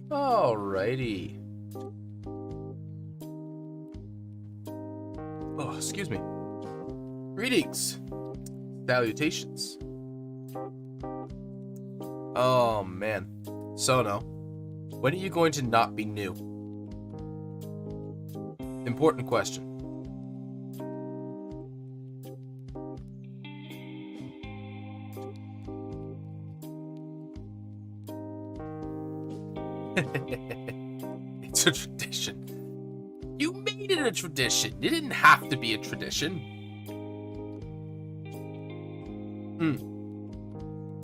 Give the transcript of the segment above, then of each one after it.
Alrighty. Oh, excuse me. Greetings. Salutations. Oh, man. Sono, when are you going to not be new? Important question. It's a tradition. You made it a tradition. It didn't have to be a tradition.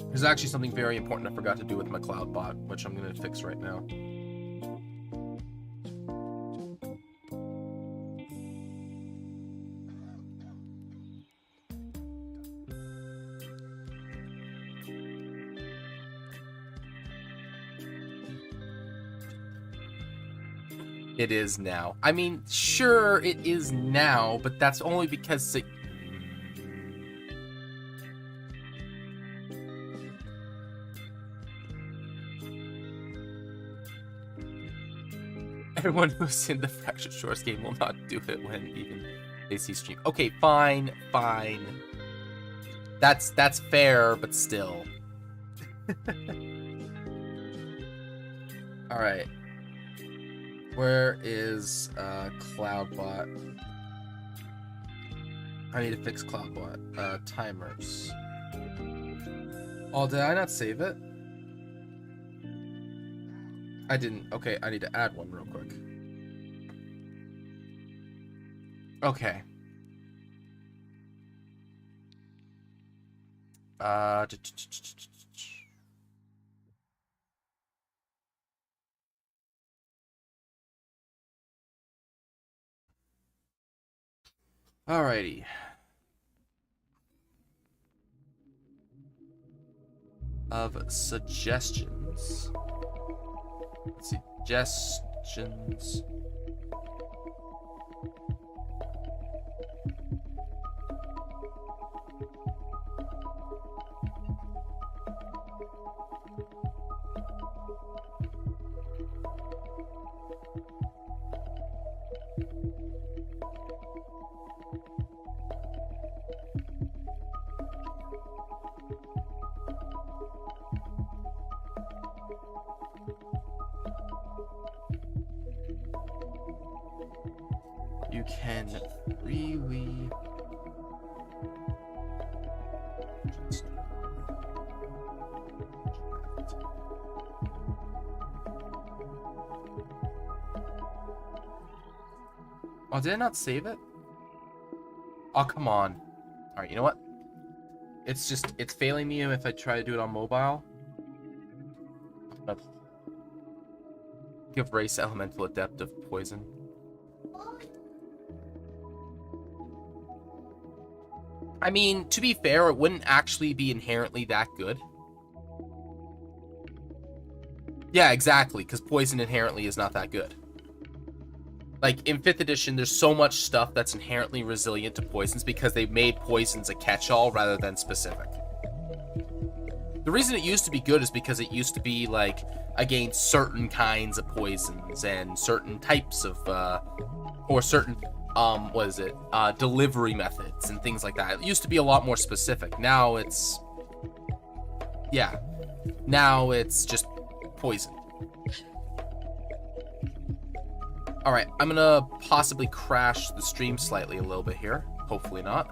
There's actually something very important I forgot to do with my cloud bot, which I'm going to fix right now. It is now. I mean, sure, it is now, but that's only because it... Everyone who's in the Fractured Shores game will not do it when even they see stream. Okay, fine, fine. That's fair, but still. Alright. Where is CloudBot? I need to fix CloudBot. Timers. Oh, did I not save it? I didn't. Okay, I need to add one real quick. Okay. Alrighty. Of suggestions. Suggestions. You can really Oh, did I not save it? Oh, come on. Alright, you know what? It's failing me if I try to do it on mobile. Give race elemental adept of poison. I mean, to be fair, it wouldn't actually be inherently that good. Yeah, exactly, because poison inherently is not that good. Like, in 5th edition, there's so much stuff that's inherently resilient to poisons because they made poisons a catch-all rather than specific. The reason it used to be good is because it used to be, like, against certain kinds of poisons and certain types of, or certain... what is it? Delivery methods and things like that. It used to be a lot more specific. Now it's... Yeah. Now it's just poison. Alright, I'm gonna possibly crash the stream slightly a little bit here. Hopefully not.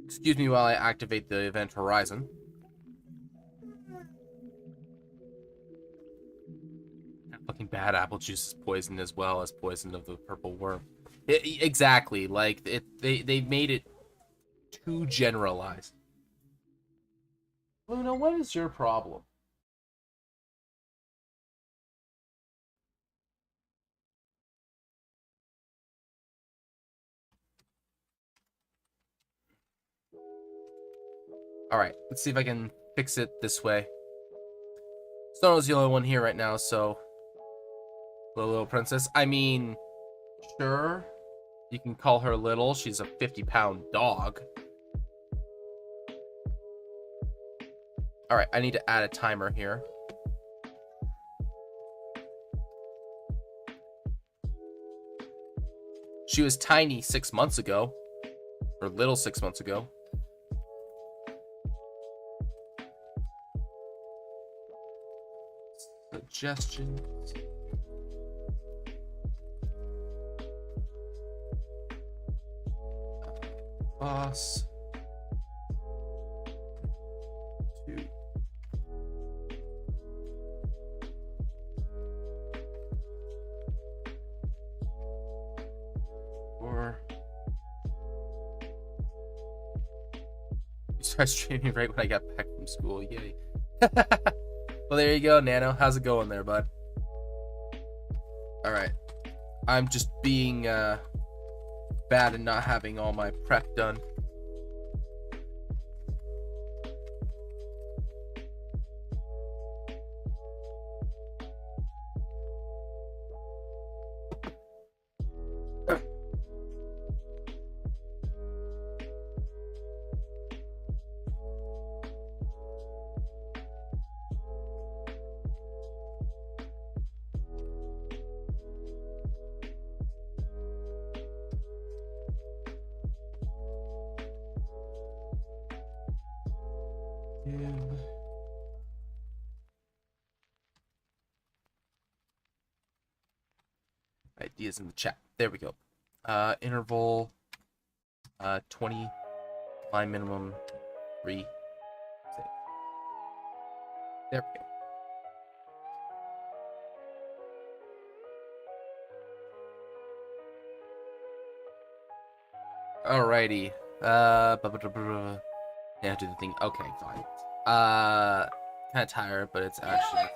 Excuse me while I activate the event horizon. Fucking bad apple juice is poison as well as poison of the purple worm. Exactly, like they made it too generalized. Luna, what is your problem? Alright, let's see if I can fix it this way. Snono's the only one here right now, so little princess. I mean, sure, you can call her little. She's a 50-pound dog. All right, I need to add a timer here. She was tiny 6 months ago, or little 6 months ago. Suggestions. Boss. 2. You started streaming right when I got back from school. Yay. Well, there you go, Nano. How's it going there, bud? Alright. I'm just being bad and not having all my prep done. Ideas in the chat. There we go. Interval 20, line minimum 3. Save. There we go. Alrighty. Yeah, do the thing. Okay, fine. Kind of tired, but it's actually.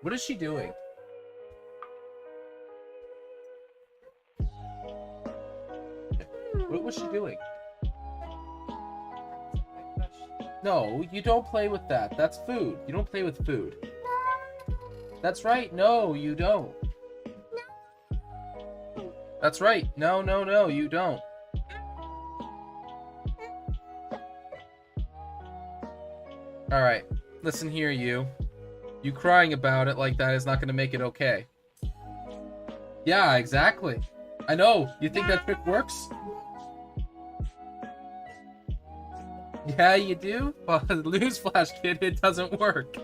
What is she doing? What was she doing? No, you don't play with that. That's food. You don't play with food. That's right. No, you don't. That's right. No, no, no, you don't. Alright. Listen here, you. You crying about it like that is not going to make it okay. Yeah, exactly. I know. You think that trick works? Yeah, you do? Well, newsflash, kid, it doesn't work.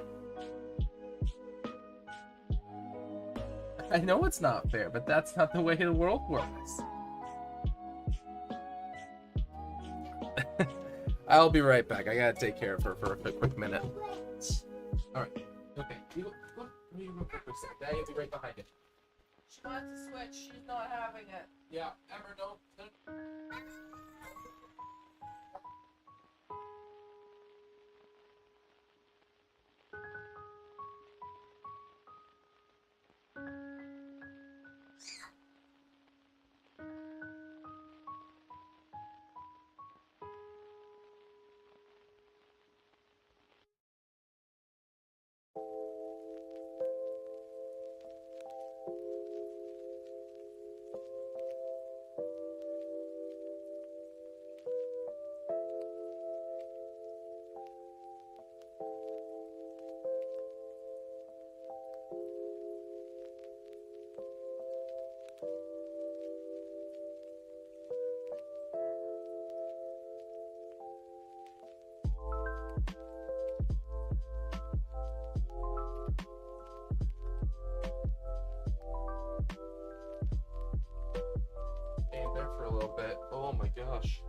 I know it's not fair, but that's not the way the world works. I'll be right back. I gotta take care of her for a quick minute. Alright. Okay. You go for a sec. Daddy will be right behind you. She wants to switch. She's not having it. Yeah, Ember, don't. A little bit. Oh my gosh.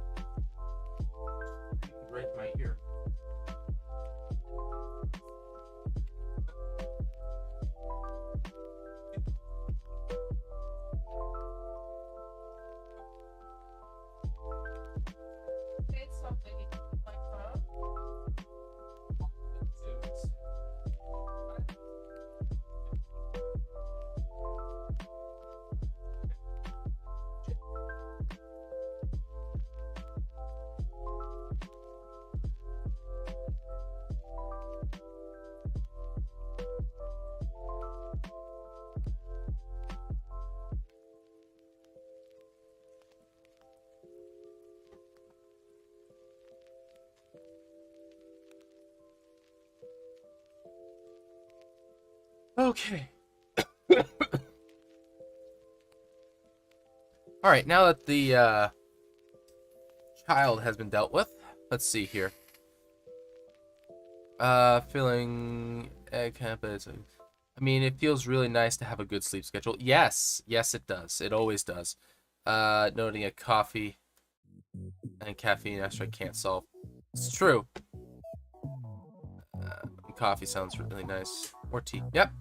Right in my ear. It's something like that. Okay. Alright, now that the child has been dealt with, let's see here. Feeling I mean, it feels really nice to have a good sleep schedule. Yes, yes it does. It always does. Noting a coffee and caffeine extra can't solve. It's true. Coffee sounds really nice. Or tea. Yep.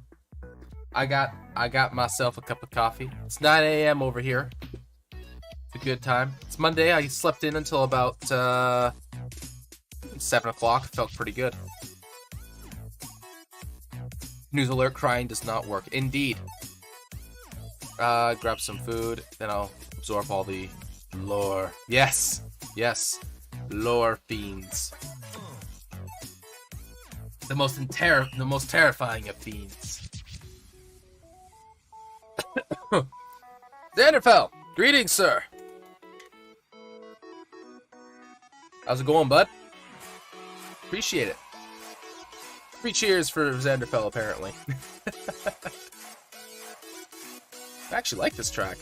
I got myself a cup of coffee. It's 9 a.m. over here. It's a good time. It's Monday. I slept in until about 7 o'clock. Felt pretty good. News alert, crying does not work. Indeed. Grab some food, then I'll absorb all the lore. Yes, yes, lore fiends. The most terrifying of fiends. Xanderfell, greetings, sir. How's it going, bud? Appreciate it. 3 cheers for Xanderfell, apparently. I actually like this track.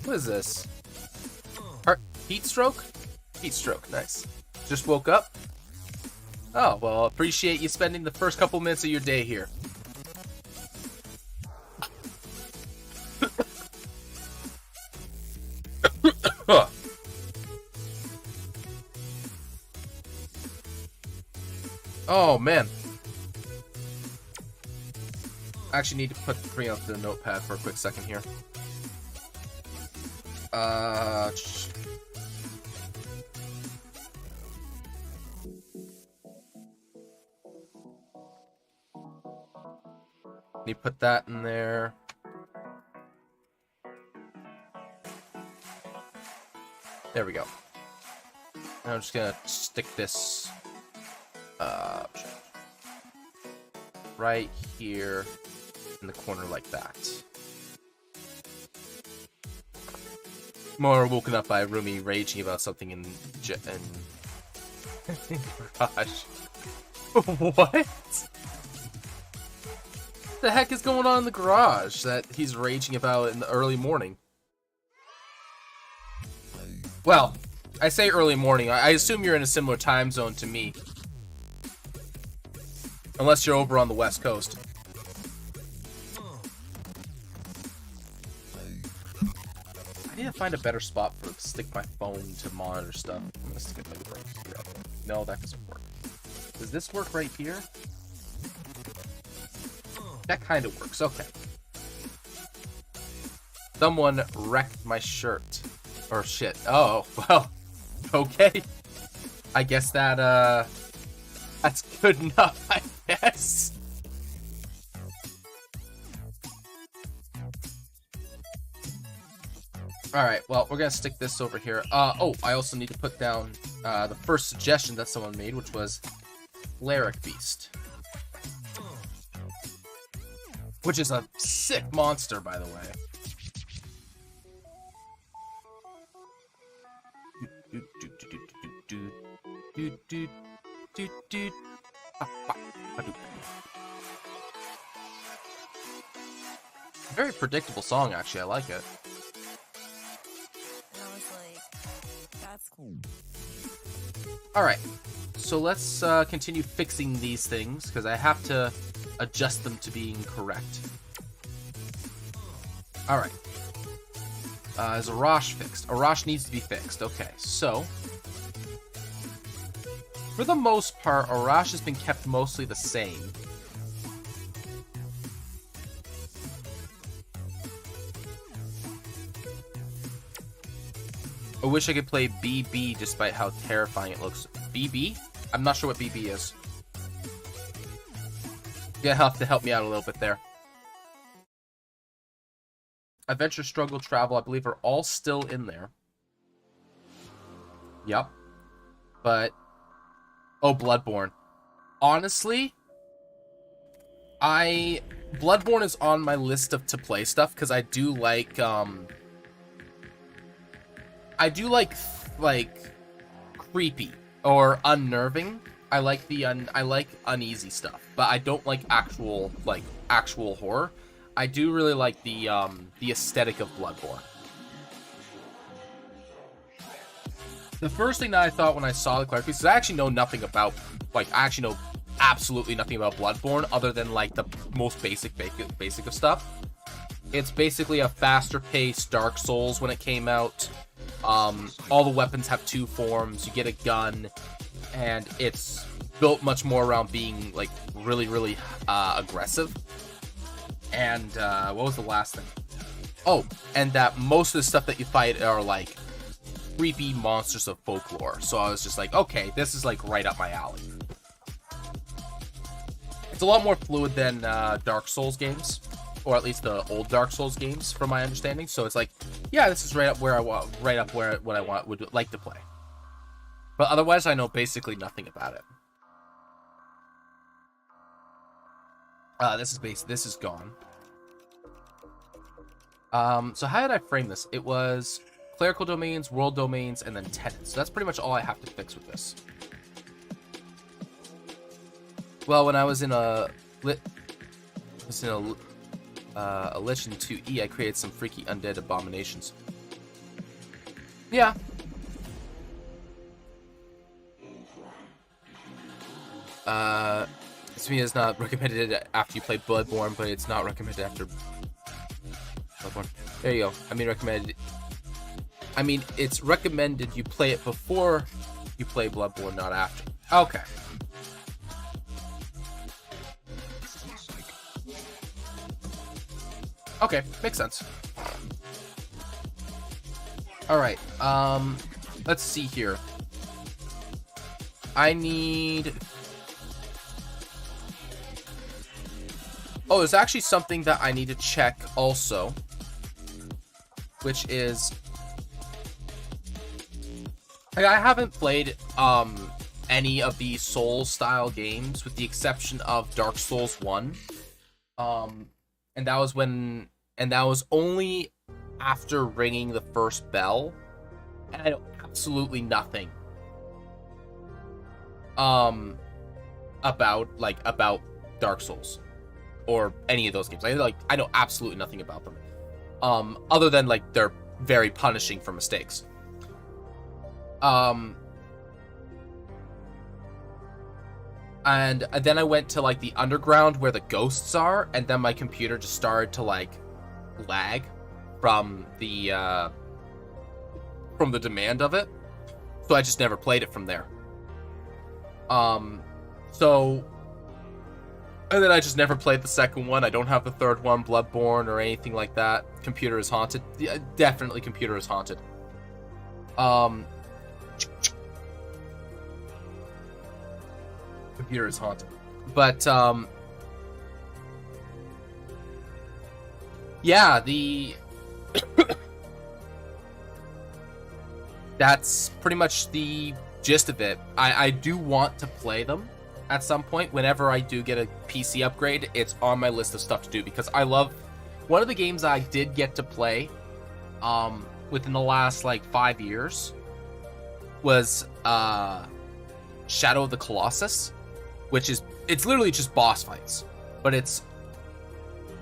What is this? Heat stroke? Heat stroke, nice. Just woke up? Oh, well, appreciate you spending the first couple minutes of your day here. Oh, man. I actually need to bring out the notepad for a quick second here. Need to put that in there. There we go. And I'm just gonna stick this right here in the corner like that. More woken up by Rumi raging about something in garage. What? The heck is going on in the garage that he's raging about in the early morning? Well, I say early morning. I assume you're in a similar time zone to me. Unless you're over on the West Coast. I need to find a better spot for stick my phone to monitor stuff. I'm gonna stick it like right here. No, that doesn't work. Does this work right here? That kind of works. Okay. Someone wrecked my shirt. Or shit. Oh, well. Okay. I guess that, that's good enough, I guess. Alright, well, we're gonna stick this over here. Oh, I also need to put down, the first suggestion that someone made, which was Cleric Beast. Which is a sick monster, by the way. Very predictable song, actually. I like it. And I was like, that's cool. Alright, so let's continue fixing these things, because I have to adjust them to being correct. Alright. Is Arash fixed? Arash needs to be fixed. Okay, so for the most part, Arash has been kept mostly the same. I wish I could play BB despite how terrifying it looks. BB? I'm not sure what BB is. You'll have to help me out a little bit there. Adventure, Struggle, Travel, I believe are all still in there. Yep. But... oh, Bloodborne. Honestly, Bloodborne is on my list of to-play stuff, because I do like, like, creepy or unnerving. I like I like uneasy stuff, but I don't like actual horror. I do really like the aesthetic of Bloodborne. The first thing that I thought when I saw the characters, because I actually know nothing about, I actually know absolutely nothing about Bloodborne other than like the most basic of stuff. It's basically a faster paced Dark Souls when it came out. All the weapons have 2 forms. You get a gun, and it's built much more around being like really aggressive. And what was the last thing? Oh, and that most of the stuff that you fight are like creepy monsters of folklore. So I was just like, okay, this is like right up my alley. It's a lot more fluid than Dark Souls games, or at least the old Dark Souls games, from my understanding. So it's like, yeah, this is right up where I want, what I would like to play. But otherwise, I know basically nothing about it. This is gone. So how did I frame this? It was clerical domains, world domains, and then tenants. So that's pretty much all I have to fix with this. Well, when I was in a Lich in 2e, I created some freaky undead abominations. Yeah. To me, it's not recommended after you play Bloodborne, but it's not recommended after Bloodborne. There you go. I mean, it's recommended you play it before you play Bloodborne, not after. Okay. Okay, makes sense. Alright, let's see here. I need... Oh, there's actually something that I need to check also, which is... Like, I haven't played, any of the Souls-style games, with the exception of Dark Souls 1. And that was only after ringing the first bell, and I know absolutely nothing about Dark Souls or any of those games. I know absolutely nothing about them, other than like they're very punishing for mistakes. And then I went to like the underground where the ghosts are, and then my computer just started to like lag from the demand of it. So I just never played it from there. And then I just never played the second one. I don't have the third one, Bloodborne, or anything like that. Computer is haunted. Yeah, definitely computer is haunted. Computer is haunted. But, yeah, that's pretty much the gist of it. I do want to play them at some point. Whenever I do get a PC upgrade, it's on my list of stuff to do, because I love... One of the games I did get to play, within the last, like, 5 years was, Shadow of the Colossus, which is... It's literally just boss fights, but it's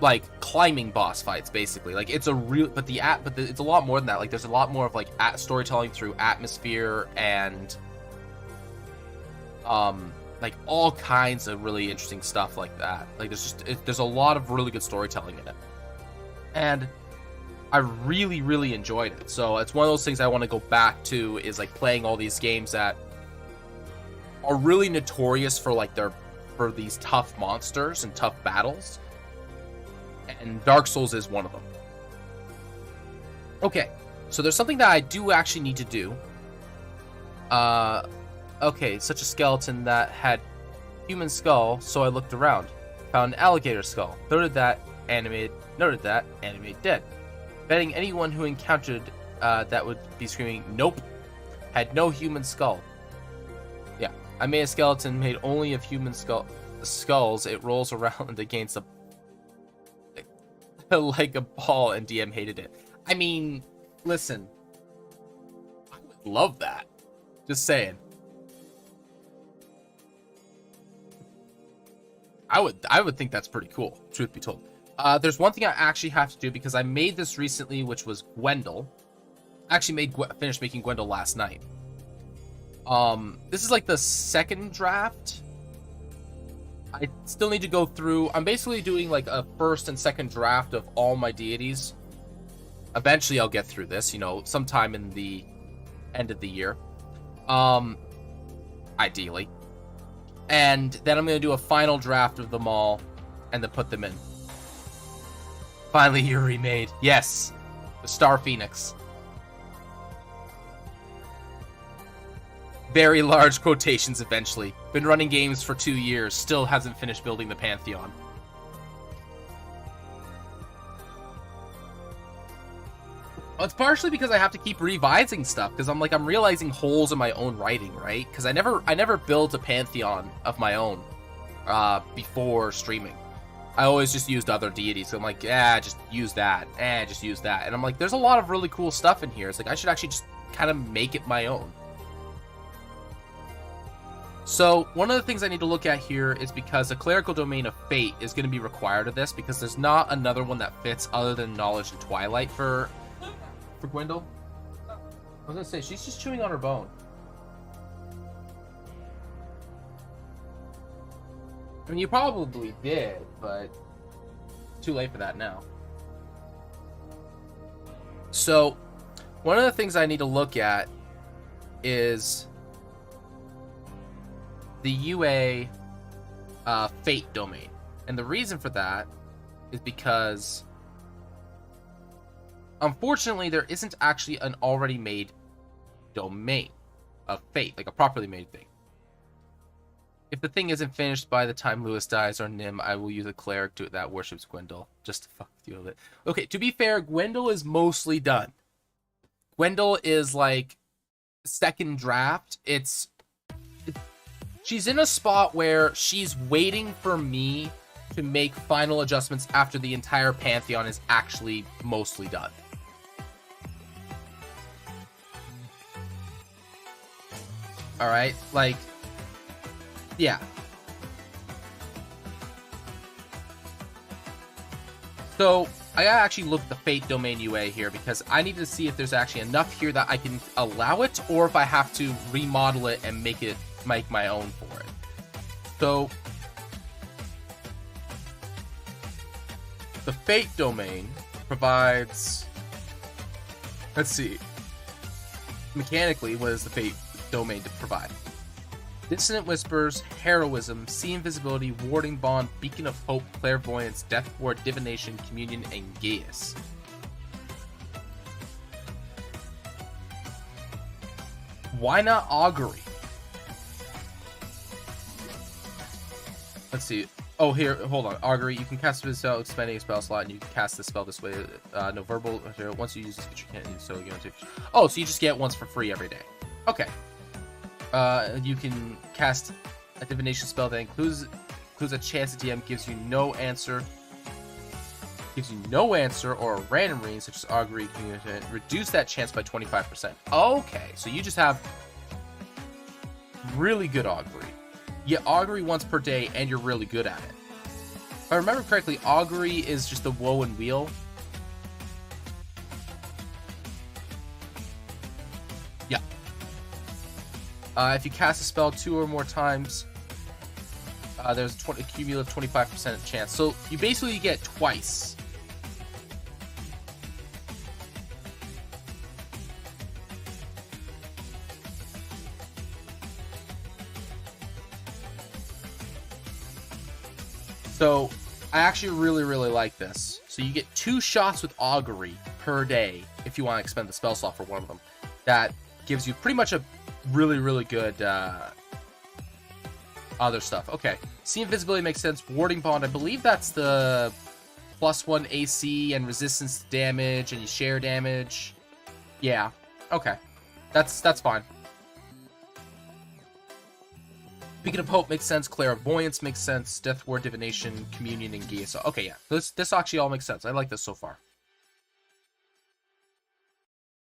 like climbing boss fights, basically. Like, it's a real... But it's a lot more than that. Like, there's a lot more of, like, storytelling through atmosphere and... like all kinds of really interesting stuff like that. Like, there's a lot of really good storytelling in it, and I really enjoyed it. So it's one of those things I want to go back to, is like playing all these games that are really notorious for like for these tough monsters and tough battles, and Dark Souls is one of them. Okay, so there's something that I do actually need to do. Okay, such a skeleton that had human skull, so I looked around. Found an alligator skull. Noted that, animated dead. Betting anyone who encountered that would be screaming, nope, had no human skull. Yeah, I made a skeleton made only of human skulls. It rolls around against like a ball, and DM hated it. I mean, listen, I would love that. Just saying. I would think that's pretty cool, truth be told. There's one thing I actually have to do because I made this recently, which was Gwendol. I actually finished making Gwendol last night. This is like the second draft. I still need to go through. I'm basically doing like a first and second draft of all my deities. Eventually, I'll get through this. You know, sometime in the end of the year. Ideally. And then I'm going to do a final draft of them all and then put them in. Finally, you're remade. Yes. The Star Phoenix. Very large quotations eventually. Been running games for 2 years. Still hasn't finished building the Pantheon. Well, it's partially because I have to keep revising stuff because I'm realizing holes in my own writing, right? Because I never built a Pantheon of my own before streaming. I always just used other deities. So I'm like, just use that. Just use that. And I'm like, there's a lot of really cool stuff in here. It's like I should actually just kind of make it my own. So one of the things I need to look at here is because the clerical domain of fate is going to be required of this because there's not another one that fits other than knowledge and twilight for Gwendol. I was gonna say she's just chewing on her bone. I mean, you probably did, but too late for that now. So one of the things I need to look at is the UA fate domain. And the reason for that is because unfortunately there isn't actually an already made domain of fate, like a properly made thing. If the thing isn't finished by the time Lewis dies or Nim, I will use a cleric that worships Gwendol. Just to fuck with you a bit. Okay, to be fair, Gwendol is mostly done. Gwendol is like second draft. She's in a spot where she's waiting for me to make final adjustments after the entire Pantheon is actually mostly done. Alright, like, yeah. So, I gotta actually look at the Fate Domain UA here because I need to see if there's actually enough here that I can allow it or if I have to remodel it and make my own for it. So, the Fate Domain provides, let's see, mechanically, what does the Fate Domain to provide? Dissonant Whispers, Heroism, See Invisibility, Warding Bond, Beacon of Hope, Clairvoyance, Death Ward, Divination, Communion, and Gaius. Why not Augury? Let's see. Oh, here, hold on. Augury, you can cast this spell, expanding a spell slot, and you can cast this spell this way. No verbal. Once you use this, you can't use so you don't take. Oh, so you just get once for free every day. Okay. You can cast a divination spell that includes a chance the DM gives you no answer. Or a random reading, such as Augury, you can reduce that chance by 25%. Okay, so you just have really good Augury. You get Augury once per day, and you're really good at it. If I remember correctly, Augury is just the woe and wheel. Yeah. If you cast a spell 2 or more times, there's a cumulative 25% chance. So you basically get twice. So I actually really, really like this. So you get 2 shots with Augury per day if you want to expend the spell slot for one of them. That gives you pretty much a really, really good other stuff. Okay. See Invisibility makes sense. Warding Bond, I believe that's the +1 AC and resistance to damage, and you share damage. Yeah. Okay. That's fine. Beacon of Hope makes sense. Clairvoyance makes sense. Death Ward, Divination, Communion, and Gaius. Okay, yeah. This actually all makes sense. I like this so far.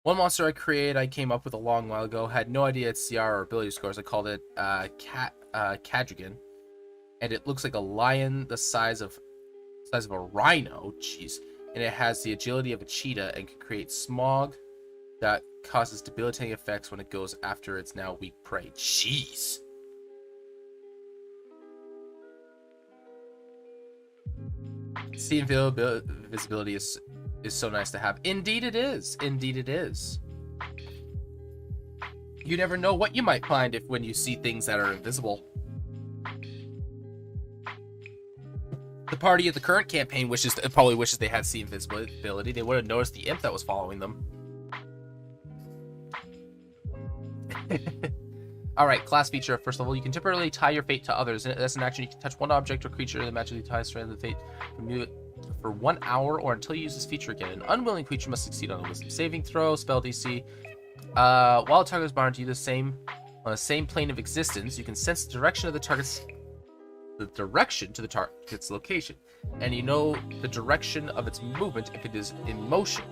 One monster I created, I came up with a long while ago. Had no idea its CR or ability scores. I called it Cadrigan. and it looks like a lion the size of a rhino. Jeez. And it has the agility of a cheetah and can create smog that causes debilitating effects when it goes after its now weak prey. Jeez. See, invisibility is so nice to have. Indeed it is. Indeed it is. You never know what you might find when you see things that are invisible. The party at the current campaign probably wishes they had see invisibility. They would have noticed the imp that was following them. Alright, class feature. First of all, you can temporarily tie your fate to others. That's an action. You can touch one object or creature that magically ties strands of fate from you for 1 hour or until you use this feature again. An unwilling creature must succeed on a wisdom saving throw, spell DC. While the target is bound to you on the same plane of existence, you can sense the direction to the target's location, and you know the direction of its movement if it is in motion.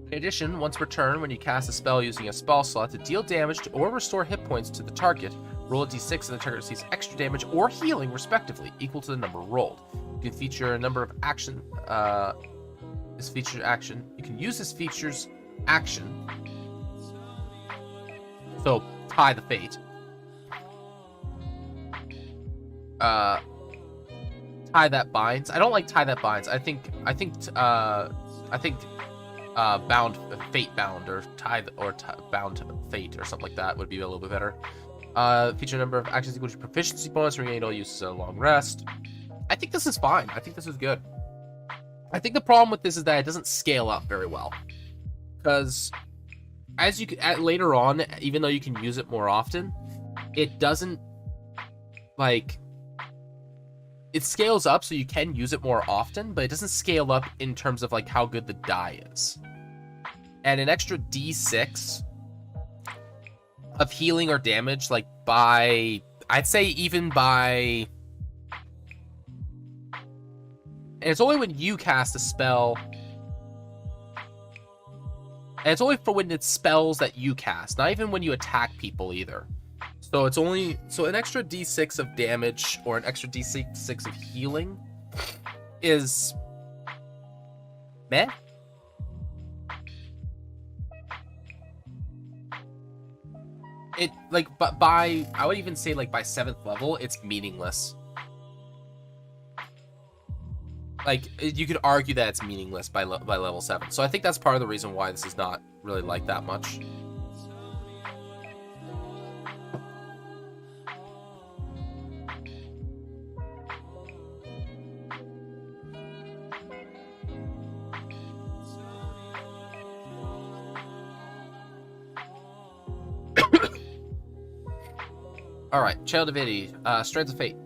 In addition, once per turn, when you cast a spell using a spell slot to deal damage or restore hit points to the target, roll a d6 and the target receives extra damage or healing, respectively, equal to the number rolled. You can feature a number of action. This feature action. You can use this feature's action. So, tie the fate. Tie that binds. I don't like tie that binds. I think bound fate bound or bound fate or something like that would be a little bit better. Feature number of actions equal to proficiency bonus, regain all uses a long rest. I think this is fine. I think this is good. I think the problem with this is that it doesn't scale up very well, because as you later on, even though you can use it more often, it doesn't like. It scales up so you can use it more often, but it doesn't scale up in terms of like how good the die is. And an extra d6 of healing or damage, like I'd say even by, and it's only when you cast a spell, and it's only for when it's spells that you cast, not even when you attack people either. So it's only, an extra d6 of damage or an extra d6 of healing is meh. It like, but I would even say like by 7th level, it's meaningless. Like you could argue that it's meaningless by level 7. So I think that's part of the reason why this is not really like that much. Alright, Child Divinity, Strands of Fate.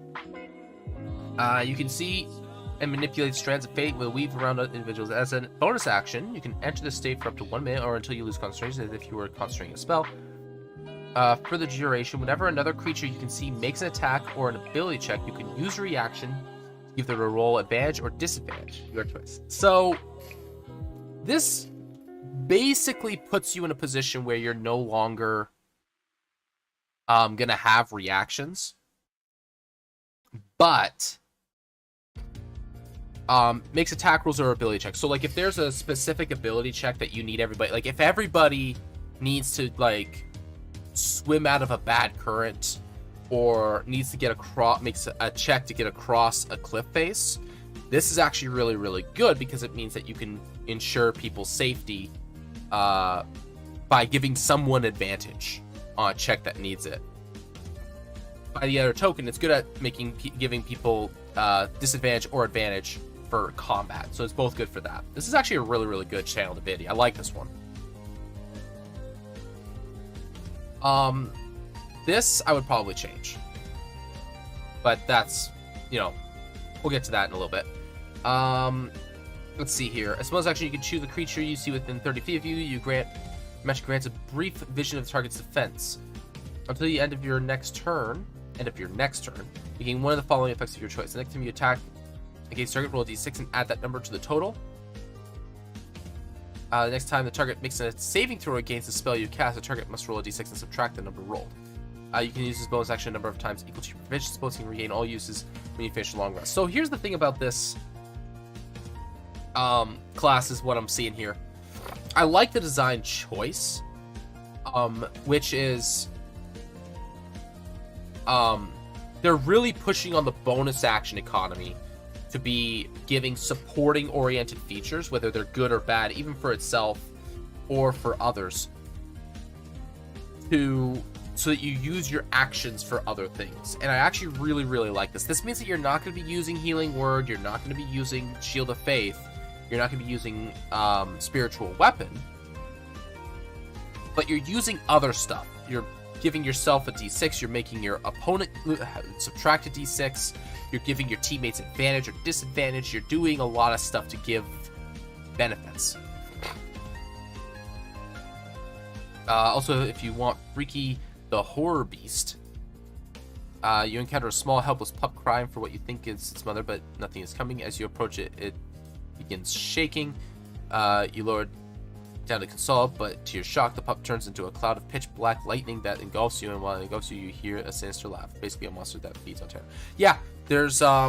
You can see and manipulate strands of fate will weave around individuals. As a bonus action, you can enter the state for up to 1 minute or until you lose concentration, as if you were concentrating a spell. For the duration, whenever another creature you can see makes an attack or an ability check, you can use a reaction to give them a roll advantage or disadvantage. Your choice. So, this basically puts you in a position where you're no longer gonna have reactions, but makes attack rolls or ability checks. So like if there's a specific ability check that you need everybody, like if everybody needs to like swim out of a bad current or needs to get across, makes a check to get across a cliff face, this is actually really, really good because it means that you can ensure people's safety by giving someone advantage on a check that needs it. By the other token, it's good at giving people disadvantage or advantage for combat, so it's both good for that. This is actually a really, really good channel divinity. I like this one. This I would probably change, but that's, we'll get to that in a little bit. Let's see here. As bonus action, you can choose a creature you see within 30 feet of you. Magic grants a brief vision of the target's defense. Until the end of your next turn, you gain one of the following effects of your choice. The next time you attack against target, roll a d6 and add that number to the total. The next time the target makes a saving throw against the spell you cast, the target must roll a d6 and subtract the number rolled. You can use this bonus action a number of times equal to your proficiency bonus. You can regain all uses when you finish a long rest. So here's the thing about this class is what I'm seeing here. I like the design choice, which is they're really pushing on the bonus action economy to be giving supporting oriented features, whether they're good or bad, even for itself or for others, so that you use your actions for other things. And I actually really, really like this. This means that you're not going to be using Healing Word, you're not going to be using Shield of Faith, you're not going to be using Spiritual Weapon, but you're using other stuff. You're giving yourself a d6, you're making your opponent subtract a d6, you're giving your teammates advantage or disadvantage, you're doing a lot of stuff to give benefits. Also, if you want Freaky the Horror Beast, you encounter a small helpless pup crying for what you think is its mother, but nothing is coming. As you approach it, it begins shaking. You lower it down to console, but to your shock, the pup turns into a cloud of pitch black lightning that engulfs you, and while it engulfs you, you hear a sinister laugh. Basically a monster that feeds on terror. Yeah, there's I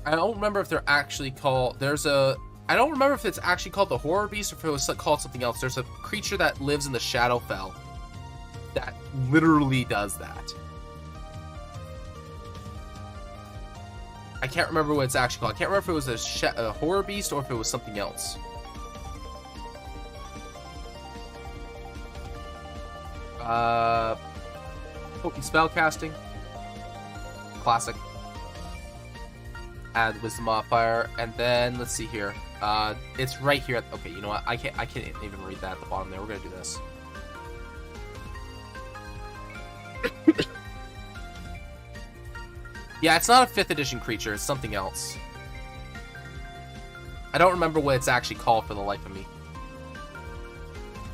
don't remember if they're actually called, I don't remember if it's actually called the Horror Beast or if it was called something else. There's a creature that lives in the Shadowfell that literally does that. I can't remember what it's actually called. I can't remember if it was a Horror Beast or if it was something else. Potent spellcasting. Classic. Add wisdom modifier, and then let's see here. It's right here. Okay, you know what? I can't even read that at the bottom there. We're gonna do this. Yeah, it's not a 5th edition creature. It's something else. I don't remember what it's actually called for the life of me.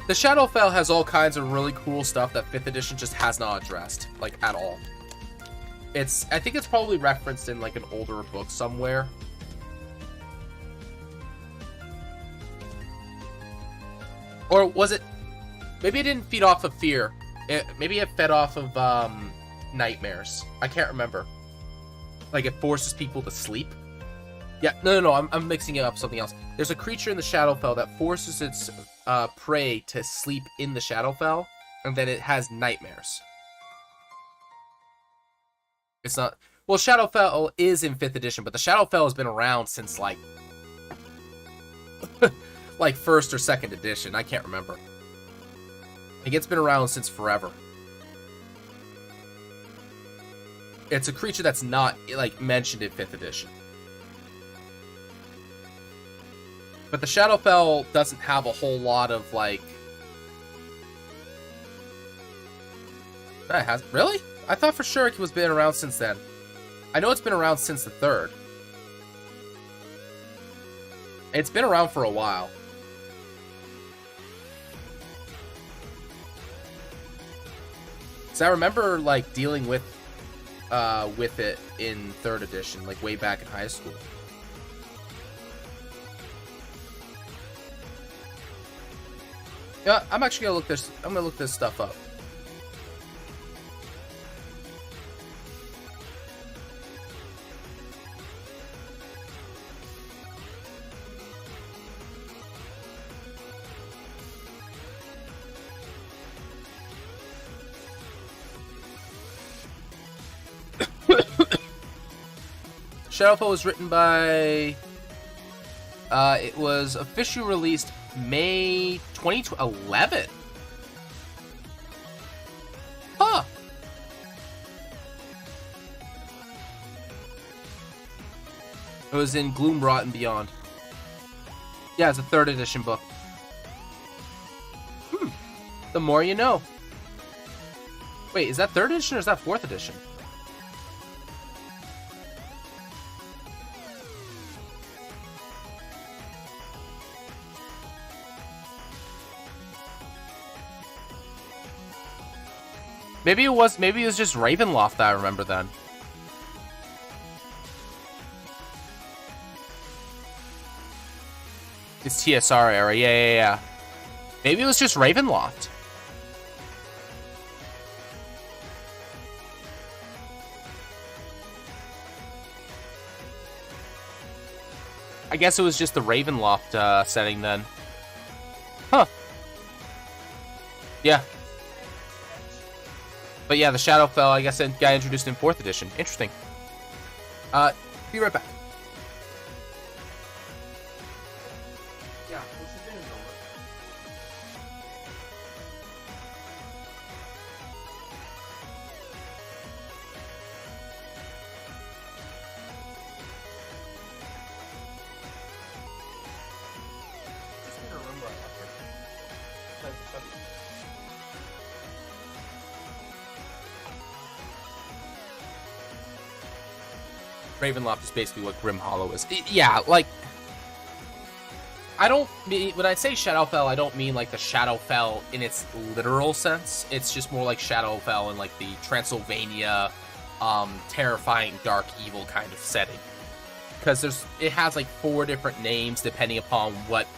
The Shadowfell has all kinds of really cool stuff that 5th edition just has not addressed, like, at all. I think it's probably referenced in, like, an older book somewhere. Or was it... Maybe it didn't feed off of fear. Maybe it fed off of, nightmares. I can't remember. Like, it forces people to sleep. Yeah, no, I'm mixing it up with something else. There's a creature in the Shadowfell that forces its prey to sleep in the Shadowfell, and then it has nightmares. It's not... Well, Shadowfell is in 5th edition, but the Shadowfell has been around since, like... like, 1st or 2nd edition. I can't remember. Like, it's been around since forever. It's a creature that's not, like, mentioned in 5th edition. But the Shadowfell doesn't have a whole lot of, like... That has... Really? I thought for sure it was been around since then. I know it's been around since the 3rd. It's been around for a while. So I remember, like, dealing with it in 3rd edition, like, way back in high school. Yeah, I'm actually gonna look this. I'm gonna look this stuff up. Shadowfell was written by... it was officially released May 2011. Huh. It was in Gloomrot and Beyond. Yeah, it's a 3rd edition book. The more you know. Wait, is that 3rd edition or is that 4th edition? Maybe it was just Ravenloft that I remember then. It's TSR era, yeah. Maybe it was just Ravenloft. I guess it was just the Ravenloft setting then. Huh. Yeah. But yeah, the Shadowfell, I guess, got introduced in 4th edition. Interesting. Be right back. Yeah, Ravenloft is basically what Grim Hollow is. Yeah, like, I don't mean, when I say Shadowfell, I don't mean like the Shadowfell in its literal sense. It's just more like Shadowfell in like the Transylvania, terrifying, dark, evil kind of setting. Because it has like 4 different names depending upon what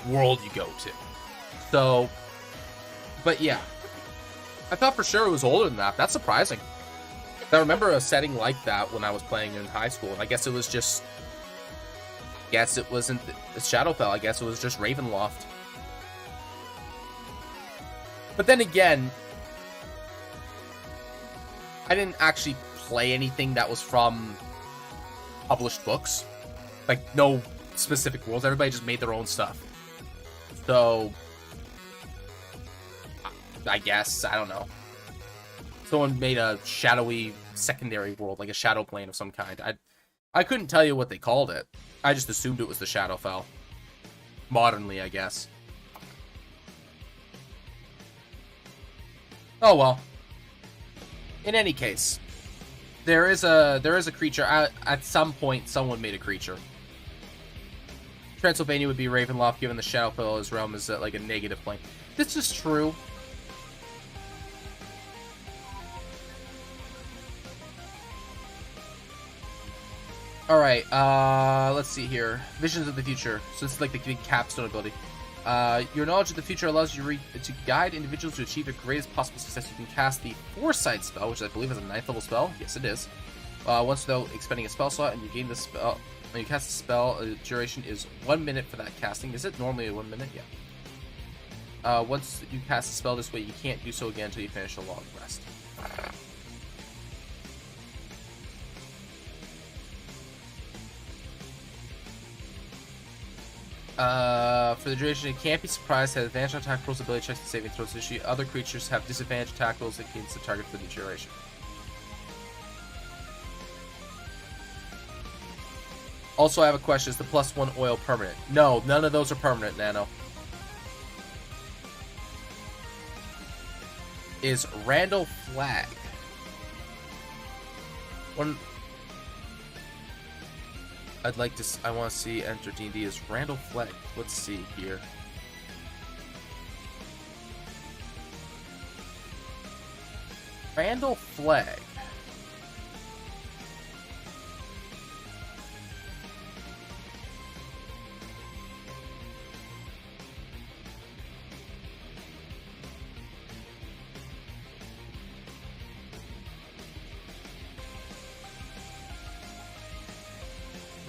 world you go to. So, but yeah, I thought for sure it was older than that. That's surprising. I remember a setting like that when I was playing in high school, and I guess it was just... I guess it wasn't Shadowfell, I guess it was just Ravenloft. But then again, I didn't actually play anything that was from published books. Like, no specific worlds, everybody just made their own stuff. So, I guess, I don't know. Someone made a shadowy secondary world, like a shadow plane of some kind. I couldn't tell you what they called it. I just assumed it was the Shadowfell. Modernly, I guess. Oh well. In any case, there is a creature. At some point, someone made a creature. Transylvania would be Ravenloft, given the Shadowfell's realm is like a negative plane. This is true. Alright, let's see here. Visions of the future. So this is like the big capstone ability. Your knowledge of the future allows you to guide individuals to achieve the greatest possible success. You can cast the Foresight spell, which I believe is a 9th level spell. Yes, it is. Once without expending a spell slot, and you gain the spell. When you cast the spell, the duration is 1 minute for that casting. Is it normally 1 minute? Yeah. Once you cast the spell this way, you can't do so again until you finish a long rest. For the duration, it can't be surprised, has advantage on attack rolls, ability checks, and saving throws issue. Other creatures have disadvantage attack rolls against the target for the duration. Also, I have a question. Is the +1 oil permanent? No, none of those are permanent, Nano. Is Randall Flag? I want to see enter D&D is Randall Flag. Let's see here. Randall Flag.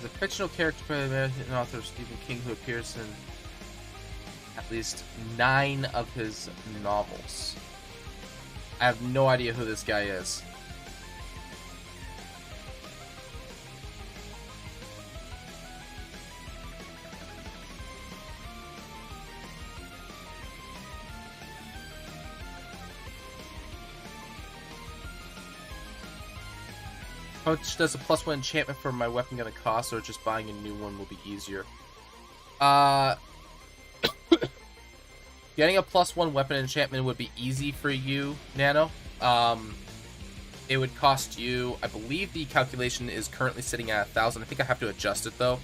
A fictional character by the American author Stephen King who appears in at least 9 of his novels. I have no idea who this guy is. How much does a +1 enchantment for my weapon gonna cost, or just buying a new one will be easier? Getting a +1 weapon enchantment would be easy for you, Nano. It would cost you, I believe the calculation is currently sitting at 1,000. I think I have to adjust it though.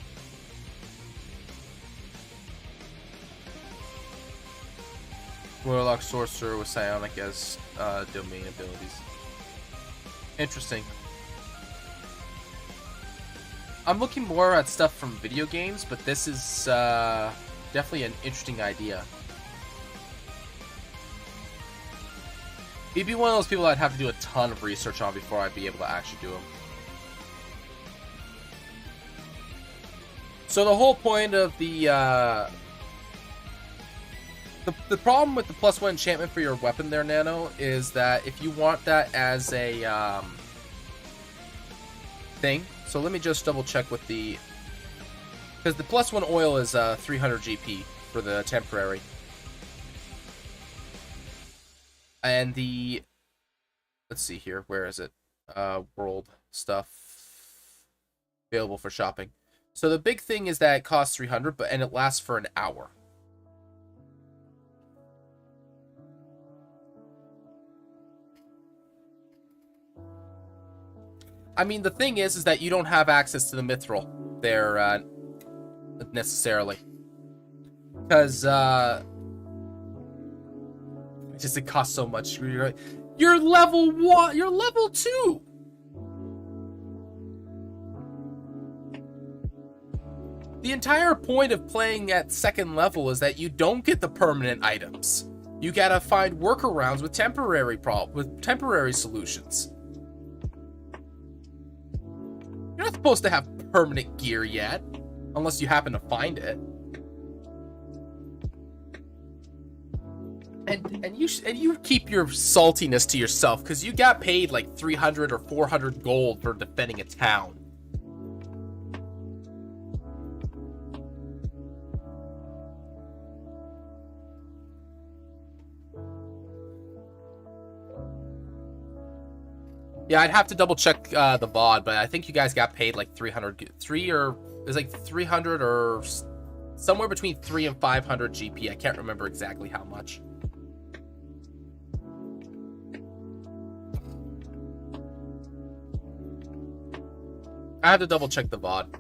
Warlock Sorcerer with Psionic as domain abilities. Interesting. I'm looking more at stuff from video games, but this is definitely an interesting idea. He'd be one of those people I'd have to do a ton of research on before I'd be able to actually do them. So the whole point of the problem with the +1 enchantment for your weapon there, Nano, is that if you want that as a thing, so let me just double check with the, because the +1 oil is 300 GP for the temporary, and the, let's see here, where is it? World stuff available for shopping. So the big thing is that it costs 300, and it lasts for an hour. I mean, the thing is that you don't have access to the mithril there necessarily, because it costs so much. You're level 1. You're level 2. The entire point of playing at 2nd level is that you don't get the permanent items. You gotta find workarounds with temporary solutions. You're not supposed to have permanent gear yet, unless you happen to find it. And you keep your saltiness to yourself, because you got paid like 300 or 400 gold for defending a town. Yeah, I'd have to double check the VOD, but I think you guys got paid like 300 or somewhere between 3 and 500 GP. I can't remember exactly how much. I have to double check the VOD.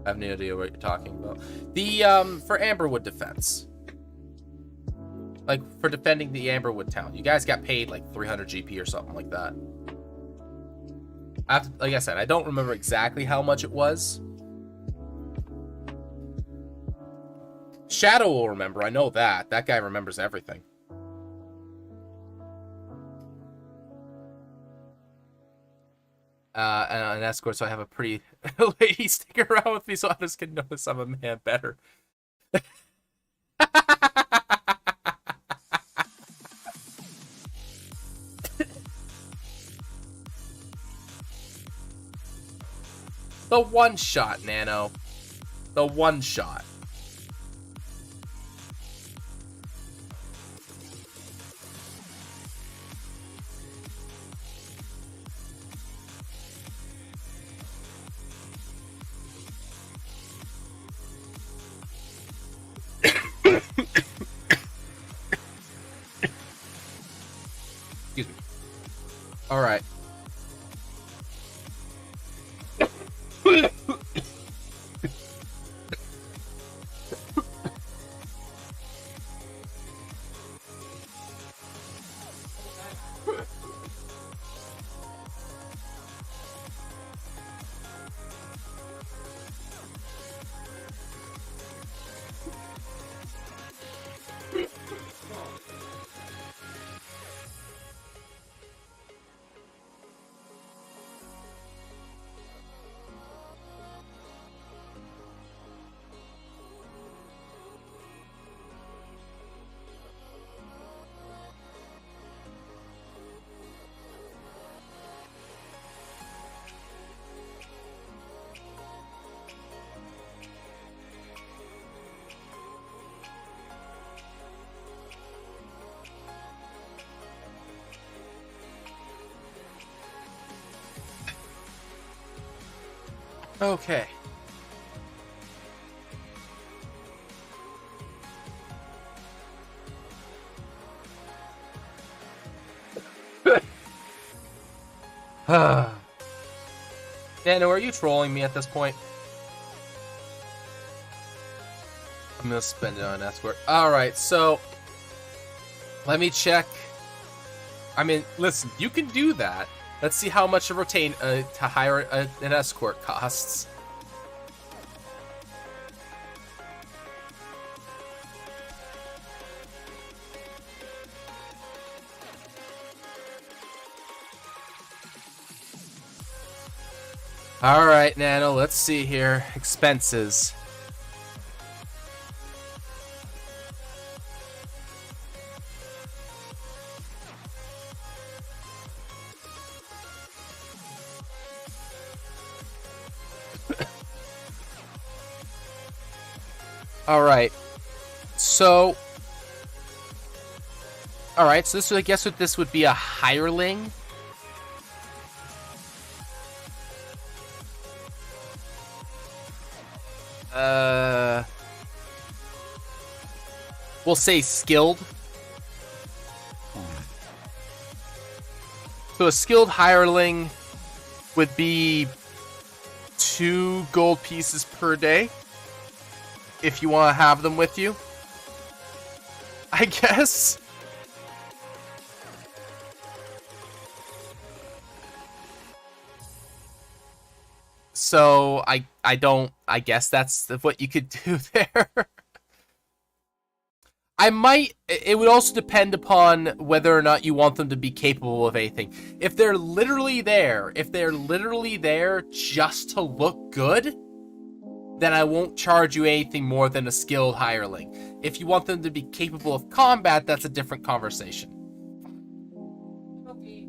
I have no idea what you're talking about. The for Amberwood defense. Like, for defending the Amberwood town. You guys got paid, like, 300 GP or something like that. Like I said, I don't remember exactly how much it was. Shadow will remember, I know that. That guy remembers everything. And an escort, so I have a pretty lady stick around with me so others can notice I'm a man better. The one shot, Nano. The one shot. Excuse me. All right. Okay. Dano, are you trolling me at this point? I'm gonna spend it on escort. Alright, so let me check. I mean, listen, you can do that. Let's see how much to hire an escort costs. All right, Nano, let's see here. Expenses. All right. So, all right. So this, I guess, what this would be a hireling. We'll say skilled. So a skilled hireling would be 2 gold pieces per day. If you want to have them with you, I guess. So I guess that's what you could do there. It would also depend upon whether or not you want them to be capable of anything. If they're literally there just to look good, then I won't charge you anything more than a skilled hireling. If you want them to be capable of combat, that's a different conversation. Okay.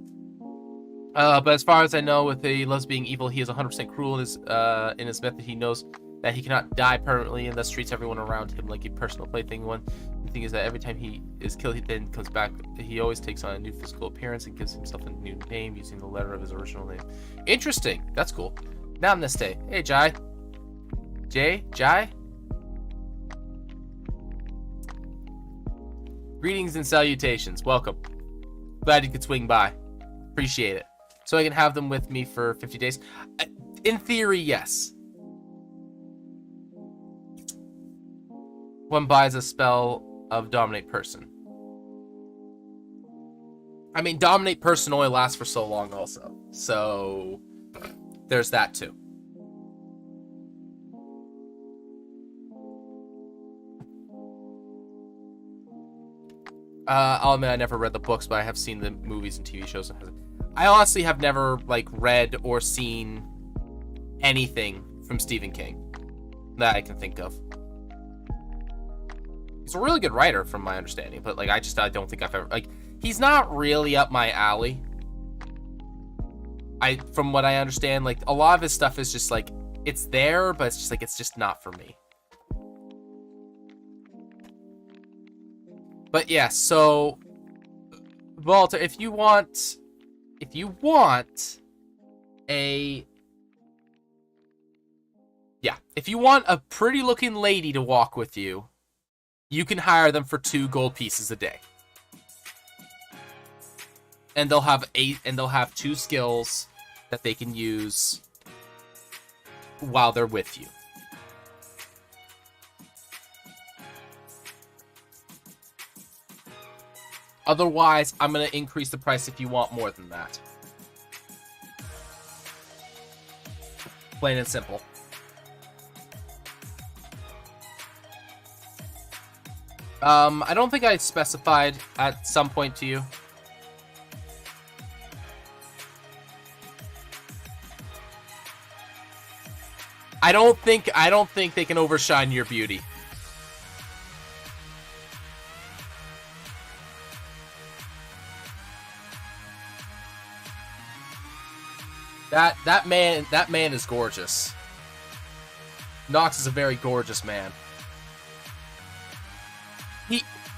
But as far as I know, with he loves being evil, he is 100% cruel in his method. He knows that he cannot die permanently and thus treats everyone around him like a personal plaything. The thing is that every time he is killed, he then comes back. He always takes on a new physical appearance and gives himself a new name using the letter of his original name. Interesting. That's cool. Now on this day. Hey, Jai. Jai? Greetings and salutations. Welcome. Glad you could swing by. Appreciate it. So I can have them with me for 50 days? In theory, yes. One buys a spell of Dominate Person. I mean, Dominate Person only lasts for so long also. So, there's that too. I'll admit I never read the books, but I have seen the movies and TV shows. I honestly have never, read or seen anything from Stephen King that I can think of. He's a really good writer, from my understanding, but, I don't think I've ever, he's not really up my alley. From what I understand, a lot of his stuff is just, it's there, but it's just, it's just not for me. But yeah, so Walter, if you want a pretty looking lady to walk with you, you can hire them for 2 gold pieces a day. And they'll have 2 skills that they can use while they're with you. Otherwise, I'm going to increase the price if you want more than that. Plain and simple. I don't think I specified at some point to you. I don't think they can overshine your beauty. That man is gorgeous. Nox is a very gorgeous man.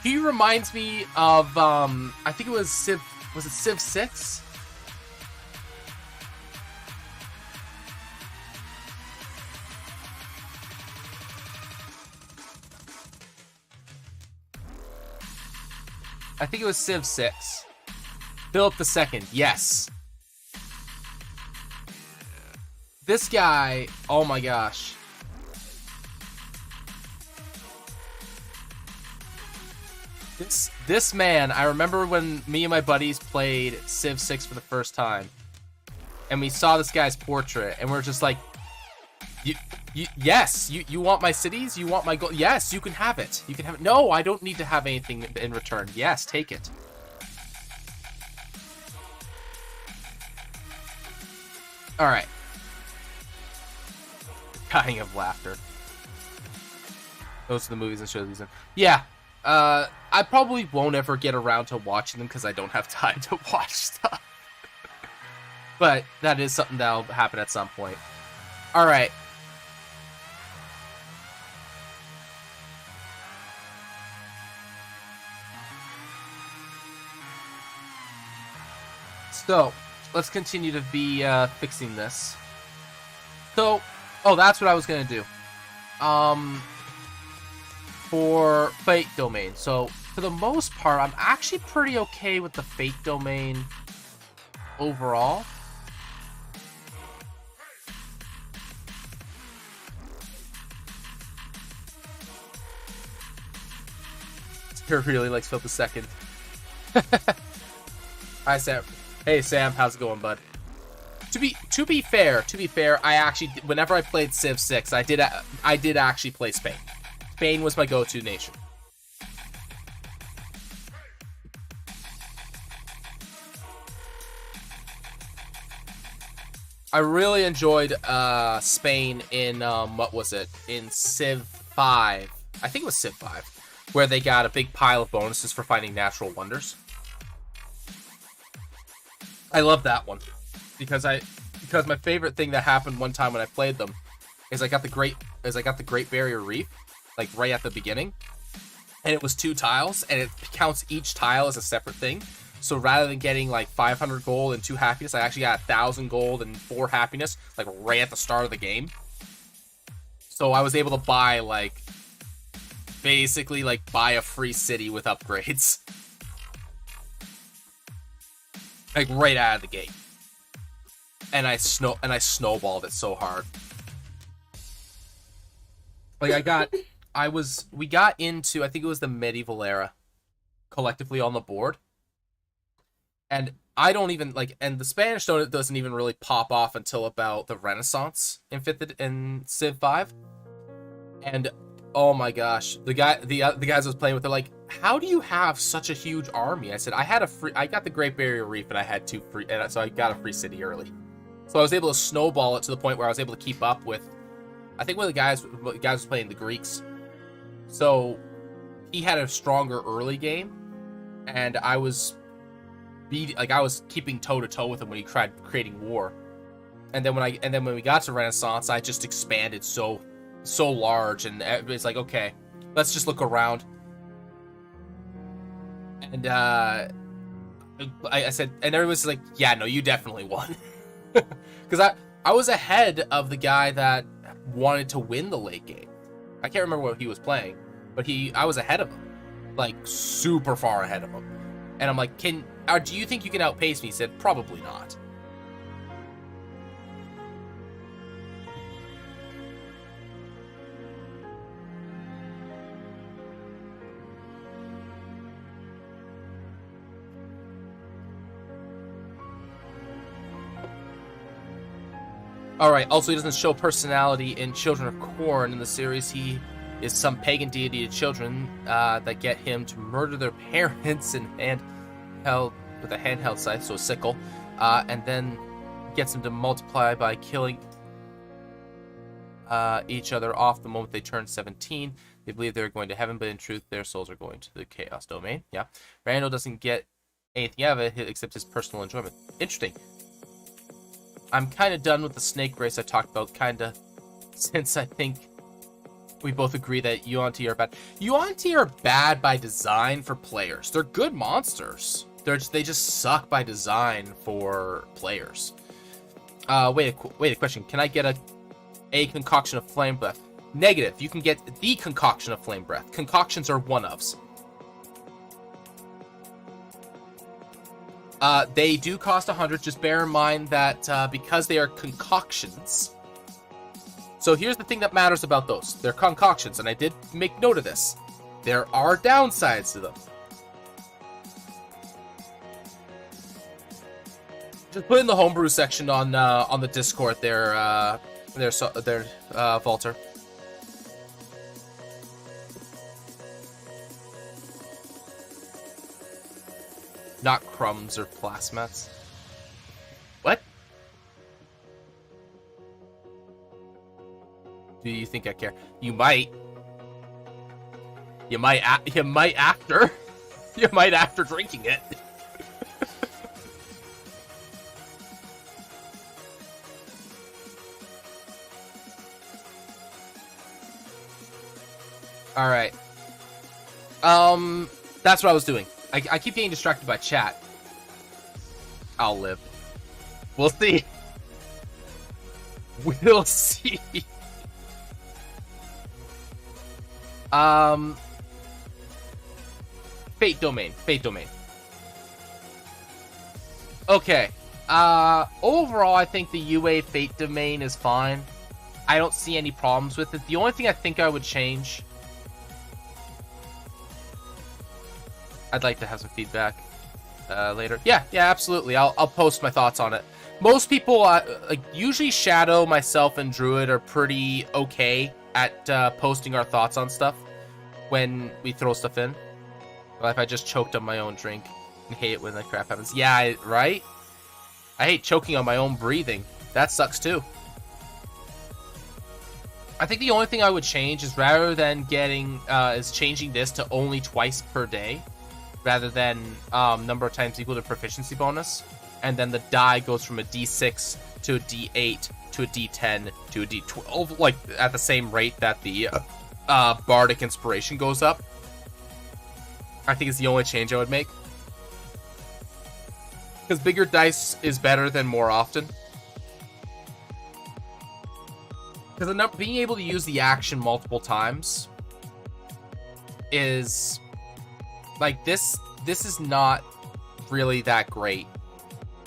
He reminds me of I think it was Civ. Was it Civ 6? I think it was Civ 6. Philip II. Yes. This guy, oh my gosh. This man, I remember when me and my buddies played Civ 6 for the first time, and we saw this guy's portrait, and we're just like, yes, you want my cities? You want my gold? Yes, you can have it. You can have it. No, I don't need to have anything in return. Yes, take it. All right. Dying of laughter. Those are the movies and shows these in. Yeah. I probably won't ever get around to watching them because I don't have time to watch stuff. But that is something that'll happen at some point. Alright. So, let's continue to be fixing this. So, oh, that's what I was gonna do. For Fate Domain. So, for the most part, I'm actually pretty okay with the Fate Domain overall. Sarah really likes Phil the Second. Hi, Sam. Hey, Sam. How's it going, bud? To be fair, I actually, whenever I played Civ 6, I did actually play Spain. Spain was my go-to nation. I really enjoyed Spain in what was it? In Civ 5. I think it was Civ 5, where they got a big pile of bonuses for finding natural wonders. I love that one because my favorite thing that happened one time when I played them is I got the Great Barrier Reef, like right at the beginning, and it was 2 tiles, and it counts each tile as a separate thing. So rather than getting like 500 gold and 2 happiness, I actually got 1,000 gold and 4 happiness, like right at the start of the game. So I was able to buy like, basically like buy a free city with upgrades. Like right out of the gate. And I snowballed it so hard. Like we got into, I think it was the medieval era collectively on the board. And I don't even like, and the Spanish doesn't even really pop off until about the Renaissance in Civ 5. And oh my gosh, the guys I was playing with, they're like, "How do you have such a huge army?" I said, I got the Great Barrier Reef, and I had 2 free, and so I got a free city early. So I was able to snowball it to the point where I was able to keep up with, I think one of the guys was playing the Greeks. So he had a stronger early game, and I was keeping toe to toe with him when he tried creating war. And then when we got to Renaissance, I just expanded so large, and everybody's like, okay, let's just look around. And I said, and everyone's like, yeah, no, you definitely won. Because I was ahead of the guy that wanted to win the late game. I can't remember what he was playing, but I was ahead of him, like super far ahead of him. And I'm like, do you think you can outpace me? He said, probably not. Alright, also he doesn't show personality in Children of Corn in the series. He is some pagan deity to children that get him to murder their parents with a handheld scythe, so a sickle, and then gets them to multiply by killing each other off the moment they turn 17. They believe they're going to heaven, but in truth, their souls are going to the chaos domain. Yeah, Randall doesn't get anything out of it except his personal enjoyment. Interesting. I'm kind of done with the snake race I talked about, since I think we both agree that Yuan-Ti are bad. Yuan-Ti are bad by design for players. They're good monsters. They just suck by design for players. Wait a question. Can I get a concoction of flame breath? Negative. You can get the concoction of flame breath. Concoctions are one-ofs. They do cost 100. Just bear in mind that because they are concoctions. So here's the thing that matters about those. They're concoctions, and I did make note of this. There are downsides to them. Just put in the homebrew section on the Discord there, Valter. Not crumbs or plasmats. What? Do you think I care? You might. You might after. You might after drinking it. All right. That's what I was doing. I keep getting distracted by chat. I'll live. We'll see. We'll see. Fate domain. Fate domain. Okay. Overall, I think the UA fate domain is fine. I don't see any problems with it. The only thing I think I would change... I'd like to have some feedback later. Yeah, absolutely. I'll post my thoughts on it. Most people, like usually Shadow, myself, and Druid are pretty okay at posting our thoughts on stuff when we throw stuff in. Well, if I just choked on my own drink and hate it when that crap happens. Yeah, right? I hate choking on my own breathing. That sucks too. I think the only thing I would change is rather than changing this to only twice per day, rather than number of times equal to proficiency bonus, and then the die goes from a D6 to a D8 to a D10 to a D12, like at the same rate that the Bardic Inspiration goes up. I think it's the only change I would make. Because bigger dice is better than more often. Because being able to use the action multiple times is... like, this is not really that great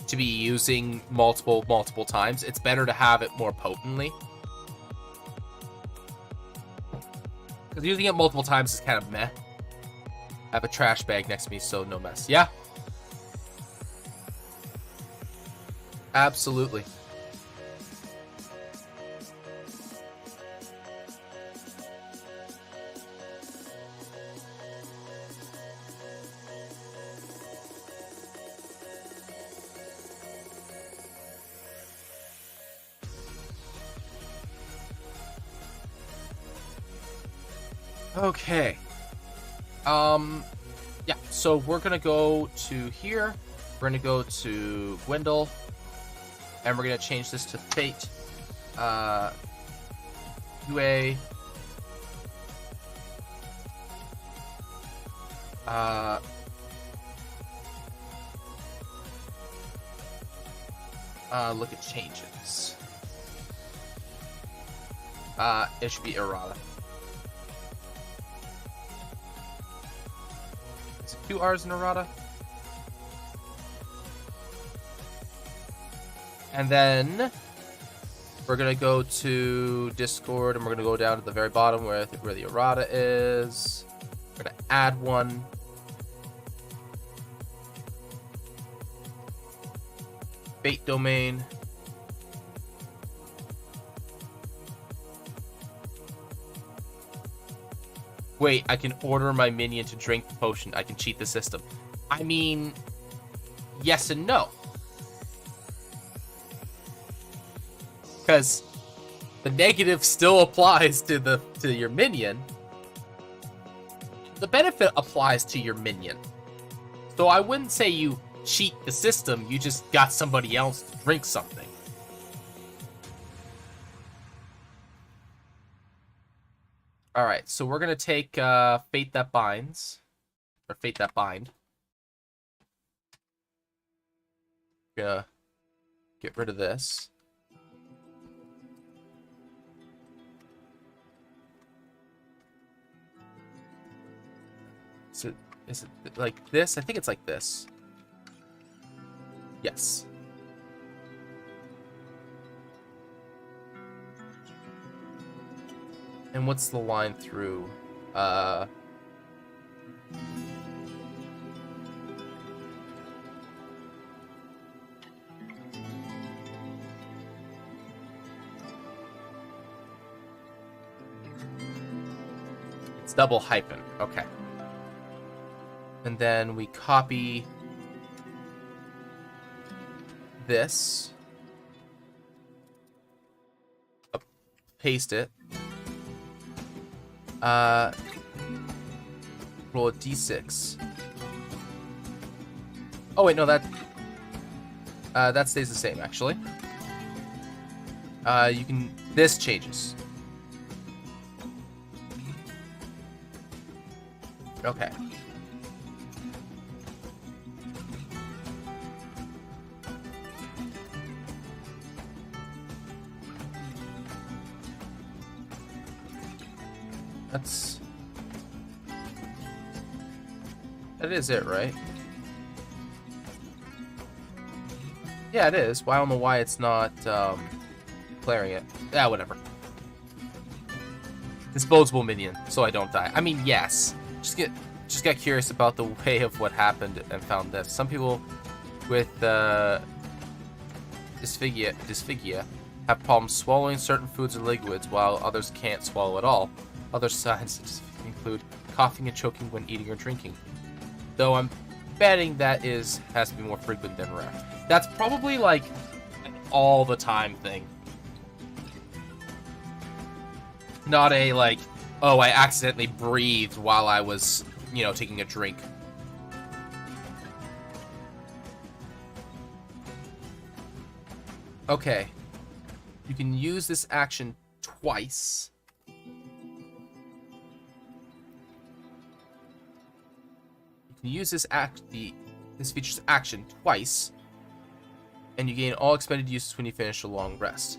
to be using multiple times. It's better to have it more potently. Because using it multiple times is kind of meh. I have a trash bag next to me, so no mess. Yeah. Absolutely. Okay. Yeah, so we're gonna go to here. We're gonna go to Gwendol. And we're gonna change this to Fate. UA. Look at changes. It should be errata. Is it 2 R's in errata? And then we're gonna go to Discord, and we're gonna go down to the very bottom where the errata is. We're gonna add one. Fate domain. Wait, I can order my minion to drink the potion. I can cheat the system. I mean, yes and no. Because the negative still applies to your minion. The benefit applies to your minion. So I wouldn't say you cheat the system, you just got somebody else to drink something. Alright, so we're going to take Fate That Binds. Or Fate That Bind. Gonna get rid of this. Is it like this? I think it's like this. Yes. And what's the line through? It's double hyphen. Okay. And then we copy this, paste it, Roll a d6. Oh wait, no, that stays the same actually. You can. This changes. Okay. That is it, right? Yeah, it is. Well, I don't know why it's not declaring it. Yeah, whatever. Disposable minion, so I don't die. I mean, yes. Just got curious about the way of what happened and found this. Some people with dysphagia have problems swallowing certain foods and liquids, while others can't swallow at all. Other signs include coughing and choking when eating or drinking. Though I'm betting that has to be more frequent than rare. That's probably like an all the time thing. Not a like, oh, I accidentally breathed while I was, taking a drink. Okay. You can use this action twice. Use this feature's action twice, and you gain all expended uses when you finish a long rest.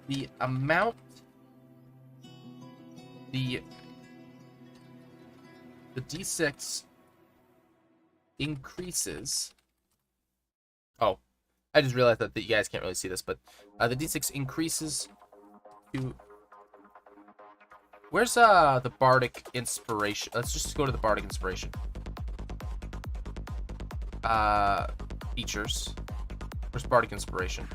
The amount, the d6 increases. Oh, I just realized that you guys can't really see this, but the d6 increases to. Where's the Bardic Inspiration? Let's just go to the Bardic Inspiration. Features. Where's Bardic Inspiration?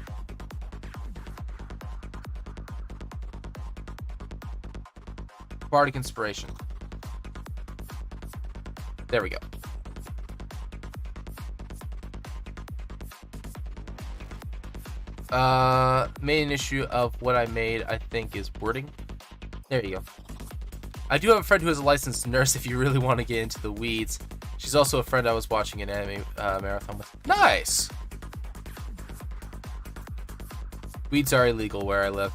Bardic Inspiration. There we go. Main issue of what I made, I think, is wording. There you go. I do have a friend who is a licensed nurse if you really want to get into the weeds. She's also a friend I was watching an anime marathon with. Nice! Weeds are illegal where I live.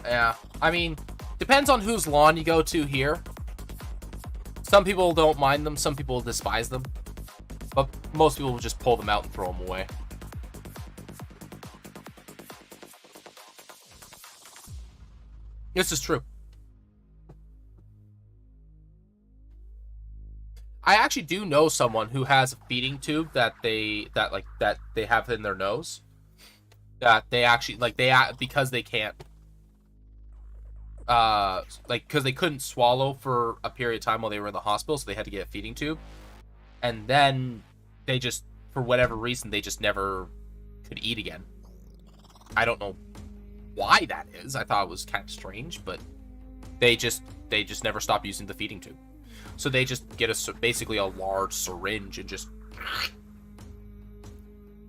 Yeah, I mean, depends on whose lawn you go to here. Some people don't mind them, some people despise them. But most people will just pull them out and throw them away. This is true. I actually do know someone who has a feeding tube that they have in their nose. That they actually because they can't because they couldn't swallow for a period of time while they were in the hospital, so they had to get a feeding tube. And then they just, for whatever reason, they just never could eat again. I don't know why that is. I thought it was kind of strange, but they just never stop using the feeding tube. So they just get basically a large syringe and just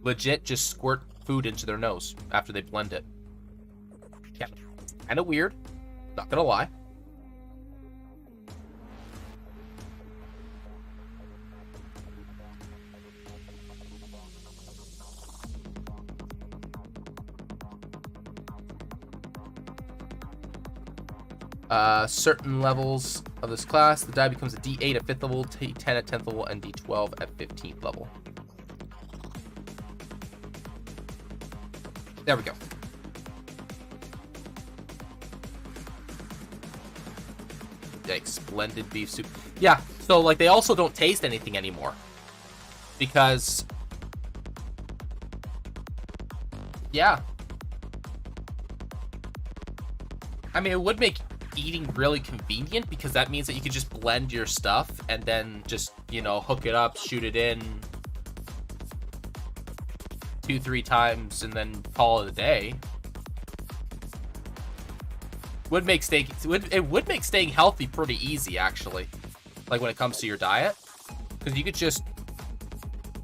legit just squirt food into their nose after they blend it. Yeah, kind of weird. Not gonna lie. Certain levels of this class, the die becomes a D8 at 5th level, D10 at 10th level, and D12 at 15th level. There we go. Yikes, splendid beef soup. Yeah, so like they also don't taste anything anymore. Because yeah. I mean, it would make eating really convenient because that means that you could just blend your stuff and then just, hook it up, shoot it in 2-3 times and then call it a day. It would make staying healthy pretty easy, actually. Like when it comes to your diet, because you could just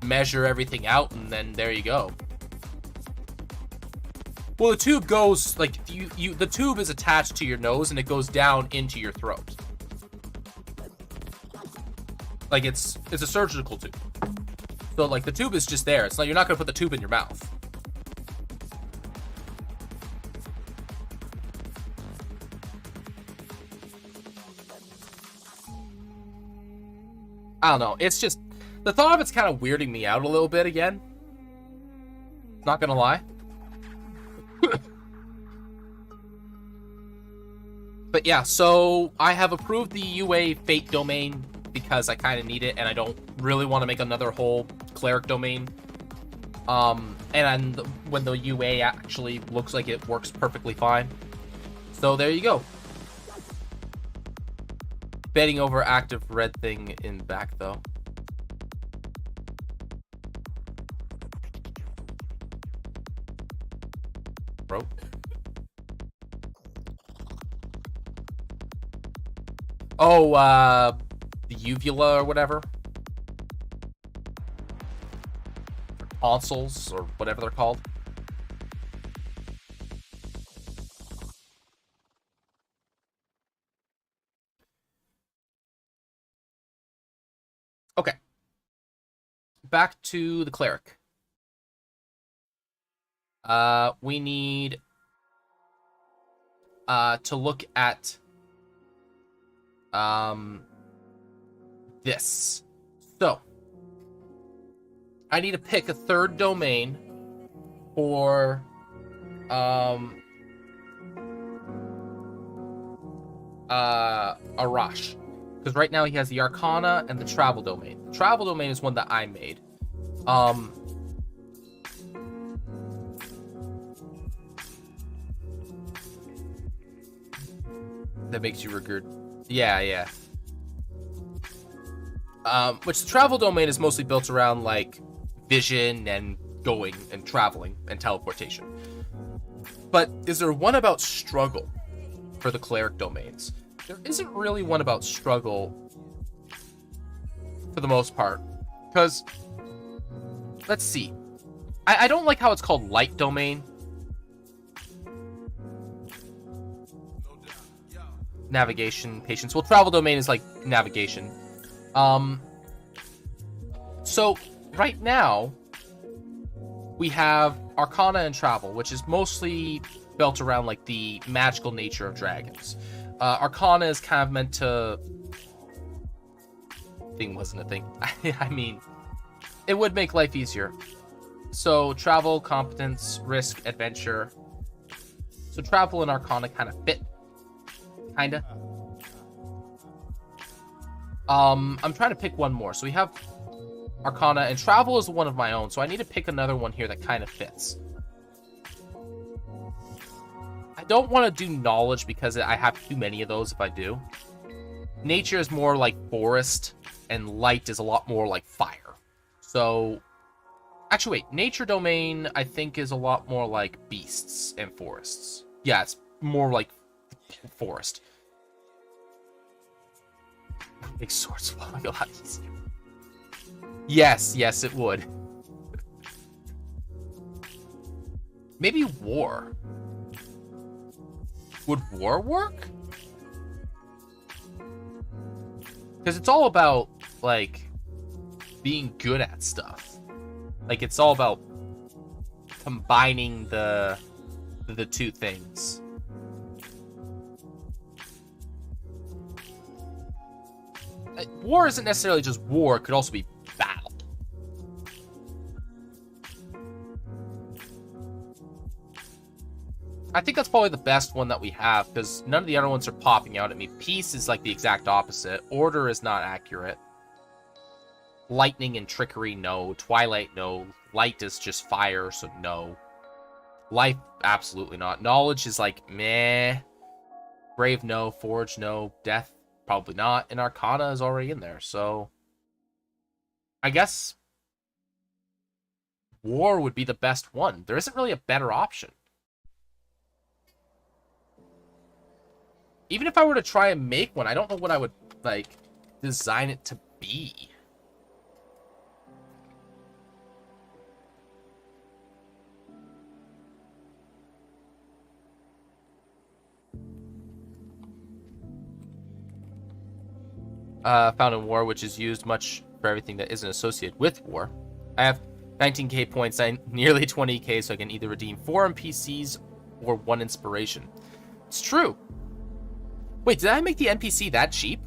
measure everything out and then there you go. Well, the tube goes like the tube is attached to your nose and it goes down into your throat. Like it's a surgical tube. So like the tube is just there. It's like you're not gonna put the tube in your mouth. I don't know. It's just the thought of it's kind of weirding me out a little bit again. Not gonna lie. But yeah, so I have approved the UA Fate domain because I kind of need it, and I don't really want to make another whole cleric domain. And when the UA actually looks like it works perfectly fine. So there you go. Betting over active red thing in back though. Bro. Oh, the uvula or whatever. Tonsils or whatever they're called. Okay. Back to the cleric. We need to look at this. So I need to pick a third domain for Arash. Because right now he has the Arcana and the Travel domain. The Travel domain is one that I made. That makes you regurg. Yeah. Which the Travel domain is mostly built around like vision and going and traveling and teleportation. But is there one about struggle for the cleric domains? There isn't really one about struggle for the most part. Because, let's see. I don't like how it's called light domain. Navigation, patience. Well, travel domain is like navigation. So, right now, we have Arcana and Travel, which is mostly built around like the magical nature of dragons. Arcana is kind of meant to... Thing wasn't a thing. I mean, it would make life easier. So, Travel, Competence, Risk, Adventure. So, Travel and Arcana kind of fit. Kinda. I'm trying to pick one more. So, we have Arcana, and Travel is one of my own. So, I need to pick another one here that kind of fits. I don't want to do Knowledge because I have too many of those if I do. Nature is more like forest, and Light is a lot more like fire. So, actually, wait. Nature domain, I think, is a lot more like beasts and forests. Yeah, it's more like forest. Makes swords flowing a lot easier. Yes, it would. Maybe war. Would war work? Because it's all about, like, being good at stuff. Like, it's all about combining the two things. War isn't necessarily just war, it could also be battle. I think that's probably the best one that we have, because none of the other ones are popping out at me. Peace is like the exact opposite. Order is not accurate. Lightning and trickery, no. Twilight, no. Light is just fire, so no. Life, absolutely not. Knowledge is like, meh. Brave, no. Forge, no. Death, probably not. And Arcana is already in there, so... I guess... War would be the best one. There isn't really a better option. Even if I were to try and make one, I don't know what I would, like, design it to be. found in war, which is used much for everything that isn't associated with war. I have 19k points, nearly 20k, so I can either redeem 4 NPCs or 1 inspiration. It's true. Wait, did I make the NPC that cheap?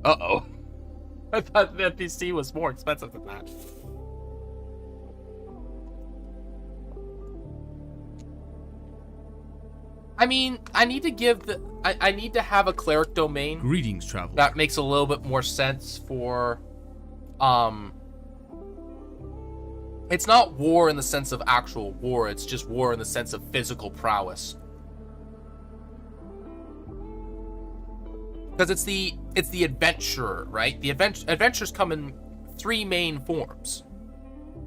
Uh-oh. I thought the NPC was more expensive than that. I mean, I need to give the... I need to have a cleric domain. Greetings, traveler. That makes a little bit more sense for... It's not war in the sense of actual war. It's just war in the sense of physical prowess. Because it's the adventurer, right? The adventurers come in 3 main forms: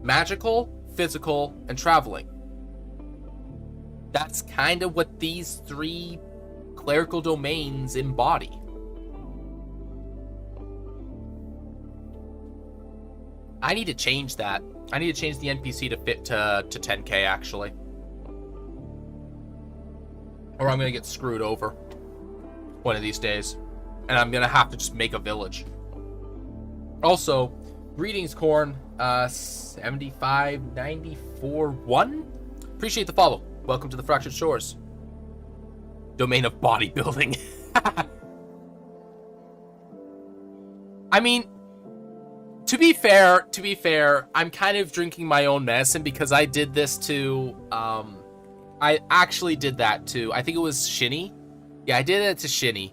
magical, physical, and traveling. That's kind of what these 3 clerical domains embody. I need to change that. I need to change the NPC to fit to 10k, actually. Or I'm going to get screwed over one of these days. And I'm going to have to just make a village. Also, greetings, Corn. 7594-1. Appreciate the follow. Welcome to the Fractured Shores. Domain of bodybuilding. I mean, to be fair, I'm kind of drinking my own medicine because I did this to, I actually did that to, I think it was Shinny. Yeah, I did it to Shinny,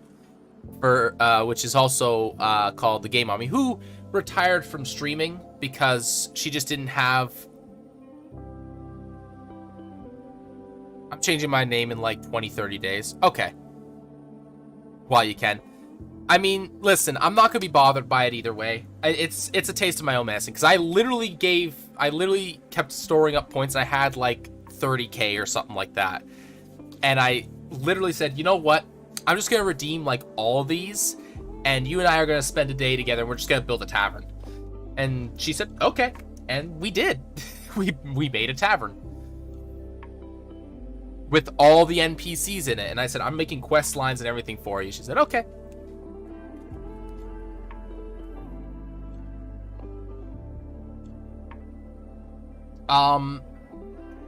for, which is also called the Game Mommy, who retired from streaming because she just didn't have... I'm changing my name in like 20-30 days. Okay. While you can. I mean, listen, I'm not gonna be bothered by it either way. It's a taste of my own medicine, because I literally kept storing up points. I had like 30k or something like that, and I literally said, you know what? I'm just gonna redeem like all of these, and you and I are gonna spend a day together. And we're just gonna build a tavern. And she said, okay, and we did. we made a tavern with all the NPCs in it, and I said, I'm making quest lines and everything for you. She said, okay.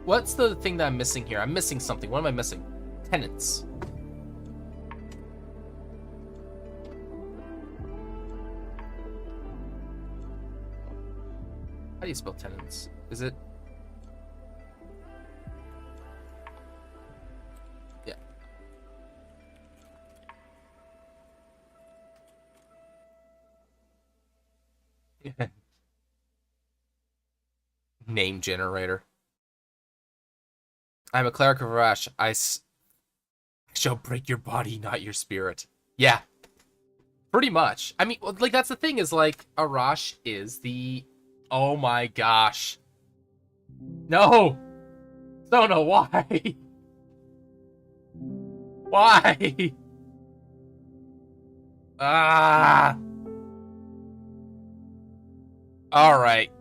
What's the thing that I'm missing here? I'm missing something. What am I missing? Tenants. How do you spell tenants? Is it... Yeah. Name generator. I'm a cleric of Arash. I shall break your body, not your spirit. Yeah. Pretty much. I mean, like, that's the thing, is, like, Arash is the... Oh my gosh. No! Don't know why. Why? Ah! Alright.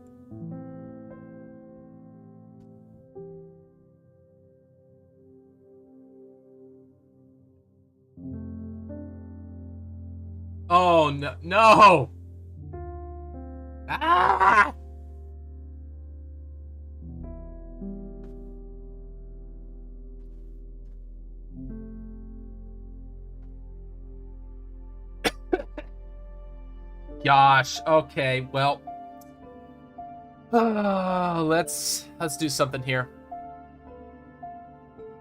Oh, no. No! Ah! Gosh. Okay, well. Let's do something here.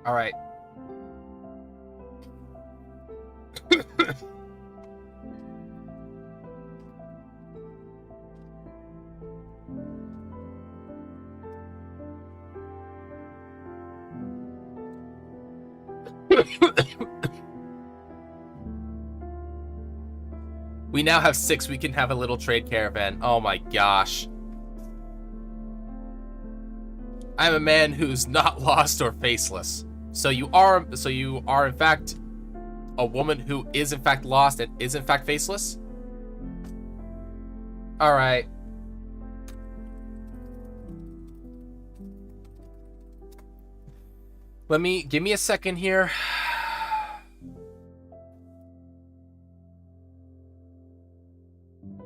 All right. We now have 6. We can have a little trade caravan. Oh my gosh. I'm a man who's not lost or faceless. So you are in fact a woman who is in fact lost and is in fact faceless? All right. Give me a second here.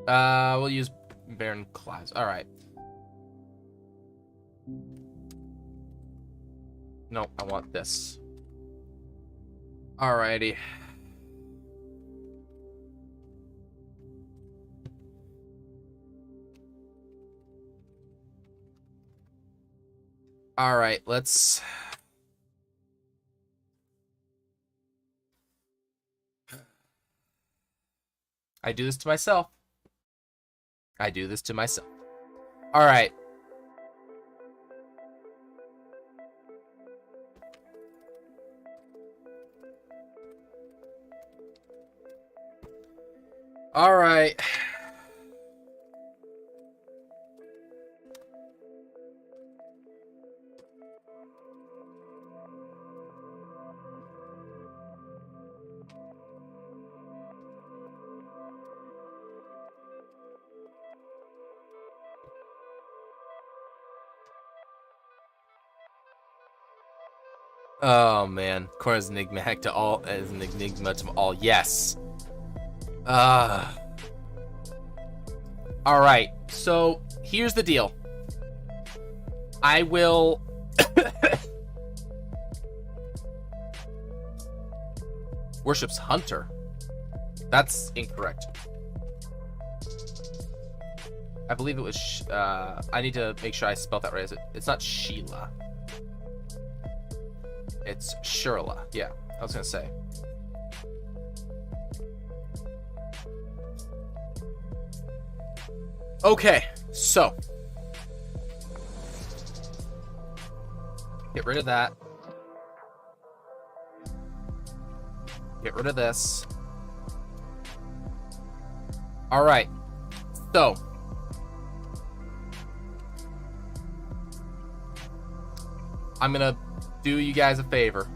We'll use Baron Clives. All right. No, I want this. Alrighty. All right, let's. I do this to myself. I do this to myself. All right. All right. Oh man, Corn is enigmatic to all, as an enigma to all. Yes. All right. So here's the deal. I will. Worships Hunter. That's incorrect. I believe it was. I need to make sure I spelled that right. It's not Sheila. It's Shirla. Yeah, I was gonna say. Okay, so get rid of that. Get rid of this. All right, so I'm gonna do you guys a favor.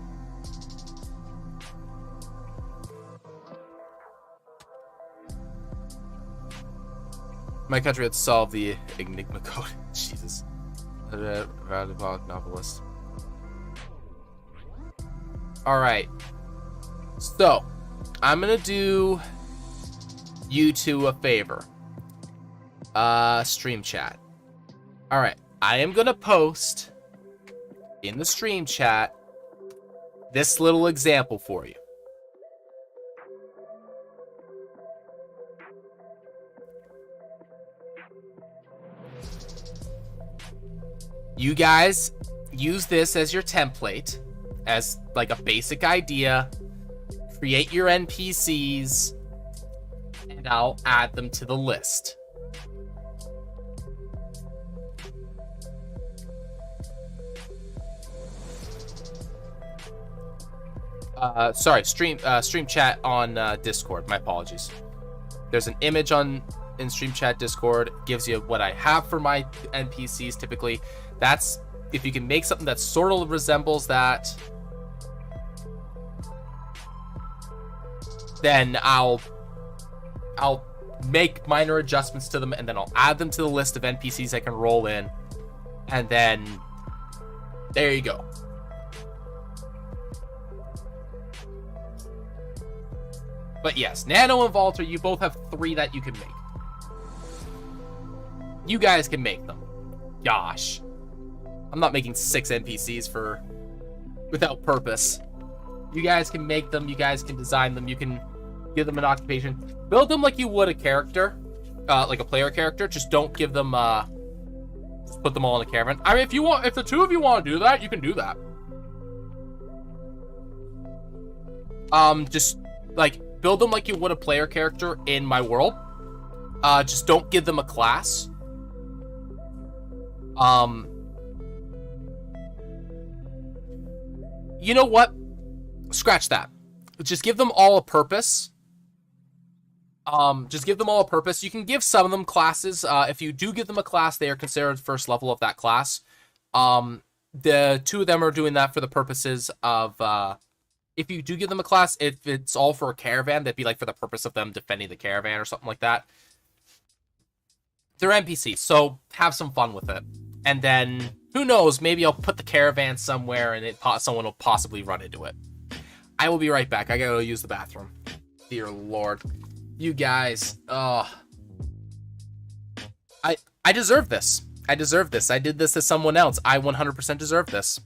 My country had solved the Enigma code. Jesus. Novelist. All right. So, I'm gonna do you two a favor. Stream chat. All right. I am gonna post in the stream chat this little example for you. You guys use this as your template, as like a basic idea. Create your NPCs, and I'll add them to the list. Sorry, stream chat on Discord. My apologies. There's an image in stream chat Discord. Gives you what I have for my NPCs typically. That's if you can make something that sort of resembles that, then I'll make minor adjustments to them, and then I'll add them to the list of NPCs I can roll in, and then there you go. But yes, Nano and Walter, you both have 3 that you can make. You guys can make them. Gosh. I'm not making 6 NPCs without purpose. You guys can make them. You guys can design them. You can give them an occupation. Build them like you would a character, like a player character. Just don't give them, just put them all in a caravan. I mean, if the 2 of you want to do that, you can do that. Just like build them like you would a player character in my world. Just don't give them a class. You know what? Scratch that. Just give them all a purpose. Just give them all a purpose. You can give some of them classes. If you do give them a class, they are considered first level of that class. The 2 of them are doing that for the purposes of, if you do give them a class, if it's all for a caravan, that'd be like for the purpose of them defending the caravan or something like that. They're NPCs, so have some fun with it. And then, who knows, maybe I'll put the caravan somewhere and someone will possibly run into it. I will be right back. I gotta go use the bathroom. Dear Lord. You guys, I deserve this. I deserve this. I did this to someone else. I 100% deserve this.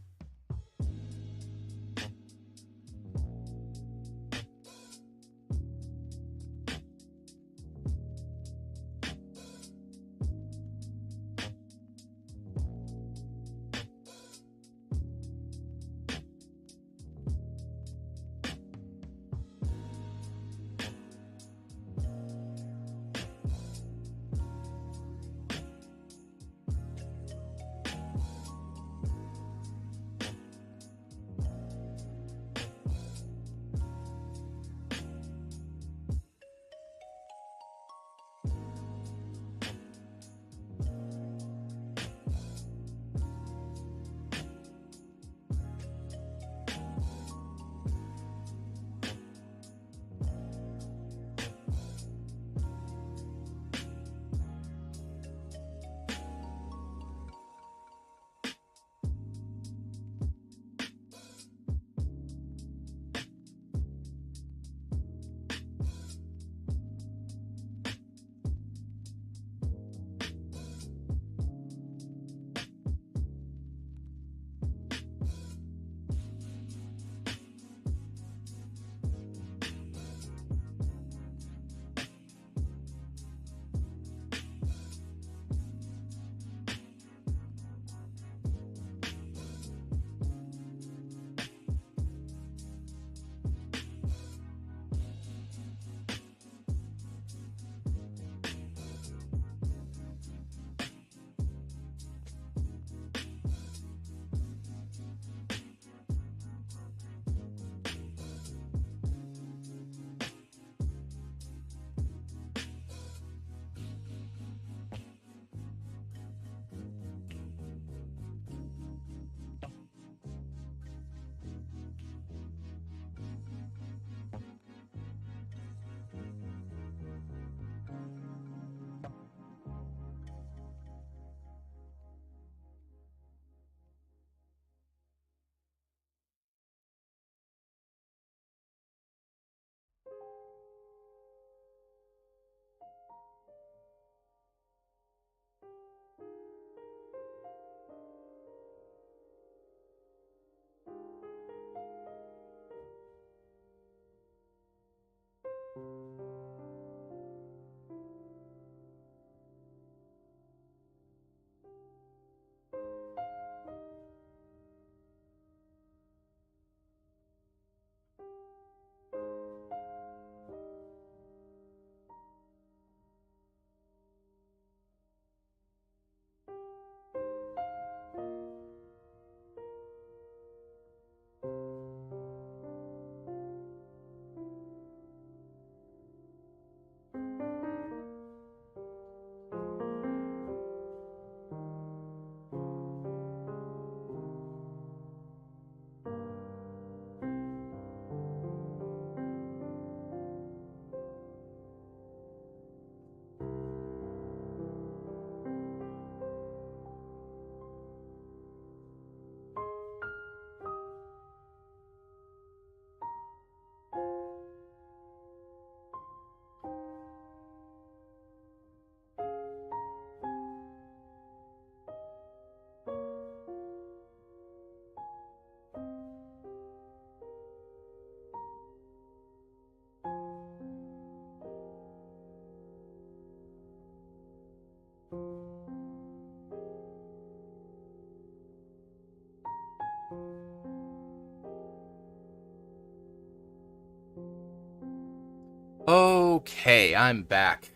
Okay, I'm back.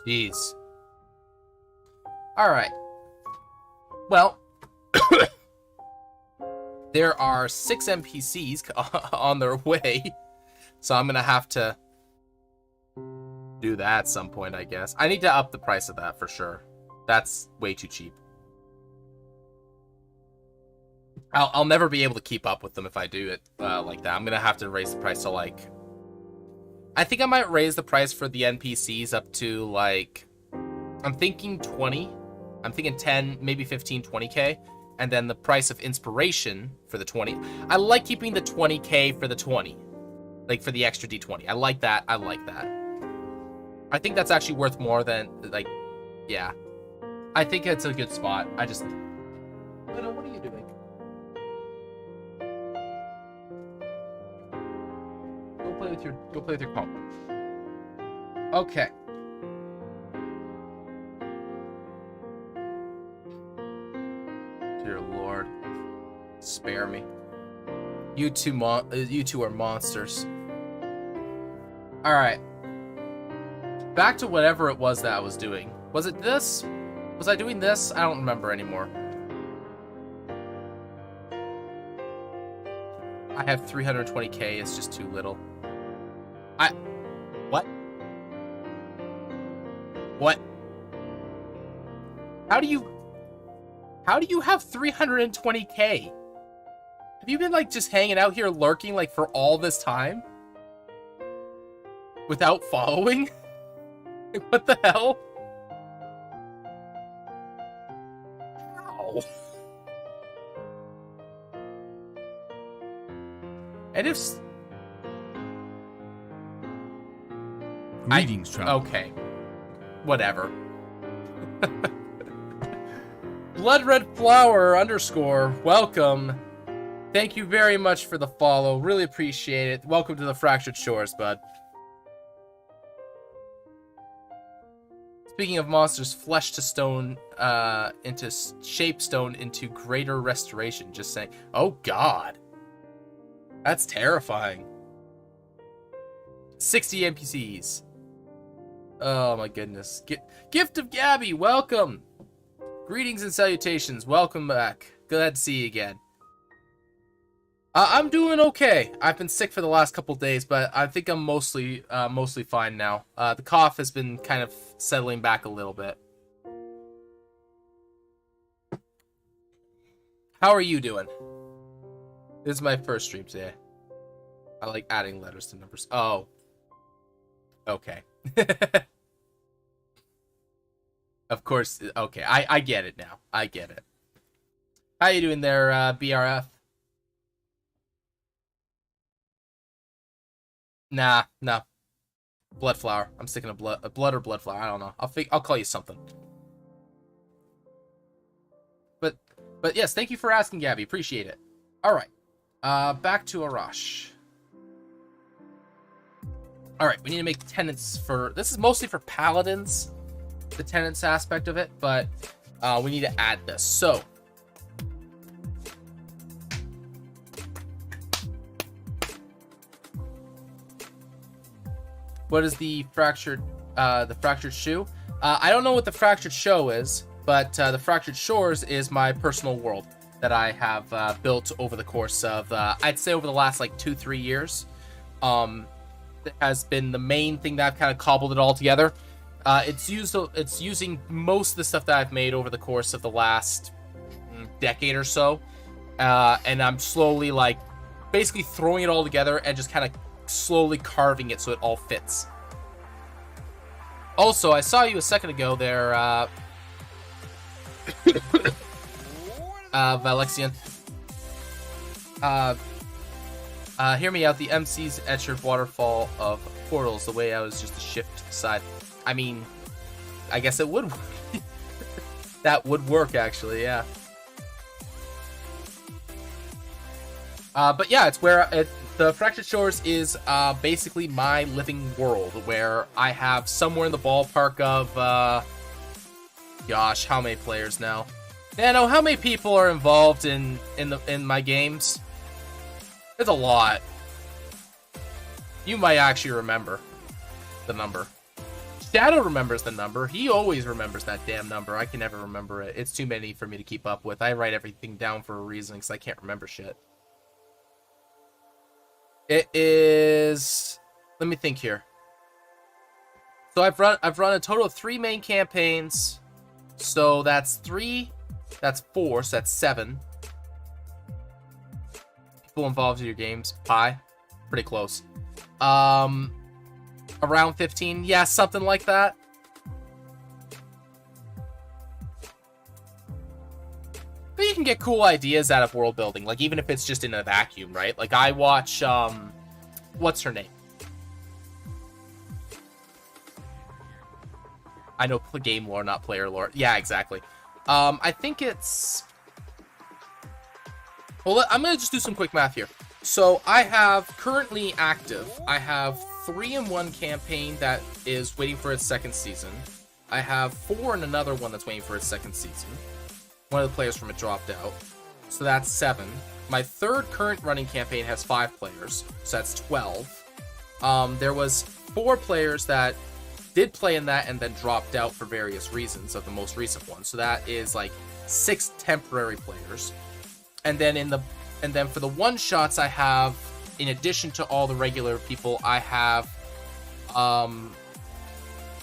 Jeez. Alright. Well, there are 6 NPCs on their way, so I'm gonna have to do that at some point, I guess. I need to up the price of that for sure. That's way too cheap. I'll never be able to keep up with them if I do it like that. I'm gonna have to raise the price to like... I think I might raise the price for the NPCs up to like... I'm thinking 20. I'm thinking 10, maybe 15, 20k. And then the price of inspiration for the 20. I like keeping the 20k for the 20. Like for the extra D20. I like that. I like that. I think that's actually worth more than, like, yeah. I think it's a good spot. I just... Luna, what are you doing? Go play with your comp. Okay. Dear Lord. Spare me. You two are monsters. Alright. Back to whatever it was that I was doing. Was it this? Was I doing this? I don't remember anymore. I have 320k. It's just too little. What? What? How do you have 320k? Have you been, like, just hanging out here lurking, like, for all this time? Without following? Like, what the hell? How? And if... Greetings, traveler. Okay. Whatever. Blood Red Flower _ welcome. Thank you very much for the follow. Really appreciate it. Welcome to the Fractured Shores, bud. Speaking of monsters, flesh to stone into shape stone into greater restoration. Just saying. Oh God. That's terrifying. 60 NPCs. Oh my goodness. Gift of Gabby, welcome. Greetings and salutations. Welcome back. Glad to see you again. I'm doing okay. I've been sick for the last couple days, but I think I'm mostly fine now. The cough has been kind of settling back a little bit. How are you doing? This is my first stream today. I like adding letters to numbers. Oh. Okay. Of course. Okay, I get it now. I get it. How you doing there, BRF? Nah. Blood flower. I'm sticking a blood or blood flower. I don't know. I'll call you something. But yes, thank you for asking, Gabby. Appreciate it. All right. Back to Arash. All right, we need to make tenants for... This is mostly for paladins, the tenants aspect of it, but we need to add this. So... What is the fractured shoe? I don't know what the fractured show is, but the fractured shores is my personal world that I have built over the course of I'd say over the last like 2-3 years. It has been the main thing that I've kind of cobbled it all together. It's using most of the stuff that I've made over the course of the last decade or so, and I'm slowly like basically throwing it all together and just kind of slowly carving it so it all fits. Also, I saw you a second ago there, Valexian. Hear me out. The MC's etched waterfall of portals. The way I was just a shift to the side. I mean, I guess it would work. That would work, actually, yeah. But yeah, it's where the Fractured Shores is basically my living world, where I have somewhere in the ballpark of, gosh, how many players now? Nano, how many people are involved in my games? It's a lot. You might actually remember the number. Shadow remembers the number. He always remembers that damn number. I can never remember it. It's too many for me to keep up with. I write everything down for a reason because I can't remember shit. It is... Let me think here. So I've run a total of 3 main campaigns. So that's 3. That's 4. So that's 7. People involved in your games. Pi. Pretty close. Around 15. Yeah, something like that. But you can get cool ideas out of world building, like even if it's just in a vacuum, right? Like I watch, what's her name? I know game lore, not player lore. Yeah, exactly. I think it's... Well, I'm going to just do some quick math here. So I have currently active, I have 3-in-1 campaign that is waiting for its second season. I have 4 in another one that's waiting for its second season. One of the players from it dropped out. So that's 7. My third current running campaign has 5 players. So that's 12. There was 4 players that did play in that and then dropped out for various reasons of the most recent one. So that is like 6 temporary players. And then for the one-shots I have, in addition to all the regular people, I have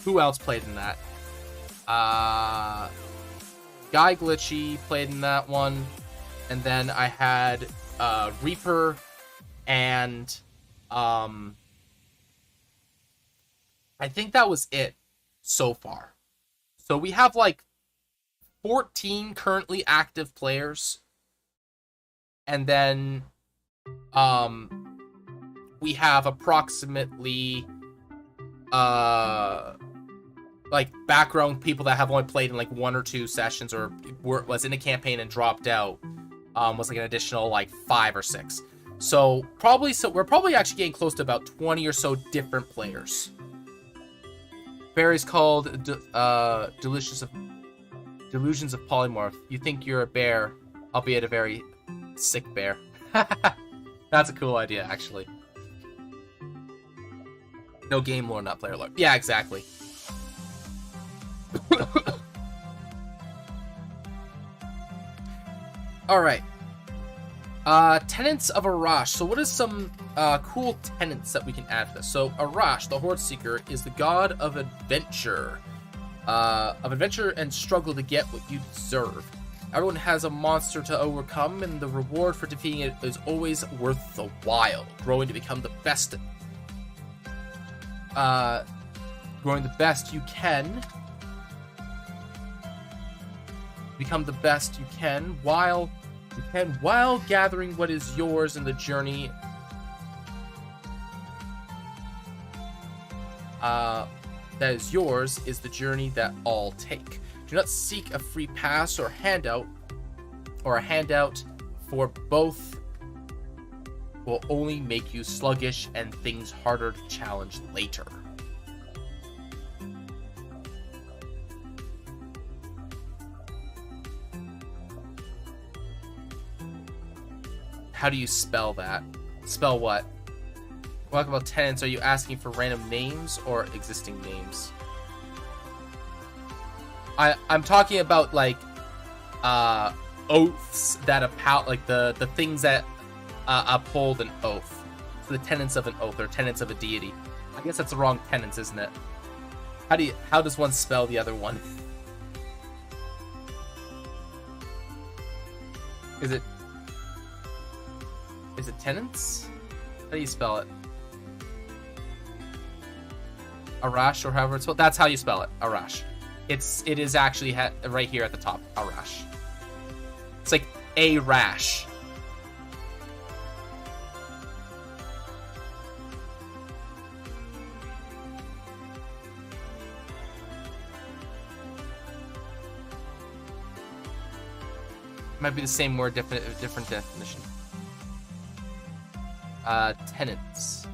who else played in that? Guy Glitchy played in that one. And then I had Reaper and I think that was it so far. So we have like 14 currently active players. And then we have approximately like background people that have only played in like 1 or 2 sessions or was in a campaign and dropped out. Was like an additional like 5 or 6. So we're probably actually getting close to about 20 or so different players. Berry's called Delusions of Polymorph. You think you're a bear, albeit a very sick bear. That's a cool idea, actually. No game lore, not player lore. Yeah, exactly. Alright. Tenets of Arash. So what is some cool tenets that we can add to this? So Arash, the Horde Seeker, is the god of adventure. And struggle to get what you deserve. Everyone has a monster to overcome, and the reward for defeating it is always worth the while. Growing to become the best. Growing the best you can. Become the best you can while gathering what is yours in the journey. That is yours is the journey that all take. Do not seek a free pass or handout, a handout, for both will only make you sluggish and things harder to challenge later. How do you spell that? Spell what? Talking about tenants, are you asking for random names or existing names? I'm talking about like oaths that like the things that uphold an oath. So the tenets of an oath or tenets of a deity. I guess that's the wrong tenets, isn't it? How does one spell the other one? Is it tenants? How do you spell it? Arash, or however it's spelled. That's how you spell it. Arash. It is actually right here at the top. Arash. It's like a rash. Might be the same word, different definition. Tenets.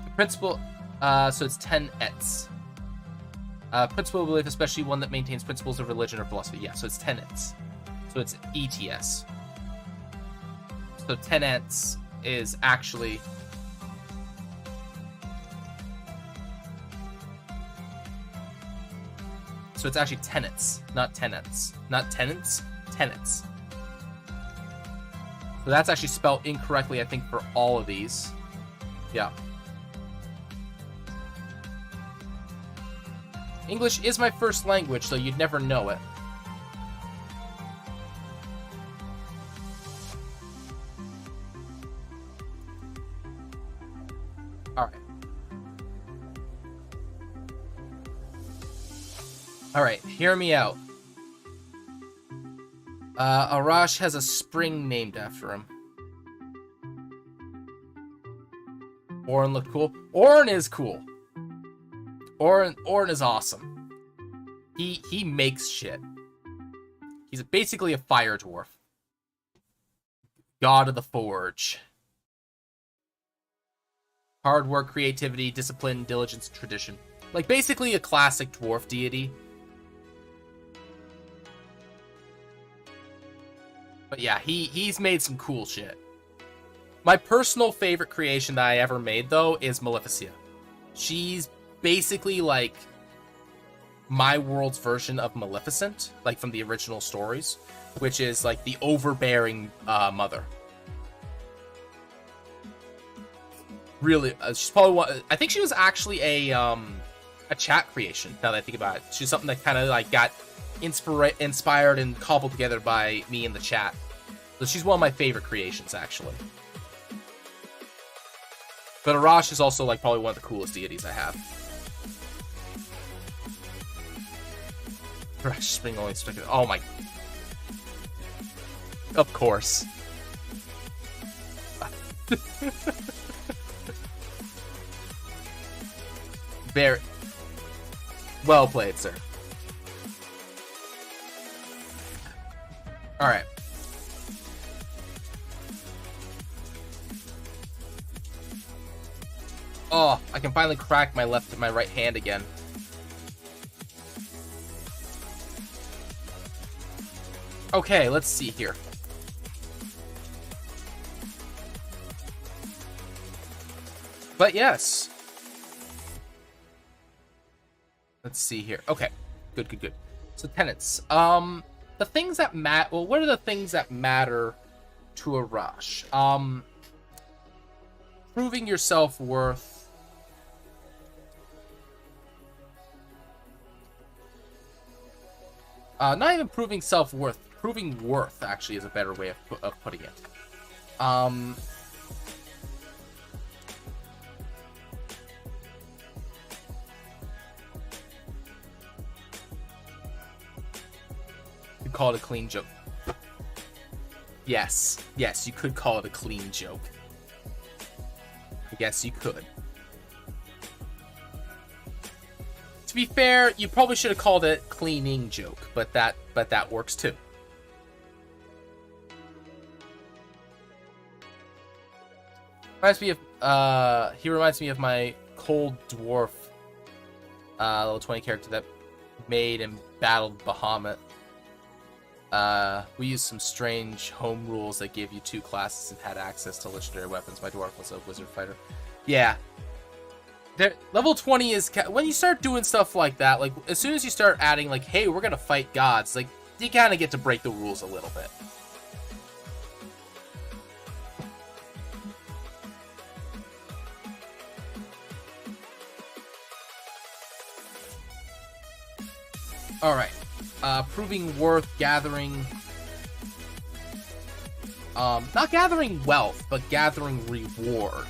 The principle. So it's tenets. Principle of belief, especially one that maintains principles of religion or philosophy. Yeah, so it's tenets. So it's ETS. So tenets is actually... So it's actually tenets, not tenants. Not tenants, tenets. So that's actually spelled incorrectly, I think, for all of these. Yeah. English is my first language, so you'd never know it. Alright. Alright, hear me out. Arash has a spring named after him. Orin looked cool. Orin is cool. Orin is awesome. He makes shit. He's basically a fire dwarf. God of the Forge. Hard work, creativity, discipline, diligence, tradition. Like, basically a classic dwarf deity. But yeah, he's made some cool shit. My personal favorite creation that I ever made, though, is Maleficia. She's basically, like, my world's version of Maleficent, like, from the original stories, which is, like, the overbearing mother. Really, she's probably one. I think she was actually a chat creation. Now that I think about it, she's something that kind of like got inspired and cobbled together by me in the chat. So she's one of my favorite creations, actually. But Arash is also like probably one of the coolest deities I have. Arash spring only speculative. Oh my! Of course. Very well played, sir. All right. Oh, I can finally crack my left and my right hand again. Okay, let's see here. But yes. Let's see here. Okay. Good. So tenets. The things that matter. Well, what are the things that matter to Arash? Proving your self-worth. Not even proving self-worth. Proving worth, actually, is a better way of putting it. You could call it a clean joke. Yes, you could call it a clean joke. I guess you could. To be fair, you probably should have called it cleaning joke, but that works too. He reminds me of my cold dwarf level 20 character that made and battled Bahamut. We used some strange home rules that gave you 2 classes and had access to legendary weapons. My dwarf was a wizard fighter. Yeah. Level 20 is... When you start doing stuff like that, like, as soon as you start adding, like, hey, we're gonna fight gods, like, you kind of get to break the rules a little bit. Alright. Proving worth, gathering... not gathering wealth, but gathering reward.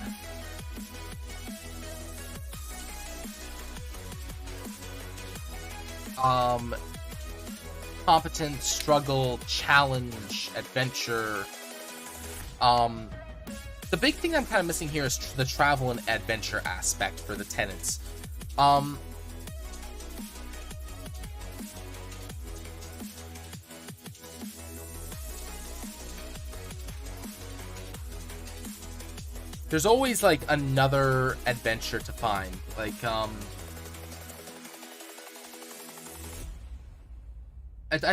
Competence, struggle, challenge, adventure. The big thing I'm kind of missing here is the travel and adventure aspect for the tenants. There's always, like, another adventure to find. Like, I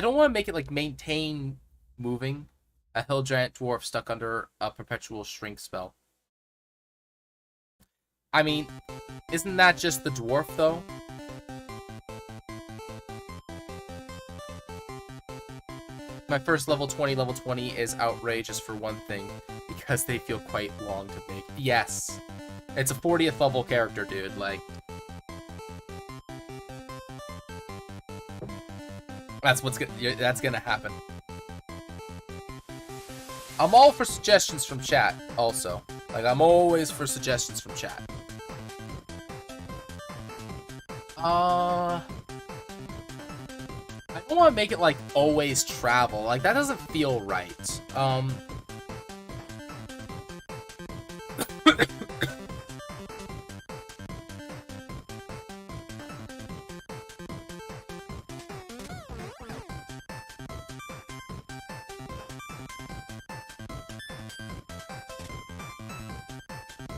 don't want to make it, like, maintain moving. A hill giant dwarf stuck under a perpetual shrink spell. I mean, isn't that just the dwarf, though? My first level 20 is outrageous for one thing, because they feel quite long to make. Yes. It's a 40th level character, dude, like... That's gonna happen. I'm all for suggestions from chat, also. Like, I'm always for suggestions from chat. I don't want to make it, like, always travel. Like, that doesn't feel right.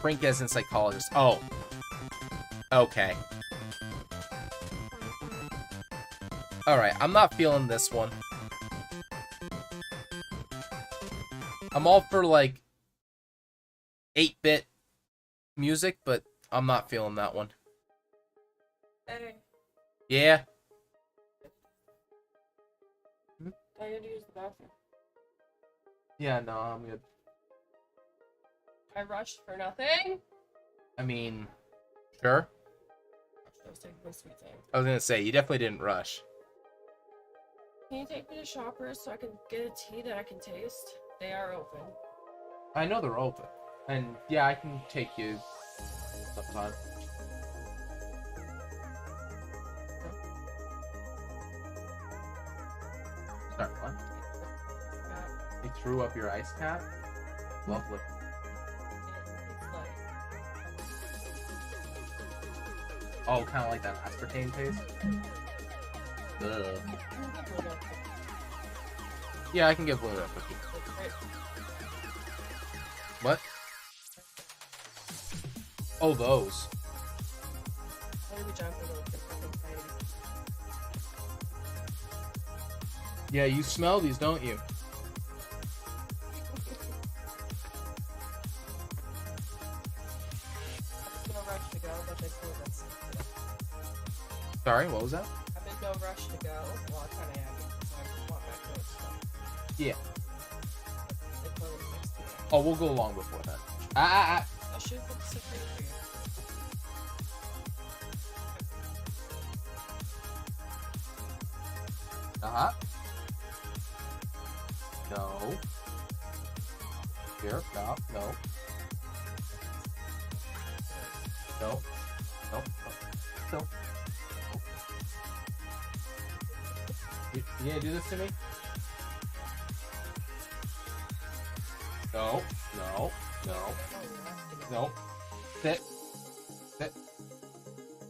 Brink isn't psychologist. Oh. Okay. Alright, I'm not feeling this one. I'm all for, like, 8-bit music, but I'm not feeling that one. Hey, Yeah. I had to use the bathroom. Yeah, no, I'm good. I rushed for nothing. I mean, sure. I was taking my sweet time. I was gonna say, you definitely didn't rush. Can you take me to Shoppers so I can get a tea that I can taste? They are open. I know they're open. And, yeah, I can take you sometime. Sorry, what? You threw up your ice cap? Lovely. It's like, Oh, kind of like that aspartame taste? Ugh. Yeah, I can get blue up with you. What? Oh, those. Why did we jump a little bit? Yeah, you smell these, don't you? I'm in no rush to go, but they told us. Sorry, what was that? I'm in no rush to go. Well, I kind of am, so I want my clothes stuff. Yeah. They close at 6 p.m. Oh, we'll go long before that. Ah. I should book the for you. Uh-huh. No. Here, no. No. You gonna do this to me? No. Sit.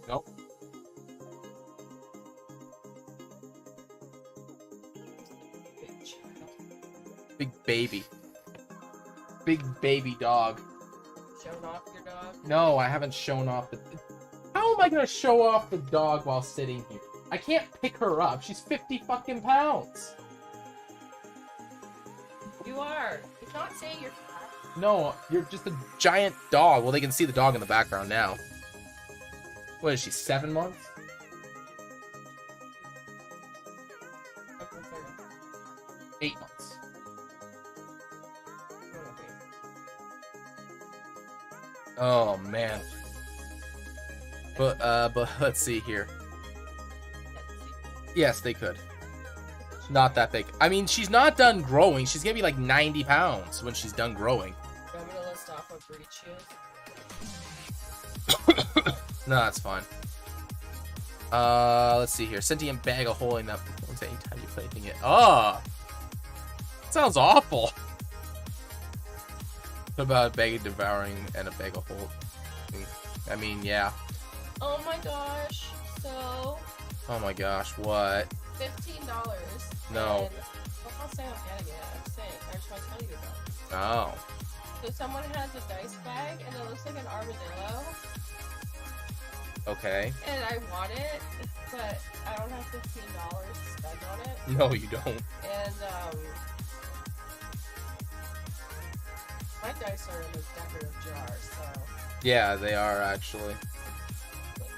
Nope. Big baby. Big baby dog. Showing off your dog? No, I haven't shown off the... How am I gonna show off the dog while sitting here? I can't pick her up. She's 50 fucking pounds. You are. You're not saying you're fat. No, you're just a giant dog. Well, they can see the dog in the background now. What is she, 7 months? I'm concerned. 8 months. Oh, man. But let's see here. Yes, they could. Not that big. I mean, she's not done growing. She's gonna be like 90 pounds when she's done growing. You want me to list off what breed she is? No, that's fine. Let's see here. Sentient bag of holding that anytime you play anything it. Oh! Sounds awful. What about a bag of devouring and a bag of holding? I mean, yeah. Oh my gosh. So, Oh my gosh, what? $15. No. And I'm not saying I'm getting it. I'm saying, I just want to tell you about it. Oh. So someone has a dice bag and it looks like an armadillo. Okay. And I want it, but I don't have $15 to spend on it. No, you don't. And, my dice are in a decorative jar, so. Yeah, they are actually.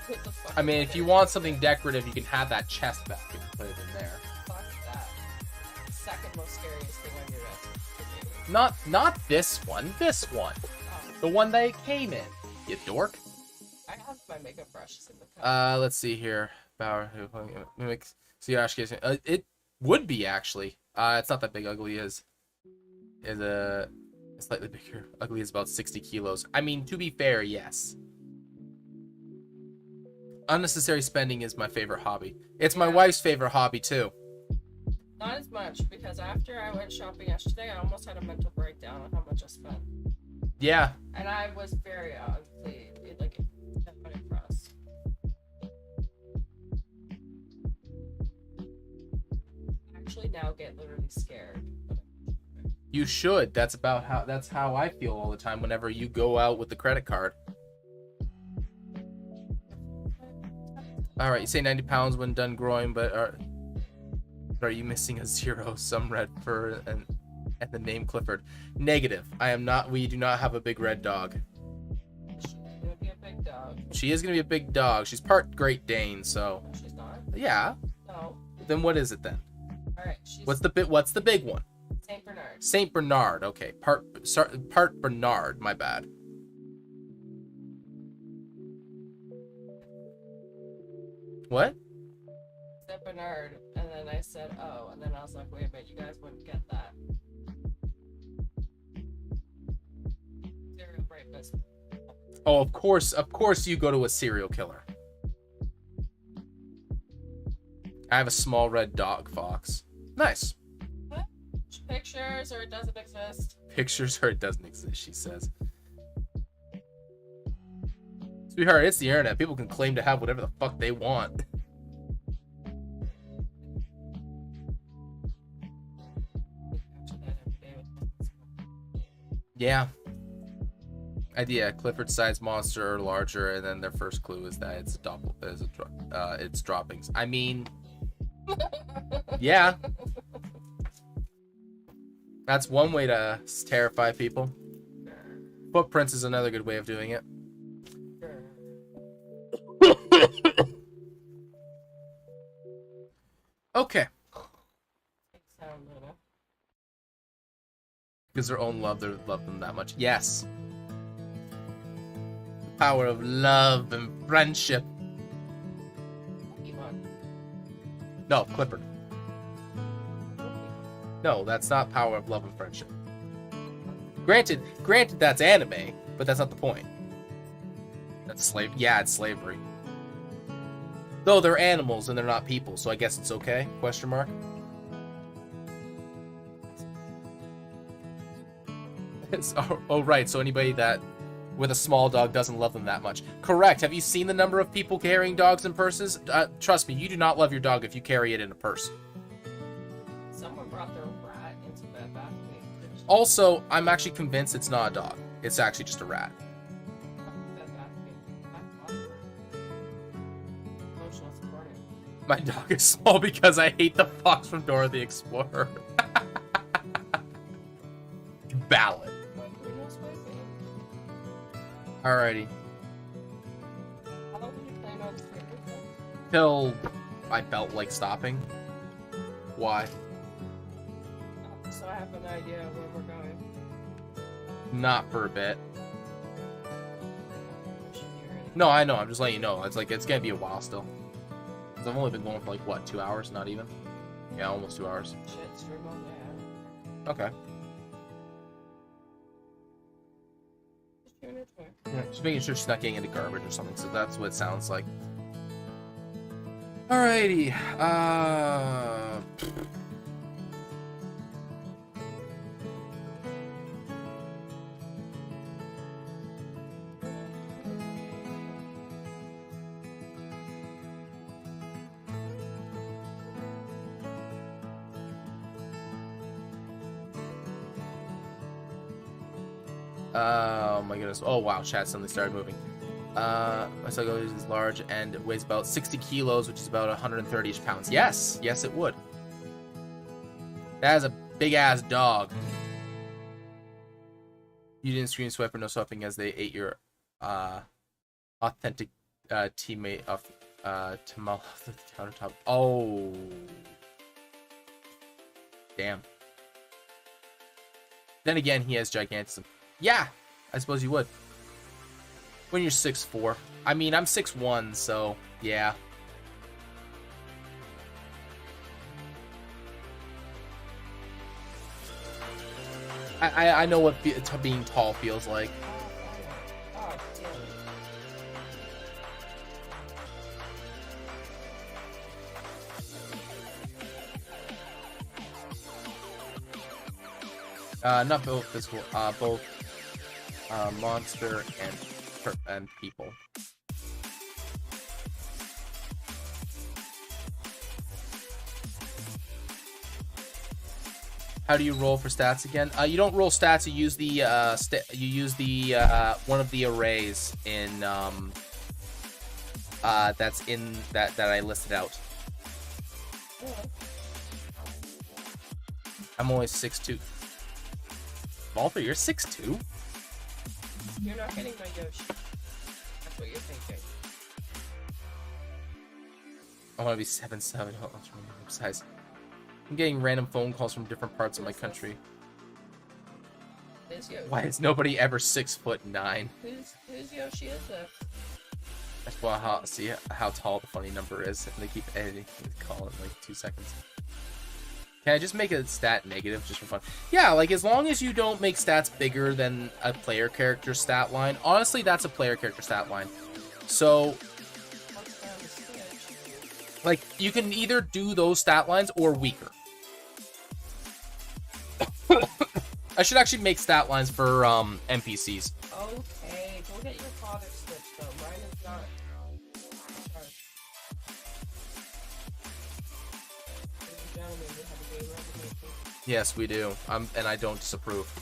What the fuck? I mean, if you want something decorative, you can have that chest back and put it in there. Fuck that. Second most scariest thing on your list. Not this one. This one. The one that it came in. You dork. I have my makeup brushes in the car. Let's see here. Bauer, mimics. See, actually, it would be actually. It's not that big. Ugly is a slightly bigger. Ugly is about 60 kilos. I mean, to be fair, yes. Unnecessary spending is my favorite hobby. It's my wife's favorite hobby too. Not as much, because after I went shopping yesterday, I almost had a mental breakdown on how much I spent. Yeah. And I was very ugly, like, unimpressed. I actually now get literally scared. You should. That's how I feel all the time whenever you go out with the credit card. All right, you say 90 pounds when done growing, but are you missing a 0, some red fur, and the name Clifford? Negative. I am not. We do not have a big red dog. She's gonna be a big dog. She is gonna be a big dog. She's part Great Dane, so No, she's not. yeah. No. Then what is it then? All right. She's What's the big one? Saint Bernard. Saint Bernard. Okay, part Bernard. My bad. What? Saint Bernard, and then I said, oh, and then I was like, wait a minute, you guys wouldn't get that. Serial rapist. Oh, of course you go to a serial killer. I have a small red dog fox. Nice. What? Pictures or it doesn't exist? Pictures or it doesn't exist, she says. Sweetheart, it's the internet. People can claim to have whatever the fuck they want. Yeah. Idea: Clifford-sized monster or larger, and then their first clue is that it's it's droppings. I mean, yeah. That's one way to terrify people. Footprints is another good way of doing it. Okay. Because their own love, they love them that much. Yes. The power of love and friendship. No, Clifford. No, that's not power of love and friendship. Granted, that's anime, but that's not the point. That's slave. Yeah, it's slavery. Though they're animals and they're not people, so I guess it's okay? Question mark. Oh, right. So anybody that with a small dog doesn't love them that much. Correct. Have you seen the number of people carrying dogs in purses? Trust me, you do not love your dog if you carry it in a purse. Someone brought their rat into bed back to me. Also, I'm actually convinced it's not a dog. It's actually just a rat. My dog is small because I hate the fox from Dora the Explorer. Ballad. Alrighty. How long did you play on this paper? Till I felt like stopping. Why? So I have an idea of where we're going. Not for a bit. No, I know. I'm just letting you know. It's like it's gonna be a while still. 'Cause I've only been going for like what, 2 hours? Not even. Yeah, almost 2 hours. Shit, stream all day. Okay. Just doing it quick. Yeah, just making sure she's not getting into garbage or something. So that's what it sounds like. Alrighty. Oh my goodness. Oh wow, chat suddenly started moving. My Psycho is large and weighs about 60 kilos, which is about 130-ish pounds. Yes, yes it would. That is a big ass dog. You didn't scream swipe or no swiping as they ate your authentic teammate of Tamal off the countertop. Oh. Damn. Then again, he has gigantism. Yeah, I suppose you would. When you're 6'4". I mean, I'm 6'1", so yeah. I know what being tall feels like. Not both physical, both monster and people. How do you roll for stats again? You don't roll stats. You use the one of the arrays in that's in that I listed out. I'm only 6'2". Walter, you're 6'2". You're not getting my Yoshi. That's what you're thinking. I want to be 7'7". Oh, that's really size. I'm getting random phone calls from different parts of my country. Yoshi. Why is nobody ever 6'9"? Who's Yoshi is this? That's why see how tall the funny number is, and they keep editing the call in like 2 seconds. Can I just make a stat negative just for fun? Yeah, like as long as you don't make stats bigger than a player character stat line. Honestly, that's a player character stat line. So, like, you can either do those stat lines or weaker. I should actually make stat lines for NPCs. Okay, go get your father's Switch though. Mine is not. Sorry. Ladies and gentlemen, we have a game reservation. Yes, we do. And I don't disapprove.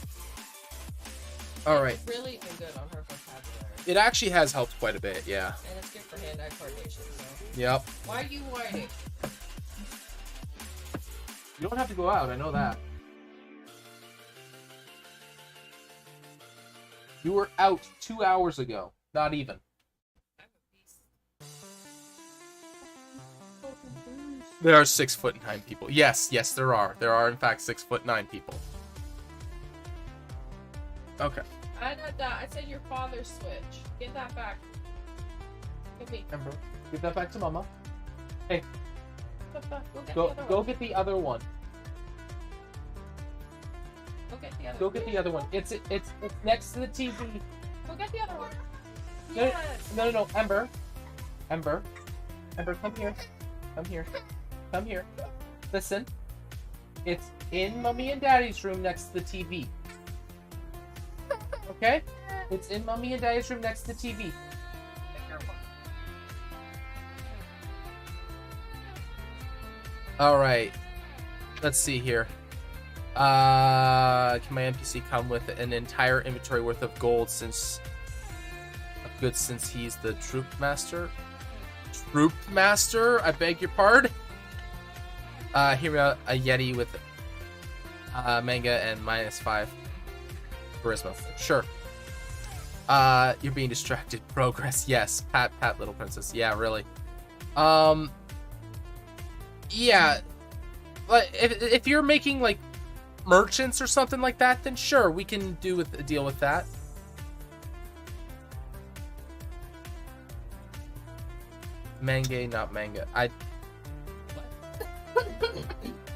All right. It's really been good on her vocabulary. It actually has helped quite a bit, yeah. And it's good for hand-eye coordination, so. Yep. Why are you whining? You don't have to go out, I know that. You were out 2 hours ago. Not even. I'm a beast. So confused. There are 6'9" people. Yes, there are. There are, in fact, 6'9" people. Okay. I did that. I said your father's Switch. Get that back. Give me. Ember, give that back to Mama. Hey, Go get the other go one. get the other one. Go get the other Go one. get the other one. It's next to the TV. Go get the other one. No, Yes. no, Ember, come here. Come here. Listen, it's in Mommy and Daddy's room next to the TV. Okay? It's in Mommy and Daddy's room next to the TV. All right. Let's see here. Can my NPC come with an entire inventory worth of gold since he's the troop master? Troop master? I beg your pardon? Hear me out, a Yeti with manga and -5 charisma. Sure. You're being distracted. Progress. Yes. Pat, little princess. Yeah, really. Yeah. But if you're making like merchants or something like that, then sure, we can deal with that. Manga, not manga.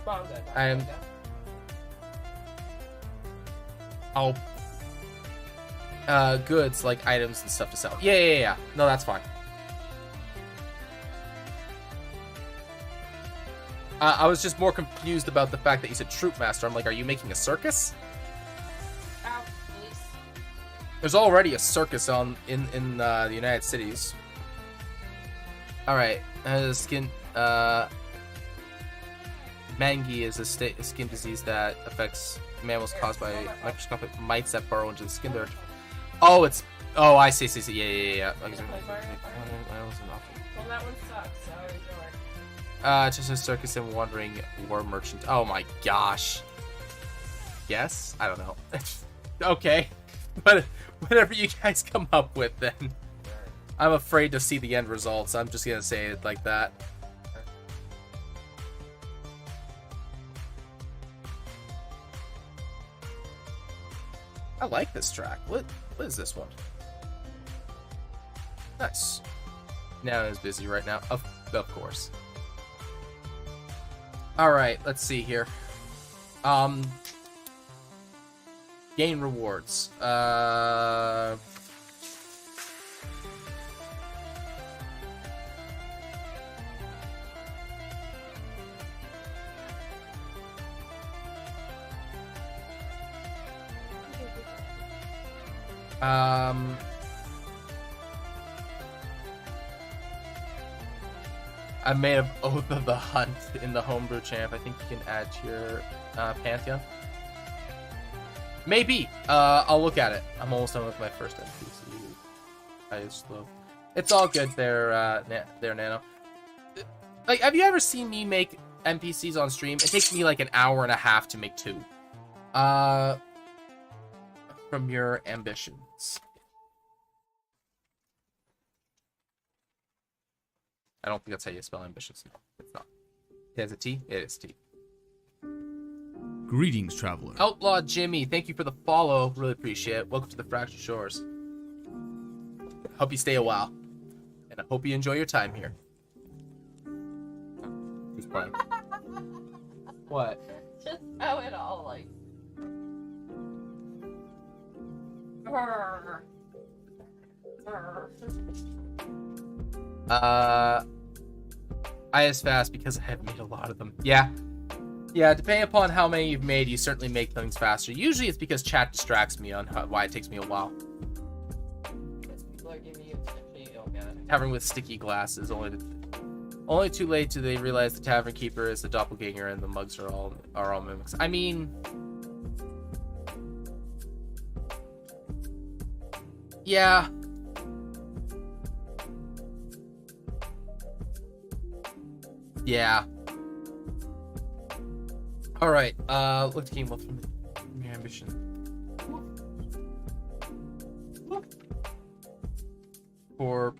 Manga, I am. manga. Goods like items and stuff to sell. Yeah. No, that's fine. I was just more confused about the fact that you said troop master. I'm like, are you making a circus? Ow, please. There's already a circus in the United Cities. All right, skin. Mangi is a skin disease that affects mammals caused by microscopic mites that burrow into the skin. There. Oh, it's. Oh, I see. Yeah. Well, that one sucks, so enjoy. Just a circus and wandering war merchant. Oh my gosh. Yes? I don't know. Okay. But whatever you guys come up with, then. I'm afraid to see the end results. I'm just gonna say it like that. I like this track. What is this one? Nice. Now is busy right now. Of course. Alright, let's see here. Gain rewards. I made an Oath of the Hunt in the Homebrew Champ. I think you can add to your Pantheon. Maybe. I'll look at it. I'm almost done with my first NPC. I just slow. It's all good there, there, Nano. Like, have you ever seen me make NPCs on stream? It takes me like an hour and a half to make 2. From your ambitions. I don't think that's how you spell ambitions. No, it's not. It has a T? It is T. Greetings, traveler. Outlaw Jimmy, thank you for the follow. Really appreciate it. Welcome to the Fractured Shores. Hope you stay a while. And I hope you enjoy your time here. Who's playing? What? Just how it all like. Brr. Brr. I is fast because I have made a lot of them. Yeah. Yeah, depending upon how many you've made, you certainly make things faster. Usually it's because chat distracts me on why it takes me a while. People are giving you attention, you don't get it. Tavern with sticky glasses. Only too late do they realize the tavern keeper is the doppelganger and the mugs are all mimics. I mean, yeah. Yeah. Alright, look to game well from your ambition. For,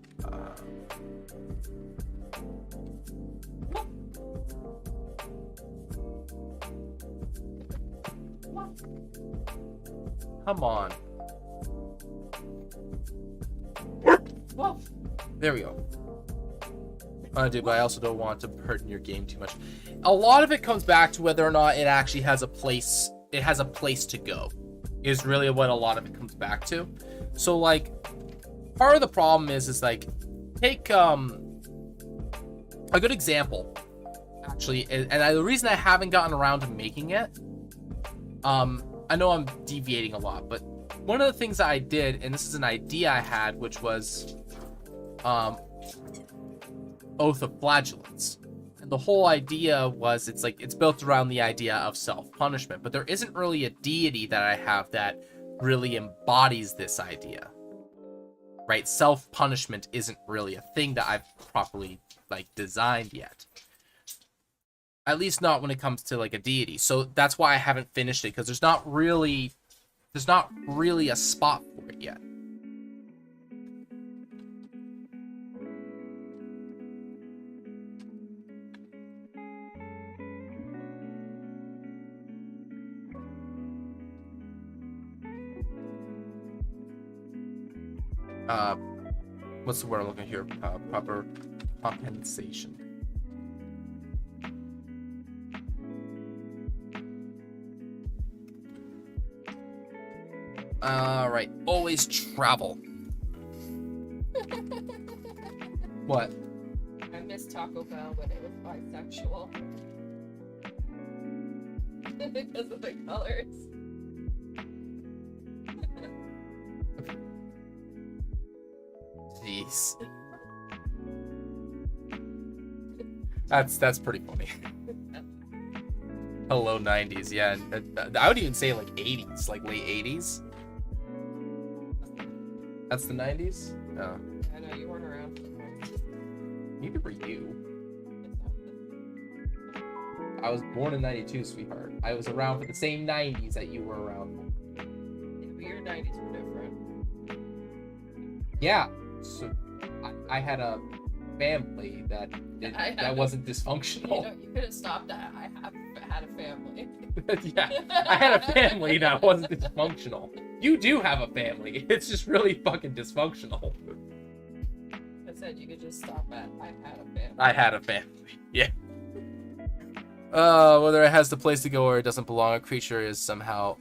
come on. There we go. I do, but I also don't want to burden your game too much. A lot of it comes back to whether or not it actually has a place. It has a place to go. Is really what a lot of it comes back to. So like, part of the problem is like, take a good example, actually, and the reason I haven't gotten around to making it, I know I'm deviating a lot, but one of the things that I did, and this is an idea I had, which was, Oath of Flagellants. And the whole idea was it's built around the idea of self-punishment, but there isn't really a deity that I have that really embodies this idea. Right? Self-punishment isn't really a thing that I've properly like designed yet. At least not when it comes to like a deity. So that's why I haven't finished it, because there's not really a spot for it yet. What's the word I'm looking here? Proper compensation. Alright, always travel. What? I miss Taco Bell when it was bisexual. Because of the colors. Jeez. That's pretty funny. Hello 90s, yeah. I would even say like 80s, like late 80s. That's the 90s? Oh. I know you weren't around for that. Neither were you. I was born in 92, sweetheart. I was around for the same 90s that you were around. Yeah, but your 90s were different. Yeah. So I had a family that wasn't dysfunctional. You could have stopped at I have had a family. Yeah, I had a family that wasn't dysfunctional. You do have a family. It's just really fucking dysfunctional. I said you could just stop at I had a family. I had a family. Yeah. Whether it has the place to go or it doesn't belong, a creature is somehow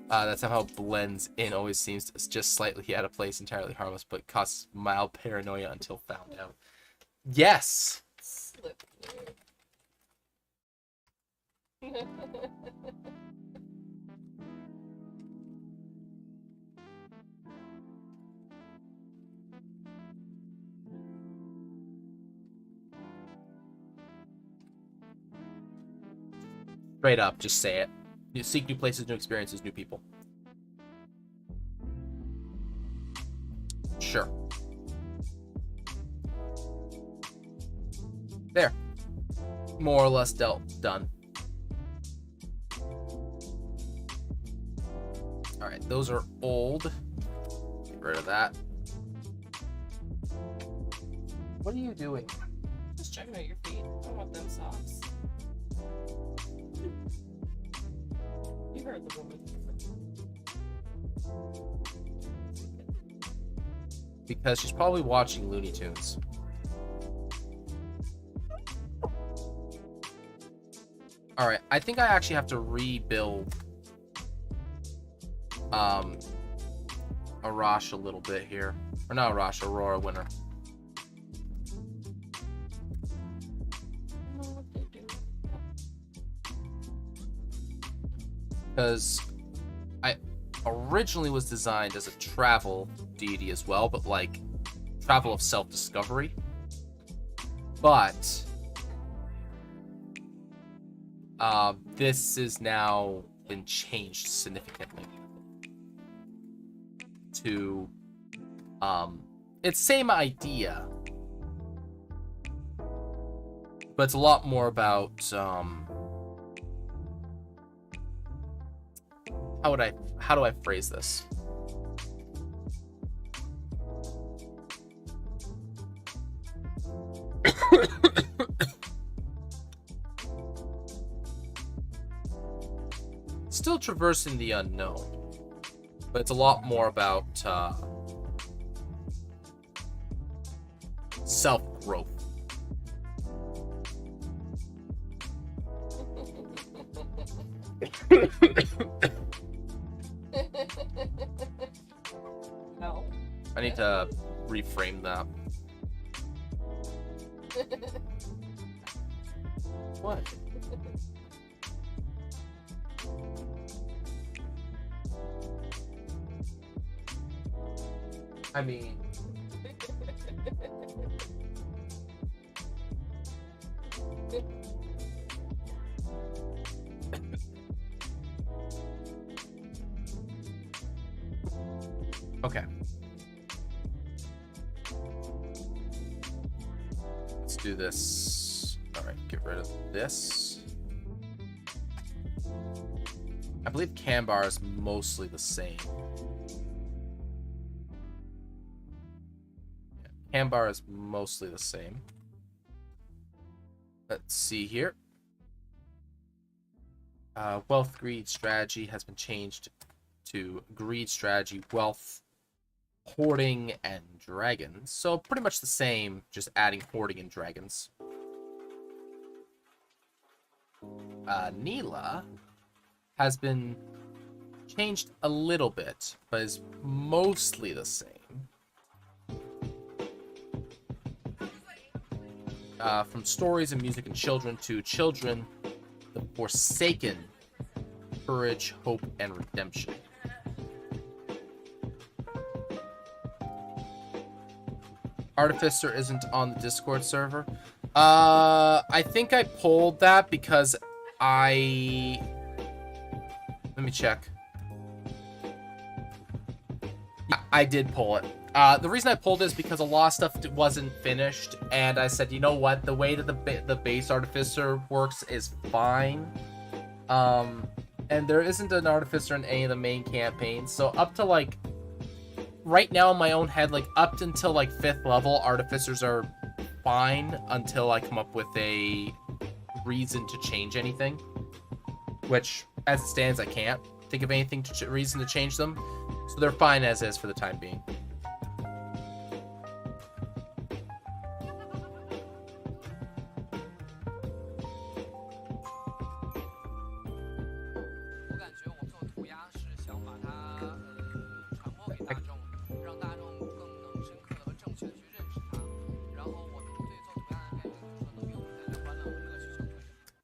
that somehow blends in always seems to just slightly out of place, entirely harmless, but causes mild paranoia until found out. Yes. Slip through. Straight up, just say it. You seek new places, new experiences, new people. Sure. There. More or less done. Alright, those are old. Get rid of that. What are you doing? Just checking out your feet. I don't want them socks. You heard the woman. Because she's probably watching Looney Tunes. Alright, I think I actually have to rebuild Arash a little bit here. Or not Arash, Aurora Winter. I don't know what they do. Because I originally was designed as a travel deity as well, but like travel of self-discovery. But this has now been changed significantly to it's same idea, but it's a lot more about how do I phrase this? Still traversing the unknown, but it's a lot more about self-growth. No. I need to reframe that. What? I mean, okay. Let's do this. All right, get rid of this. I believe Cambar is mostly the same. Cambar is mostly the same. Let's see here. Wealth greed strategy has been changed to greed strategy, wealth, hoarding, and dragons. So pretty much the same, just adding hoarding and dragons. Neela has been changed a little bit, but is mostly the same. From stories and music and children to children, the Forsaken, courage, hope, and redemption. Artificer isn't on the Discord server. I think I pulled that because let me check. Yeah, I did pull it. The reason I pulled it is because a lot of stuff wasn't finished, and I said, you know what, the way that the base Artificer works is fine. And there isn't an Artificer in any of the main campaigns, so up to like right now in my own head, like up until like 5th level, Artificers are fine until I come up with a reason to change anything, which as it stands I can't think of anything reason to change them, so they're fine as is for the time being.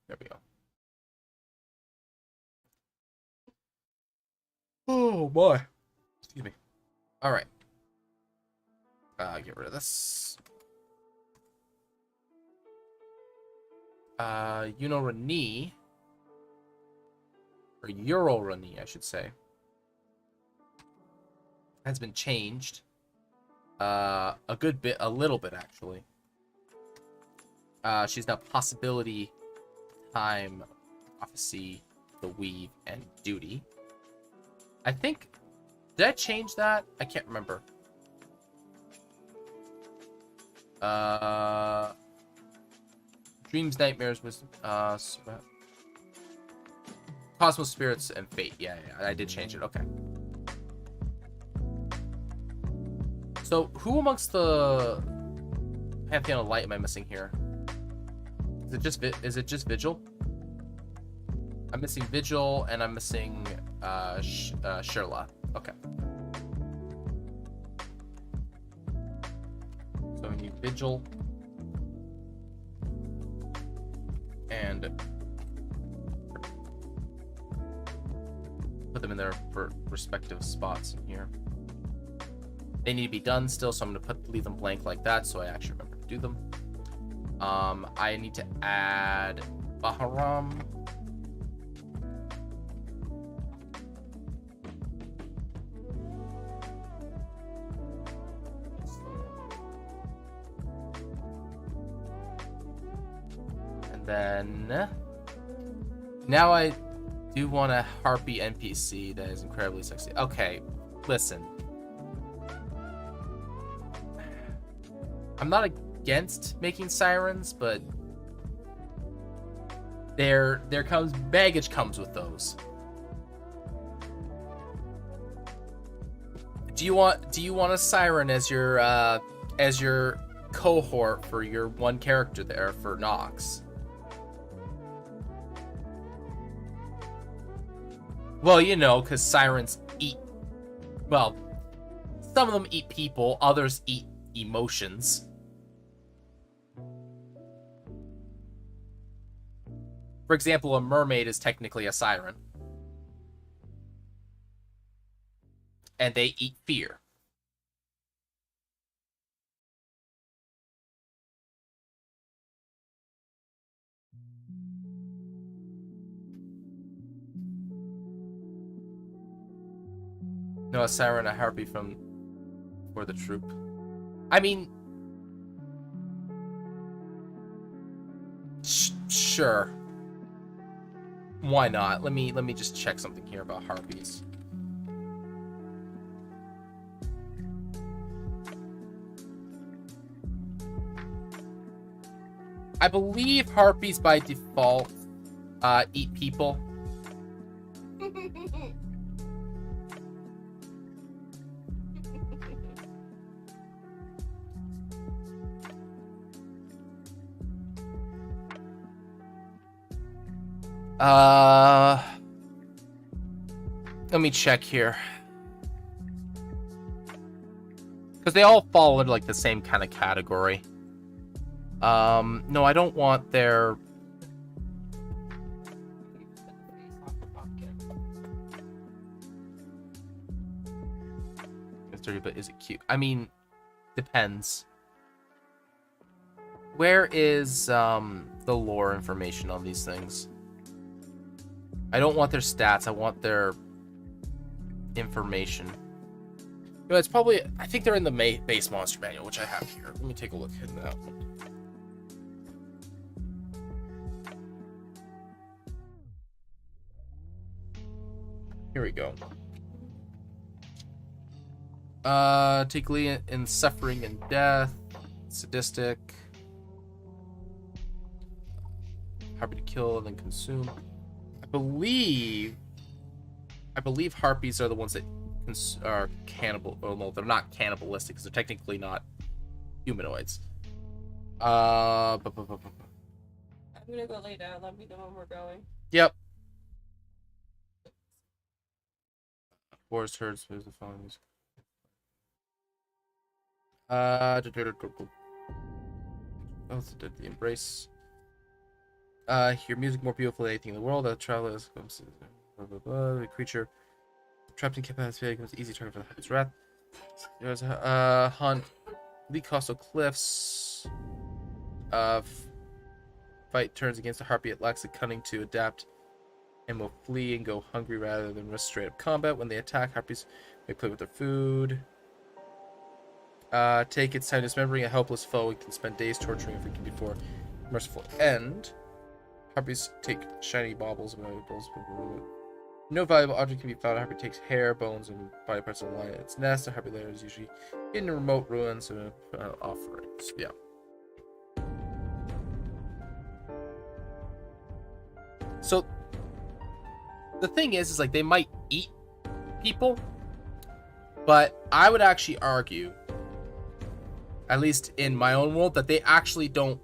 There we go. Oh boy. Excuse me. All right. Get rid of this. Rani, or Euro Rani, I should say, has been changed A good bit, a little bit actually. She's now possibility, time, prophecy, the weave, and duty. I think, did I change that? I can't remember. Dreams, nightmares, wisdom, cosmos, spirits, and fate. Yeah, I did change it. Okay. So, who amongst the Pantheon of Light am I missing here? Is it just Vigil? I'm missing Vigil, and I'm missing Sherla. Okay. So we need Vigil and put them in their respective spots in here. They need to be done still, so I'm gonna leave them blank like that, so I actually remember to do them. I need to add Baharam. And then now I do want a Harpy NPC that is incredibly sexy. Okay, listen. I'm not against making sirens, but there comes baggage comes with those. Do you want a siren as your cohort for your one character there for Nox? Well, you know, because sirens eat. Well, some of them eat people, others eat emotions. For example, a mermaid is technically a siren. And they eat fear. No, a siren, a harpy for the troop. I mean, sure. Why not? Let me just check something here about harpies. I believe harpies by default eat people. Let me check here. Because they all fall into like the same kind of category. No, I don't want their... It's dirty, but is it cute? I mean, depends. Where is the lore information on these things? I don't want their stats. I want their information. You know, it's probably... I think they're in the base monster manual, which I have here. Let me take a look at that one. Here we go. Take lead in suffering and death. Sadistic. Happy to kill and then consume. I believe harpies are the ones that are cannibal. Oh no, they're not cannibalistic because they're technically not humanoids. I'm gonna go lay down. Let me know when we're going. Yep. Forest herds smooth the following music. The embrace. Hear music more beautiful than anything in the world. A traveler is the creature trapped in capacity becomes easy target for the Harpy's wrath. There's hunt Lee Coastal Cliffs. Fight turns against a harpy. It lacks the cunning to adapt and will flee and go hungry rather than risk straight up combat. When they attack, harpies may play with their food. Take its time dismembering a helpless foe. We can spend days torturing if we can before merciful end. Harpies take shiny baubles and valuables. No valuable object can be found. A harpy takes hair, bones, and body parts of the line in its nest. A harpy lair is usually in remote ruins and offerings. Yeah. So the thing is like they might eat people, but I would actually argue, at least in my own world, that they actually don't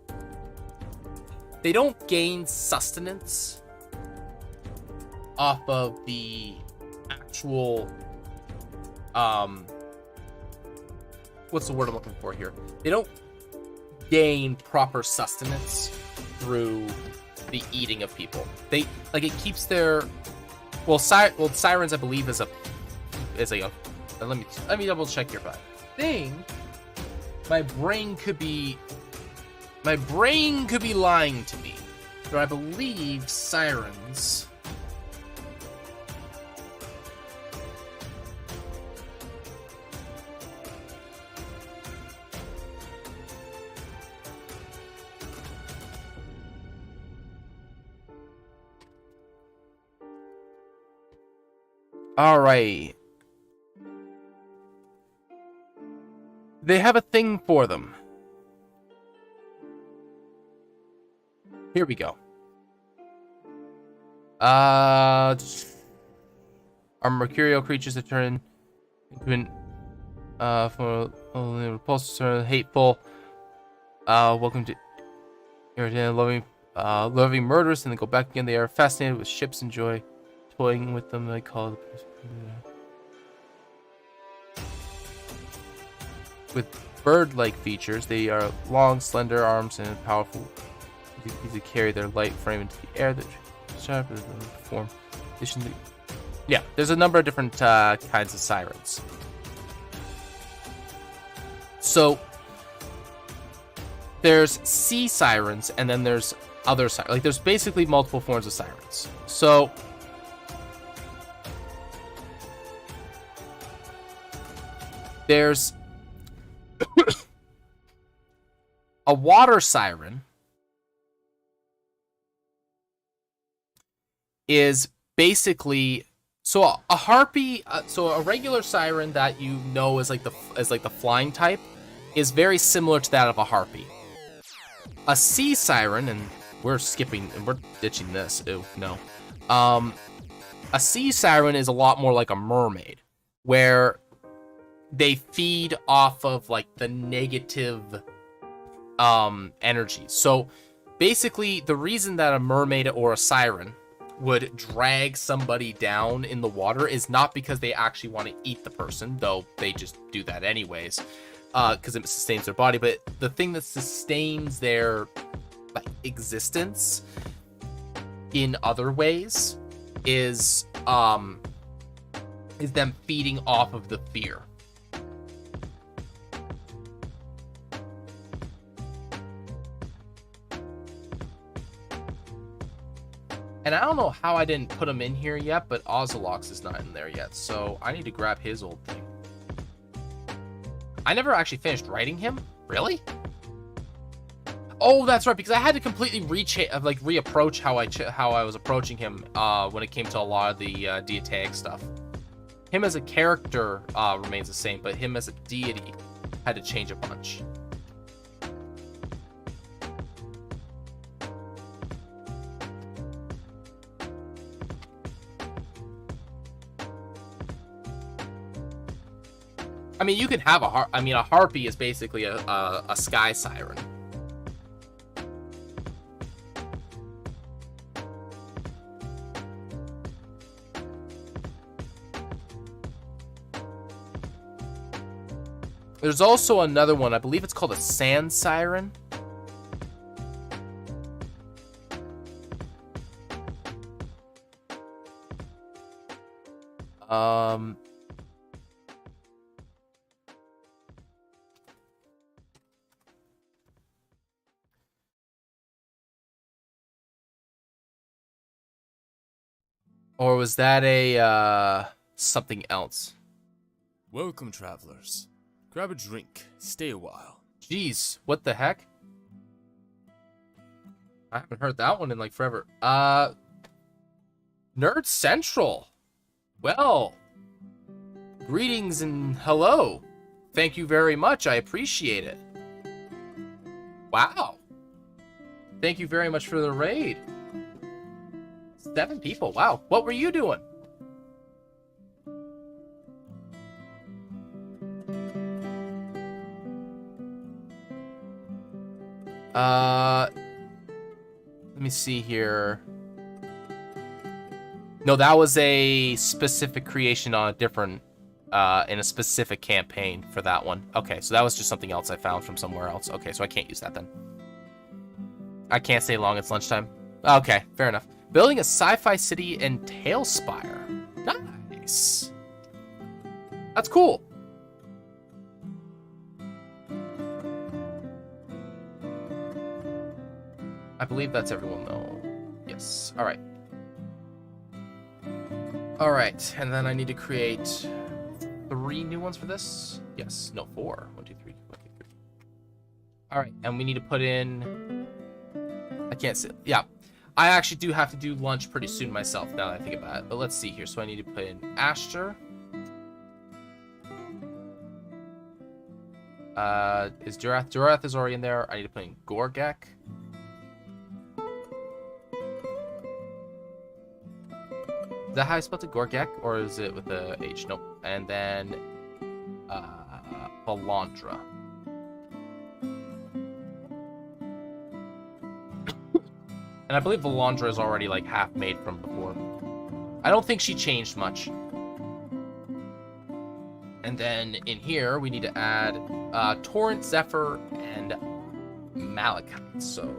gain sustenance off of the actual what's the word I'm looking for here? They don't gain proper sustenance through the eating of people. They like it keeps their sirens I believe is a let me double check your vibe thing. My brain could be lying to me, but I believe sirens all right. They have a thing for them. Here we go. Are mercurial creatures that turn into an for repulsive, hateful. Welcome to irritating, loving murderers, and then go back again. They are fascinated with ships and joy, toying with them. They call it with bird-like features. They are long, slender arms and powerful. Easy to carry their light frame into the air. That sharp form. Yeah, there's a number of different kinds of sirens. So there's sea sirens, and then there's other sirens. Like there's basically multiple forms of sirens. So there's a water siren is basically so a harpy. So a regular siren that you know is like the flying type is very similar to that of a harpy. A sea siren, and we're ditching this. Ew, no. A sea siren is a lot more like a mermaid, where they feed off of like the negative energy. So basically the reason that a mermaid or a siren would drag somebody down in the water is not because they actually want to eat the person, though they just do that anyways, because it sustains their body. But the thing that sustains their like existence in other ways is them feeding off of the fear. And I don't know how I didn't put him in here yet, but Ozolox is not in there yet, so I need to grab his old thing. I never actually finished writing him? Really? Oh, that's right, because I had to completely reapproach how I was approaching him when it came to a lot of the deitaic stuff. Him as a character remains the same, but him as a deity had to change a bunch. I mean, you can have a harpy is basically a sky siren. There's also another one. I believe it's called a sand siren. Or was that a something else? Welcome, travelers. Grab a drink. Stay a while. Jeez, what the heck? I haven't heard that one in like forever. Nerd Central. Well, greetings and hello. Thank you very much. I appreciate it. Wow. Thank you very much for the raid. 7 people. Wow. What were you doing? Let me see here. No, that was a specific creation on a different, in a specific campaign for that one. Okay, so that was just something else I found from somewhere else. Okay, so I can't use that then. I can't stay long, it's lunchtime. Okay, fair enough. Building a sci-fi city in Tailspire. Nice. That's cool. I believe that's everyone, though. Yes. All right. All right, and then I need to create 3 new ones for this. Yes. No, 4. 1, 2, 3. Okay, 3. All right, and we need to put in. I can't see. Yeah, I actually do have to do lunch pretty soon myself. Now that I think about it, but let's see here. So I need to put in Asher. Is Durath? Durath is already in there. I need to put in Gorgek. Is that how I spelled it? Gorgek? Or is it with a H? Nope. And then Valandra. And I believe Valandra is already like half made from before. I don't think she changed much. And then in here we need to add Torrent, Zephyr, and Malachite. So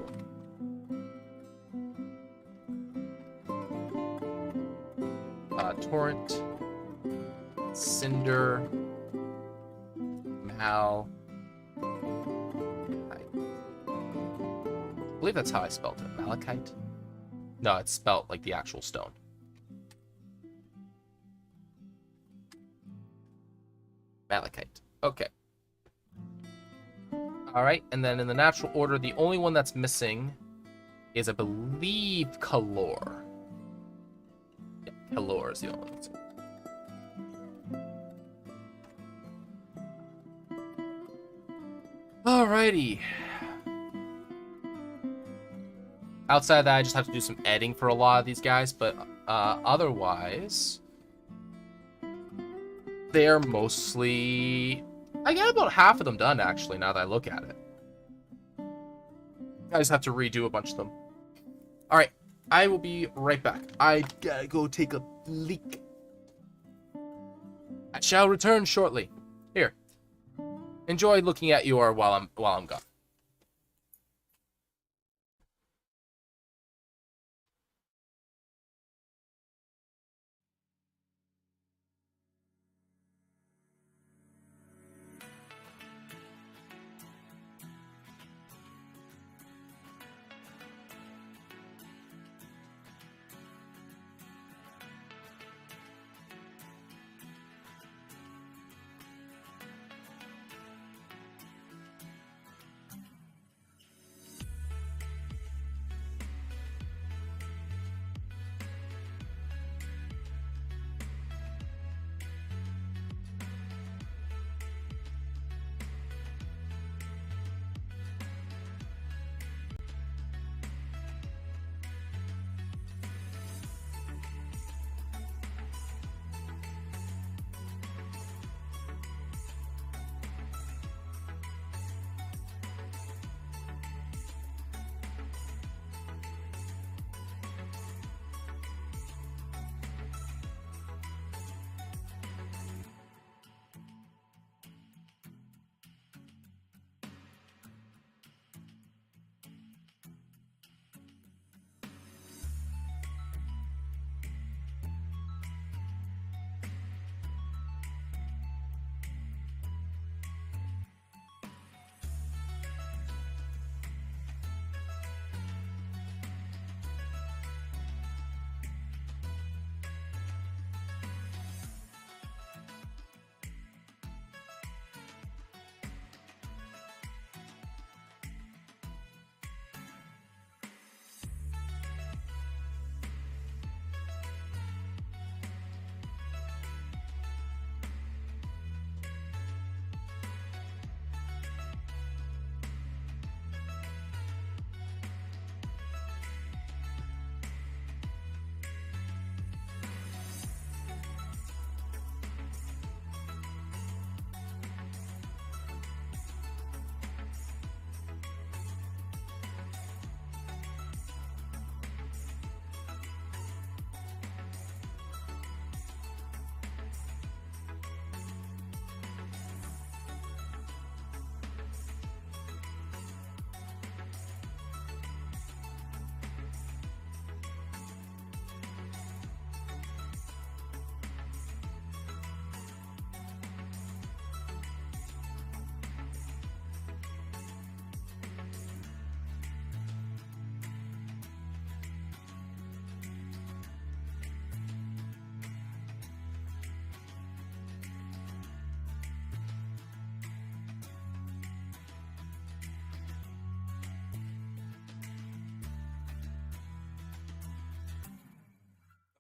Torrent, Cinder, Mal. I believe that's how I spelled it. Malachite? No, it's spelled like the actual stone. Malachite. Okay. Alright, and then in the natural order, the only one that's missing is, I believe, Kalor. Yeah, Kalor is the only one that's missing. Alrighty. Outside of that, I just have to do some editing for a lot of these guys, but otherwise, they're mostly... I got about half of them done, actually, now that I look at it. I just have to redo a bunch of them. Alright, I will be right back. I gotta go take a leak. I shall return shortly. Here. Enjoy looking at you while I'm gone.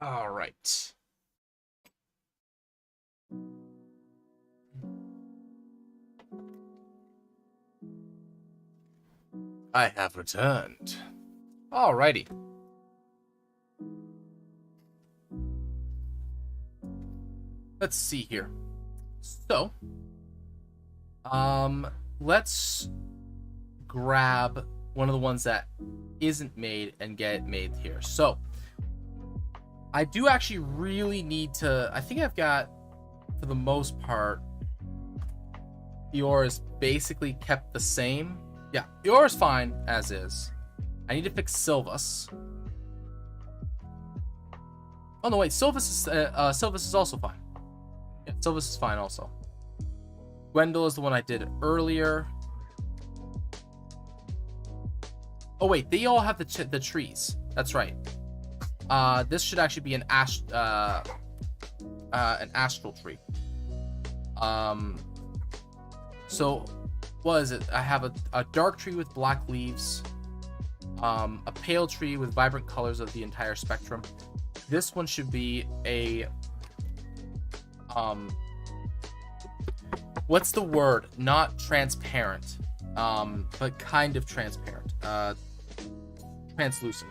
All right. I have returned. Alrighty. Let's see here. So, let's grab one of the ones that isn't made and get it made here. So, I do actually really need to, I think I've got, for the most part, Eeyore is basically kept the same. Yeah, Eeyore is fine as is. I need to fix Sylvus. Oh no, wait, Sylvus is also fine. Yeah, Sylvus is fine also. Gwendol is the one I did earlier. Oh wait, they all have the trees. That's right. This should actually be an astral tree. So what is it? I have a dark tree with black leaves, a pale tree with vibrant colors of the entire spectrum. This one should be a what's the word? Not transparent, but kind of transparent. Translucent.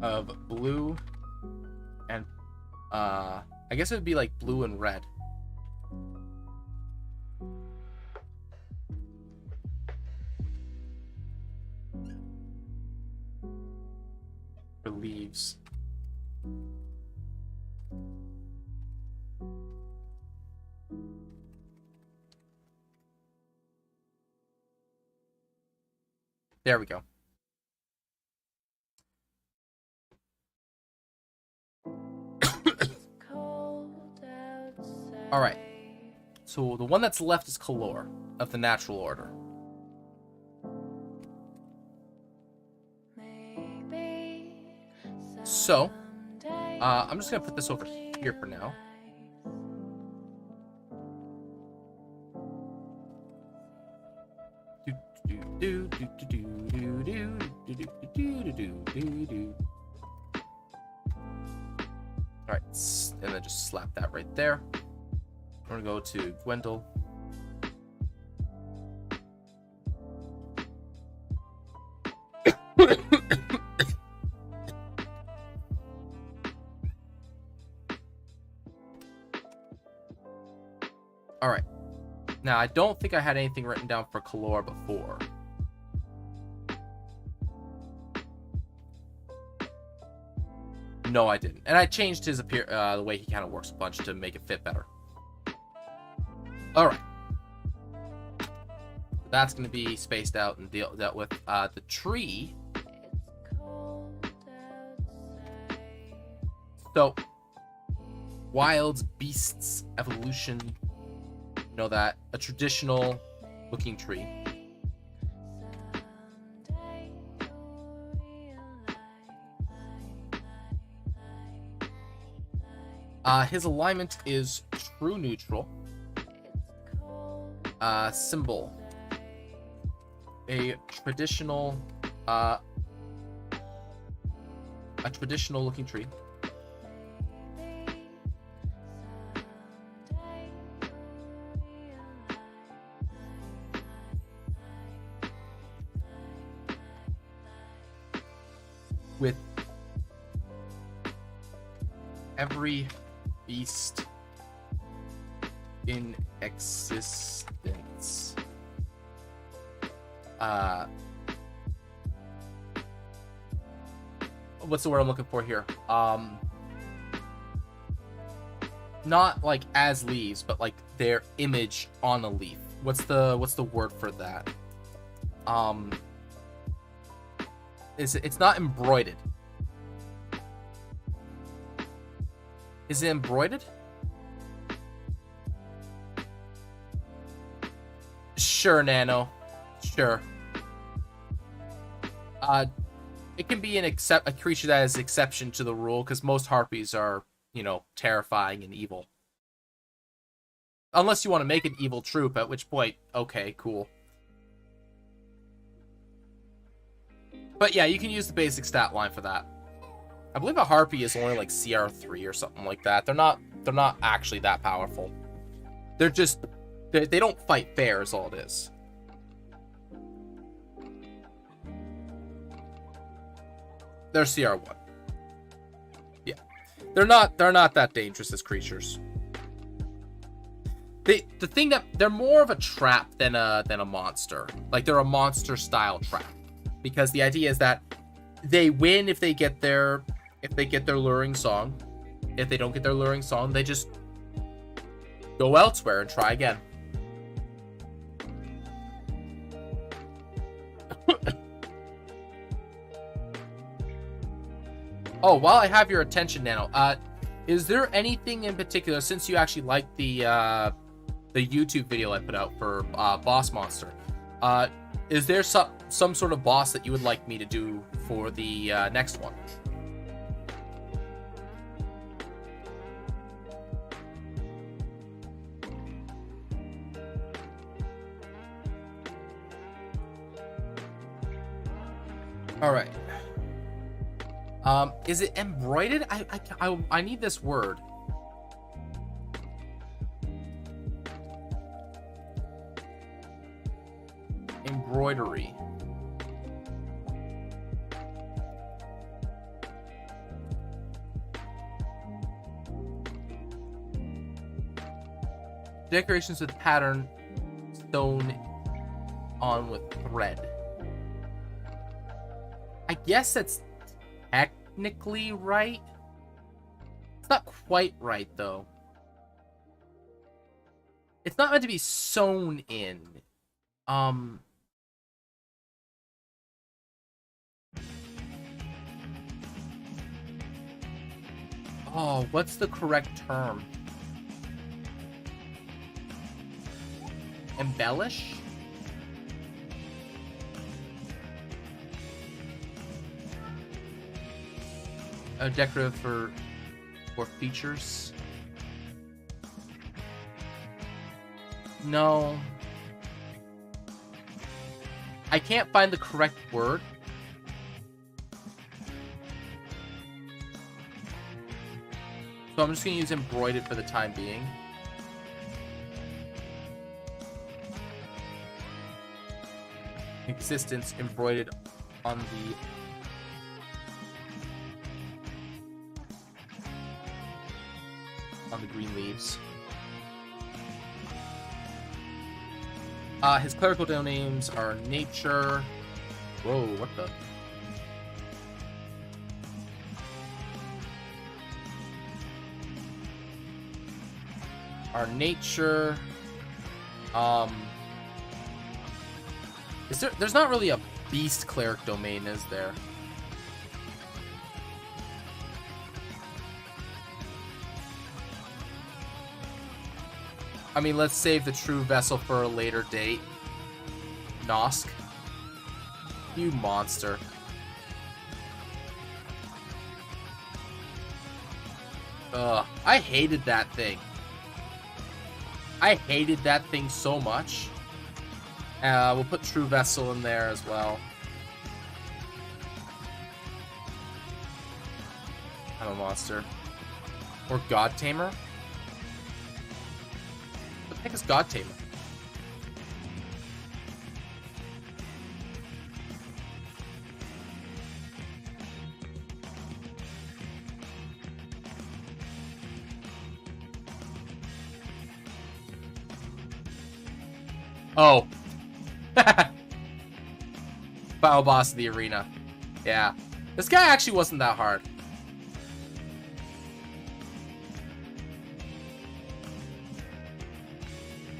Of blue and I guess it would be like blue and red. For leaves. There we go. All right. So the one that's left is Kalor of the natural order. So, I'm just gonna put this over here for now. All right, and then just slap that right there. We're gonna go to Gwendol. All right. Now, I don't think I had anything written down for Kalor before. No, I didn't. And I changed his the way he kind of works a bunch to make it fit better. All right. That's going to be spaced out and dealt with. The tree. So, wilds, beasts, evolution. You know that. A traditional looking tree. His alignment is true neutral. Symbol. A traditional looking tree. With every beast in existence. What's the word I'm looking for here? Not like as leaves, but like their image on a leaf. What's the word for that? It's not embroidered. Is it embroidered? Sure, Nano. Sure. It can be a creature that is exception to the rule, because most harpies are you know, terrifying and evil. Unless you want to make an evil troop, at which point, okay, cool. But yeah, you can use the basic stat line for that. I believe a Harpy is only like CR3 or something like that. They're not actually that powerful. They're just they don't fight fair is all it is. They're CR1. Yeah. They're not that dangerous as creatures. The thing that they're more of a trap than a monster. Like they're a monster style trap. Because the idea is that they win if they get their luring song. If they don't get their luring song, they just go elsewhere and try again. Oh, while I have your attention, Nano, is there anything in particular, since you actually liked the YouTube video I put out for Boss Monster, is there some sort of boss that you would like me to do for the next one? All right. Is it embroidered? I need this word. Embroidery. Decorations with pattern sewn on with thread. I guess that's technically right. It's not quite right, though. It's not meant to be sewn in. Oh, what's the correct term? Embellish? Decorative for features. No. I can't find the correct word. So I'm just going to use embroidered for the time being. Existence embroidered on the green leaves. His clerical names are Nature. Whoa, what the? Our Nature. There's not really a beast cleric domain, is there? I mean, let's save the true vessel for a later date. Nosk. You monster. Ugh, I hated that thing. I hated that thing so much. We'll put true vessel in there as well. I'm a monster. Or God Tamer. What the heck is God Tamer? Oh. Final boss of the arena. Yeah. This guy actually wasn't that hard.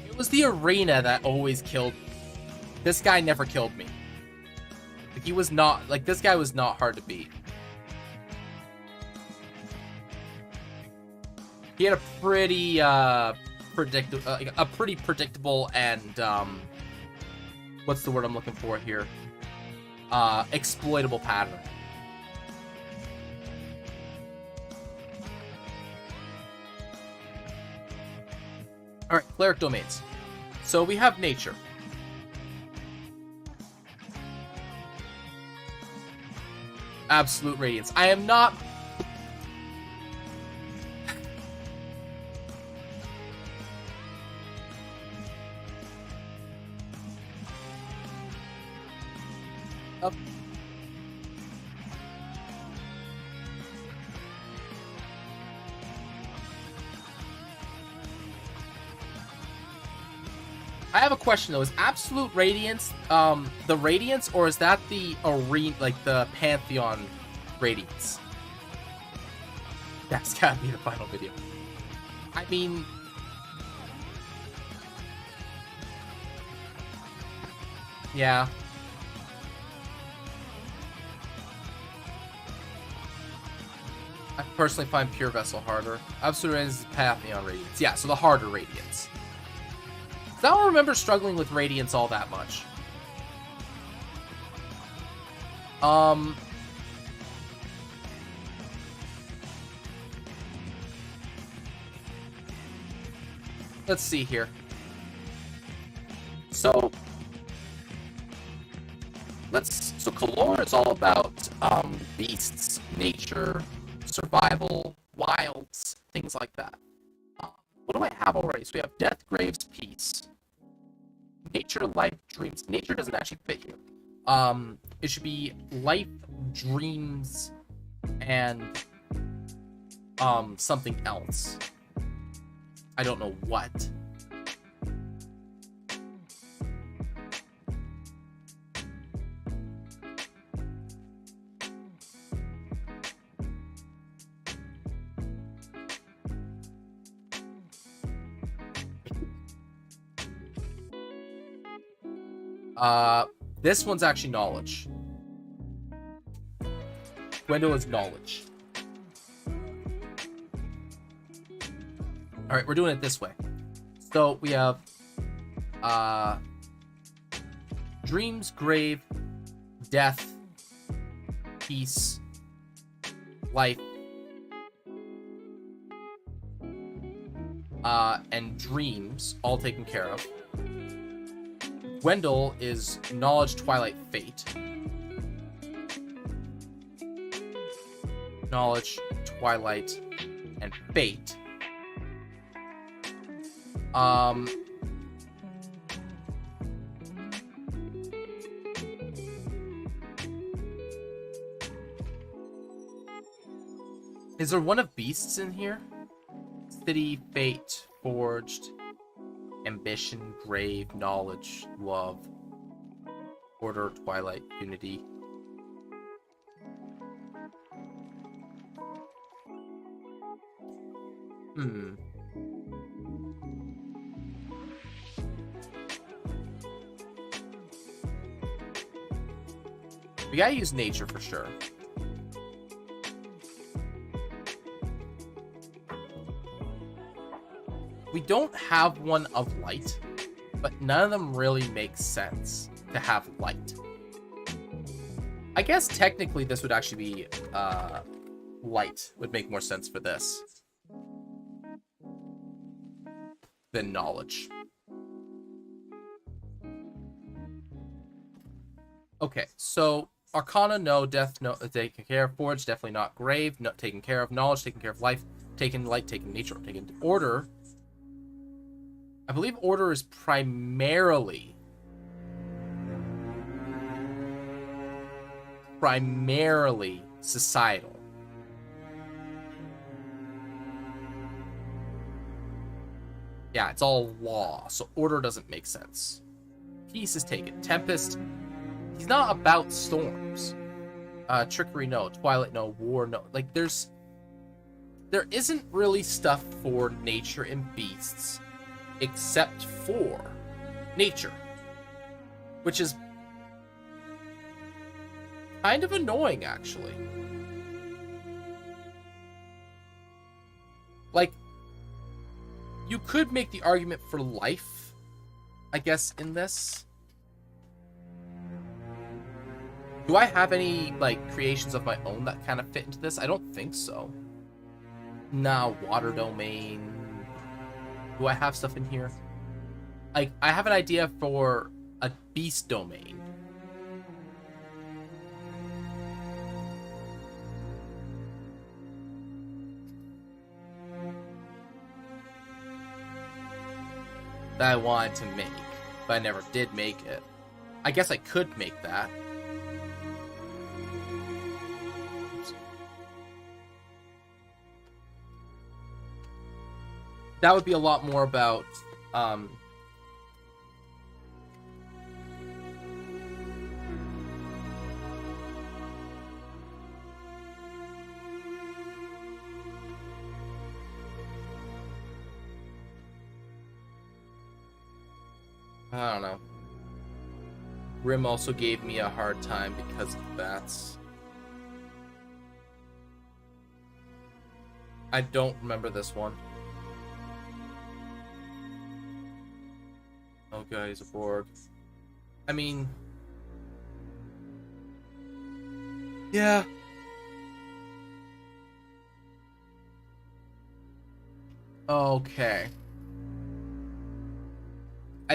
It was the arena that always killed me. This guy never killed me. Like, he was not... Like, this guy was not hard to beat. He had a pretty, predictable and, what's the word I'm looking for here? Exploitable pattern. All right, cleric domains. So we have nature. Absolute radiance. I am not... Up. I have a question though. Is absolute radiance the radiance, or is that the arena, like the Pantheon radiance? That's gotta be the final video. I mean, yeah. I personally find Pure Vessel harder. Absolute Radiance is Pantheon Radiance. Yeah, so the harder Radiance. I don't remember struggling with Radiance all that much. Let's see here. So Kalor is all about beasts, nature, survival, wilds, things like that. What do I have already? So we have Death, Graves, Peace. Nature, Life, Dreams. Nature doesn't actually fit here. It should be Life, Dreams, and something else. I don't know what. This one's actually knowledge. Gwendol is knowledge. Alright, we're doing it this way. So we have Dreams, Grave, Death, Peace, Life, and Dreams all taken care of. Gwendol is Knowledge, Twilight, Fate. Knowledge, Twilight, and Fate. Is there one of Beasts in here? City, Fate, Forged, Ambition, Grave, Knowledge, Love, Order, Twilight, Unity. We gotta use nature for sure. We don't have one of light, but none of them really make sense to have light. I guess technically this would actually be light would make more sense for this than knowledge. Okay, so Arcana, no. Death, no. Taken care of. Forge, definitely not. Grave, not taken care of. Knowledge, taken care of. Life, taken. Light, taken. Nature, taken. Order. I believe order is primarily societal. Yeah, it's all law, so order doesn't make sense. Peace is taken. Tempest, he's not about storms. Trickery, no. Twilight, no. War, no. Like, there isn't really stuff for nature and beasts except for nature, which is kind of annoying, actually. Like, you could make the argument for life, I guess, in this. Do I have any, like, creations of my own that kind of fit into this? I don't think so. Nah, water domain. Do I have stuff in here? Like, I have an idea for a beast domain. That I wanted to make, but I never did make it. I guess I could make that. Oops. That would be a lot more about, I don't know. Rim also gave me a hard time because of bats. I don't remember this one. Okay, he's aboard. I mean... yeah. Okay.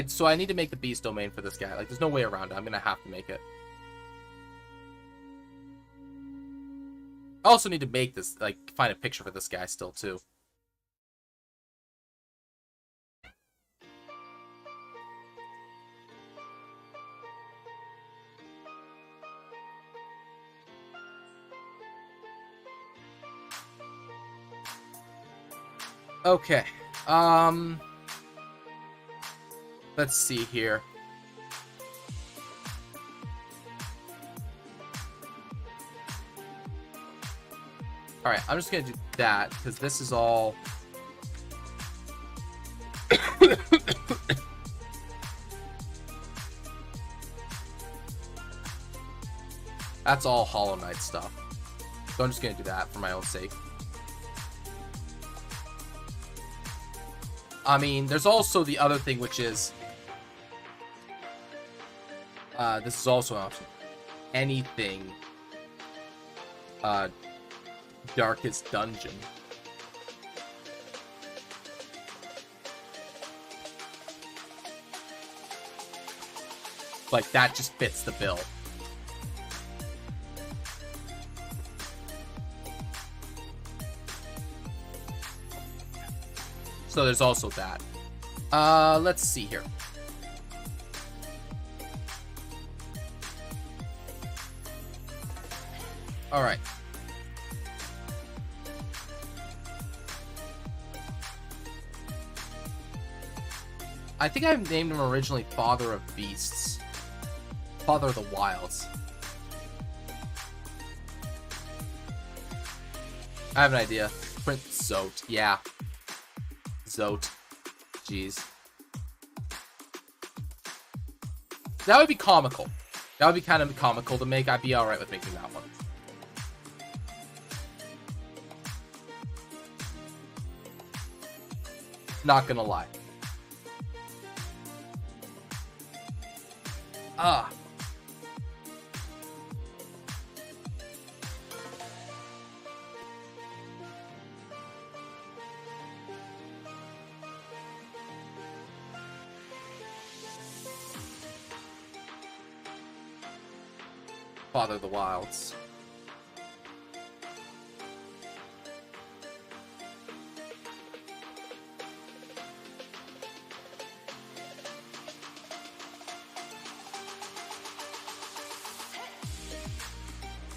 So I need to make the beast domain for this guy. Like, there's no way around it. I'm gonna have to make it. I also need to make this, like, find a picture for this guy still, too. Okay. Let's see here. Alright, I'm just gonna do that, because this is all... That's all Hollow Knight stuff. So I'm just gonna do that for my own sake. I mean, there's also the other thing, which is... this is also an option. Anything... Darkest Dungeon. Like, that just fits the bill. So there's also that. Let's see here. Alright. I think I named him originally Father of Beasts. Father of the Wilds. I have an idea. Prince Zote. Yeah. Zote. Jeez. That would be comical. That would be kind of comical to make. I'd be alright with making that one. Not gonna lie. Ah. Father of the Wilds.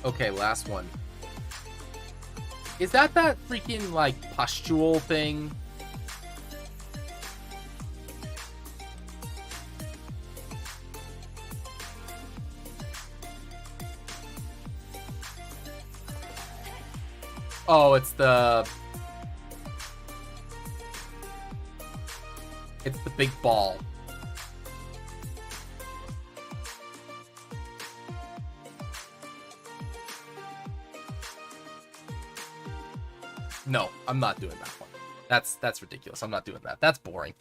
Okay, last one. Is that freaking, like, pustule thing? Oh, it's the big ball. No, I'm not doing that one. That's ridiculous. I'm not doing that. That's boring.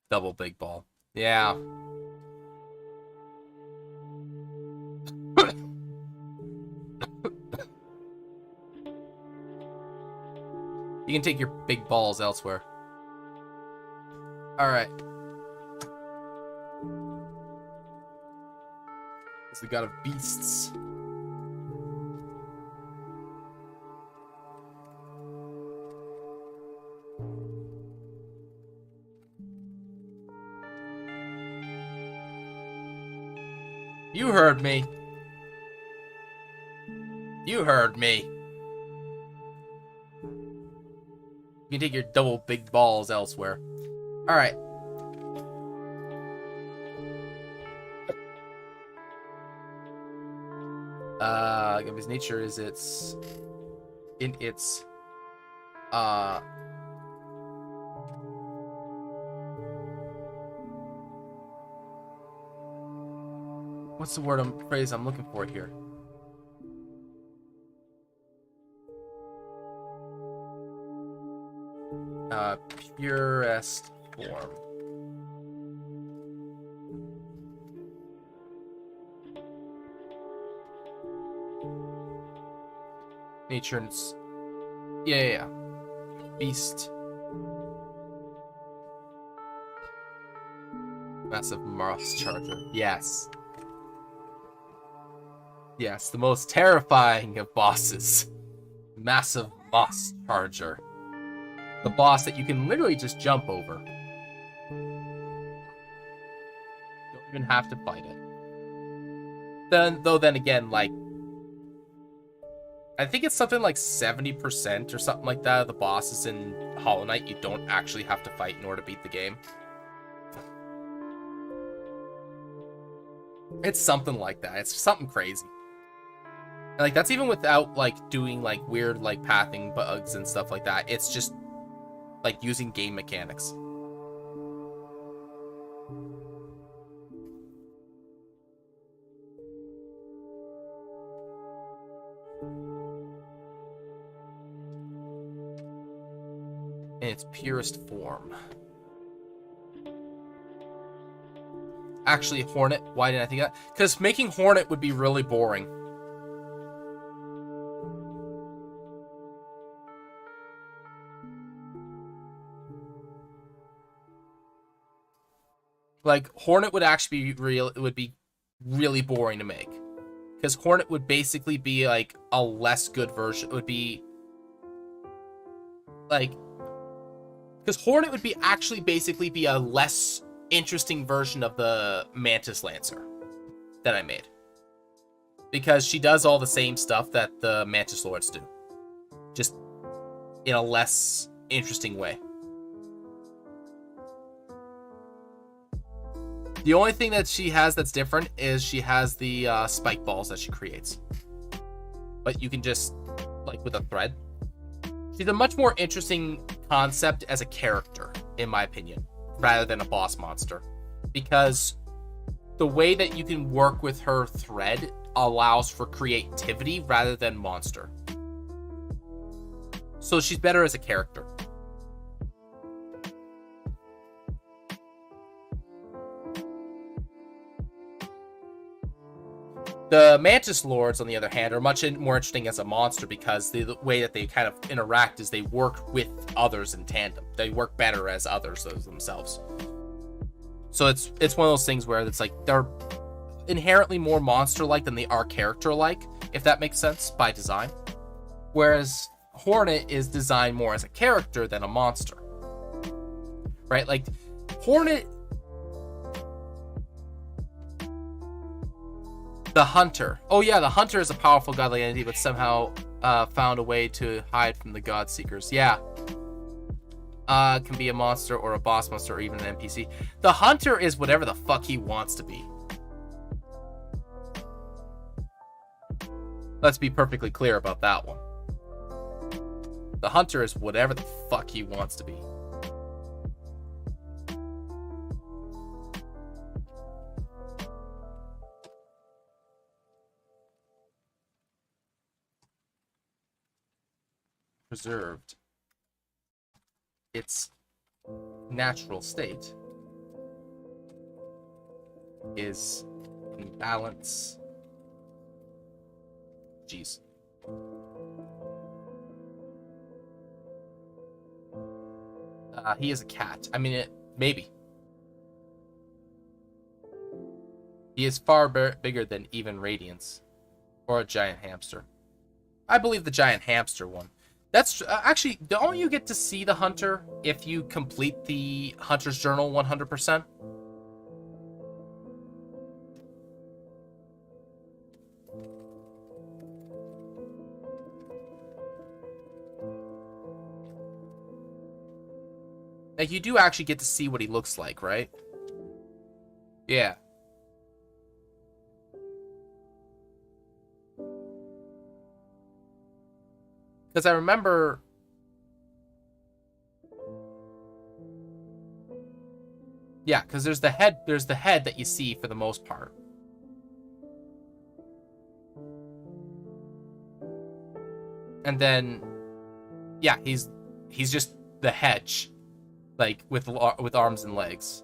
Double big ball. Yeah. You can take your big balls elsewhere. Alright. It's the god of beasts. You heard me. You heard me. You can take your double big balls elsewhere. Alright. His nature is what's the phrase I'm looking for here? Purest form. Nature and yeah. Beast. Massive Mars Charger. Yes. Yes, the most terrifying of bosses. Massive Moss Charger. The boss that you can literally just jump over. Don't even have to fight it. Then again, like, I think it's something like 70% or something like that of the bosses in Hollow Knight you don't actually have to fight in order to beat the game. It's something like that. It's something crazy. And, like, that's even without, like, doing, like, weird, like, pathing bugs and stuff like that. It's just, like, using game mechanics. In its purest form. Actually, Hornet. Why didn't I think of that? Because making Hornet would be really boring. Like, Hornet would actually be real. It would be really boring to make. Because Hornet would basically be, like, a less good version. It would be, like... Because Hornet would be actually basically be a less interesting version of the Mantis Lancer that I made. Because she does all the same stuff that the Mantis Lords do. Just in a less interesting way. The only thing that she has that's different is she has the spike balls that she creates. But you can just, like, with a thread. She's a much more interesting concept as a character, in my opinion, rather than a boss monster. Because the way that you can work with her thread allows for creativity rather than monster. So she's better as a character. The Mantis Lords, on the other hand, are much more interesting as a monster because the way that they kind of interact is they work with others in tandem. They work better as others themselves. So it's one of those things where it's like they're inherently more monster-like than they are character-like, if that makes sense, by design. Whereas Hornet is designed more as a character than a monster. Right? Like, Hornet... The Hunter. Oh yeah, the Hunter is a powerful godly entity, but somehow found a way to hide from the God Seekers. Yeah. Can be a monster or a boss monster or even an NPC. The Hunter is whatever the fuck he wants to be. Let's be perfectly clear about that one. The Hunter is whatever the fuck he wants to be. Preserved its natural state is in balance. Jeez. He is a cat. I mean, maybe. He is far bigger than even Radiance. Or a giant hamster. I believe the giant hamster one. That's actually, don't you get to see the hunter if you complete the hunter's journal 100%? Like, you do actually get to see what he looks like, right? Yeah. Because I remember... Yeah, because there's the head that you see for the most part. And then... Yeah, he's just the hedge. Like, with arms and legs.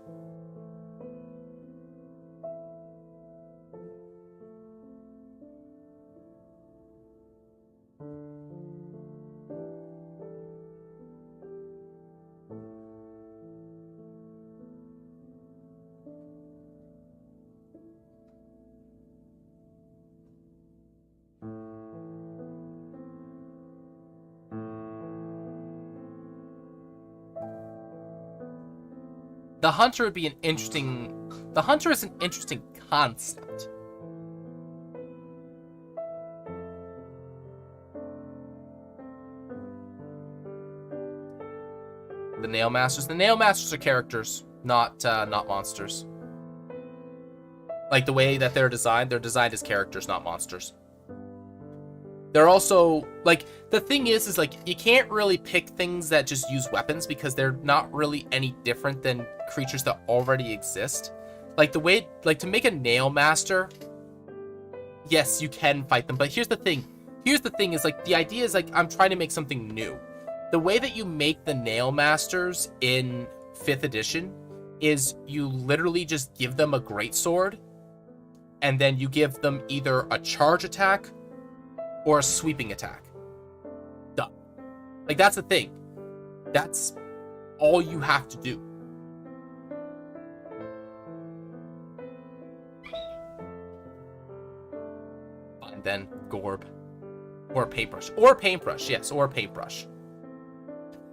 The hunter would be an interesting... The hunter is an interesting concept. The Nail Masters. The Nail Masters are characters, not monsters. Like, the way that they're designed as characters, not monsters. They're also, like, the thing is like, you can't really pick things that just use weapons because they're not really any different than creatures that already exist. Like, the way, like, to make a Nail Master, yes, you can fight them, but here's the thing. Here's the thing is, like, the idea is, like, I'm trying to make something new. The way that you make the Nail Masters in 5th edition is you literally just give them a greatsword, and then you give them either a charge attack or a sweeping attack. Done. Like, that's the thing. That's all you have to do. And then Gorb. Or Paintbrush. Or Paintbrush, yes, or Paintbrush.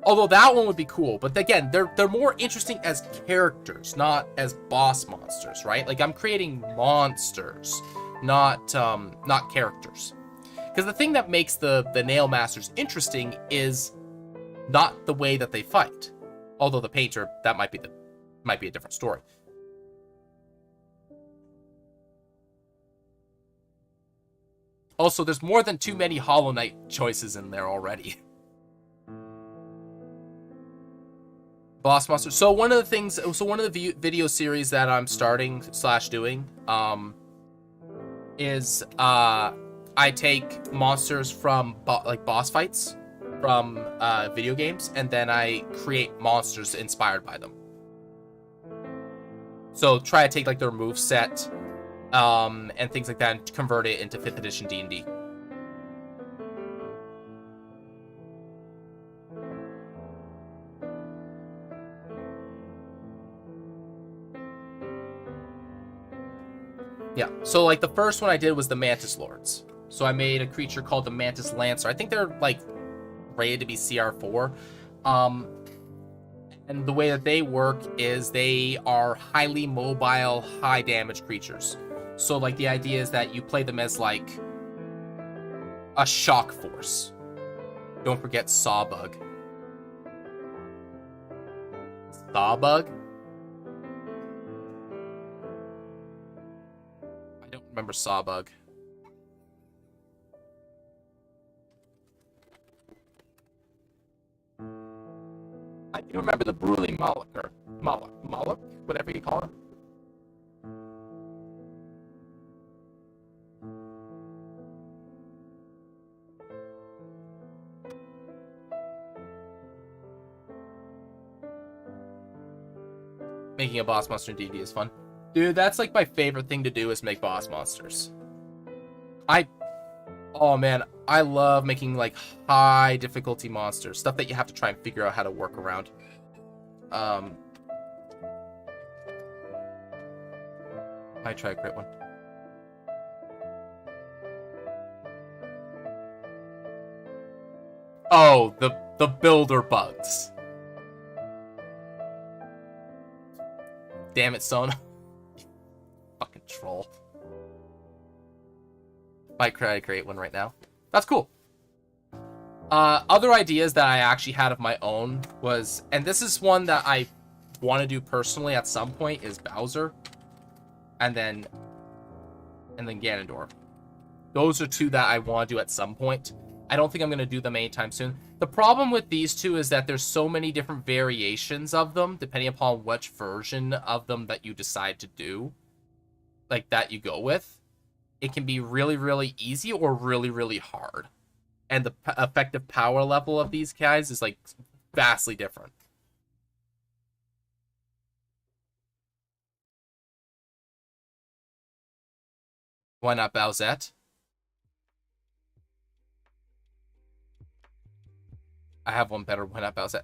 Although that one would be cool, but again, they're more interesting as characters, not as boss monsters, right? Like, I'm creating monsters, not characters. Because the thing that makes the Nail Masters interesting is not the way that they fight. Although the painter, that might be a different story. Also, there's more than too many Hollow Knight choices in there already. Boss monsters. So one of the video series that I'm starting / doing is I take monsters from boss fights from video games, and then I create monsters inspired by them. So try to take like their move set and things like that and convert it into 5th edition D&D. Yeah, so like the first one I did was the Mantis Lords. So I made a creature called the Mantis Lancer. I think they're like rated to be CR4. And the way that they work is they are highly mobile, high damage creatures. So like the idea is that you play them as like a shock force. Don't forget Sawbug. Sawbug? I don't remember Sawbug. I do remember the Brulee Moloch, or Moloch, whatever you call him. Making a boss monster in D&D is fun. Dude, that's like my favorite thing to do is make boss monsters. Oh man, I love making like high difficulty monsters. Stuff that you have to try and figure out how to work around. Might try a crit one. Oh, the builder bugs. Damn it, Sona. Fucking troll. Might try to create one right now. That's cool. Other ideas that I actually had of my own was, and this is one that I want to do personally at some point, is Bowser. And then Ganondorf. Those are two that I want to do at some point. I don't think I'm going to do them anytime soon. The problem with these two is that there's so many different variations of them, depending upon which version of them that you decide to do, like that you go with. It can be really, really easy or really, really hard. And the effective power level of these guys is like vastly different. Why not Bowsette? I have one better. Why not Bowsette?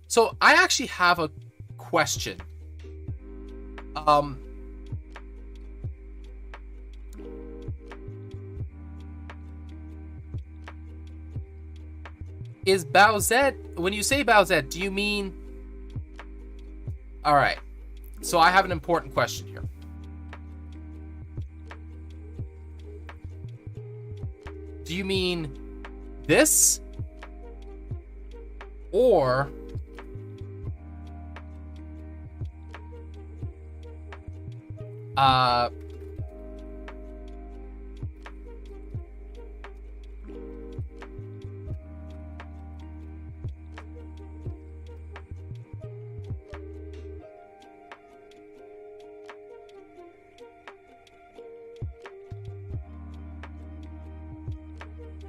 So I actually have a question. Is Bowsette, when you say Bowsette, do you mean... Alright. So I have an important question here. Do you mean this? Or...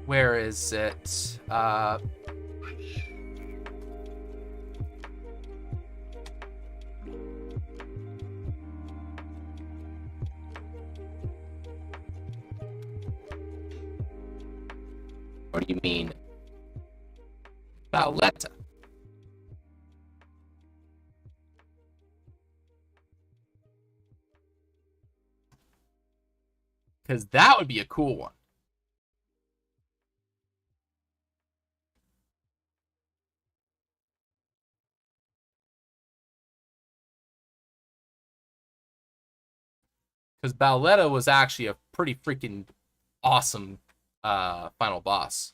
where is it? Or do you mean Bowletta? Because that would be a cool one. Because Bowletta was actually a pretty freaking awesome final boss.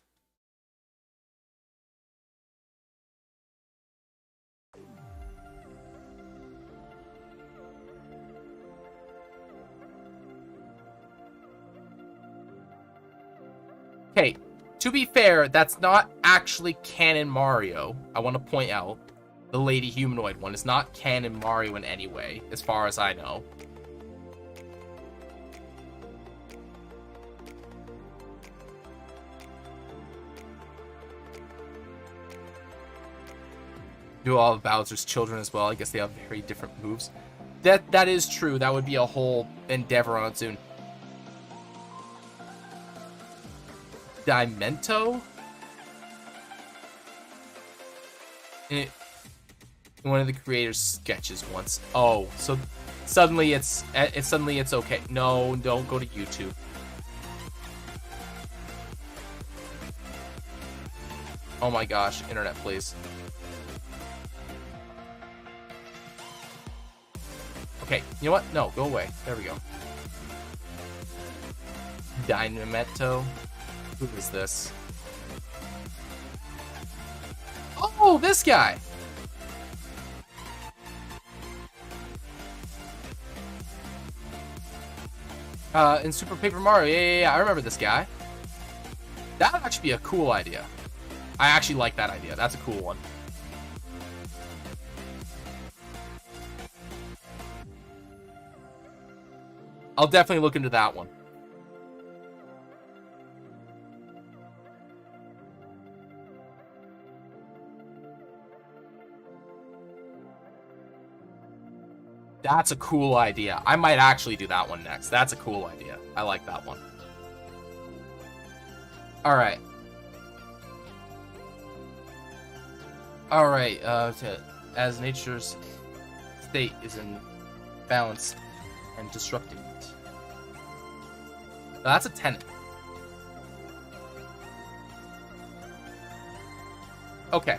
Okay, to be fair, that's not actually canon Mario. I want to point out the Lady Humanoid one is not canon Mario in any way, as far as I know. Do all of Bowser's children as well. I guess they have very different moves. That is true. That would be a whole endeavor on its own. Dimento? In one of the creator's sketches once. Oh, so suddenly it's okay. No, don't go to YouTube. Oh my gosh, internet, please. Okay, you know what? No, go away. There we go. Dynamento. Who is this? Oh, this guy! In Super Paper Mario. Yeah, I remember this guy. That would actually be a cool idea. I actually like that idea. That's a cool one. I'll definitely look into that one. That's a cool idea. I might actually do that one next. That's a cool idea. I like that one. Alright. Alright, as nature's state is in balance and disrupting it. Now, that's a tenant. Okay.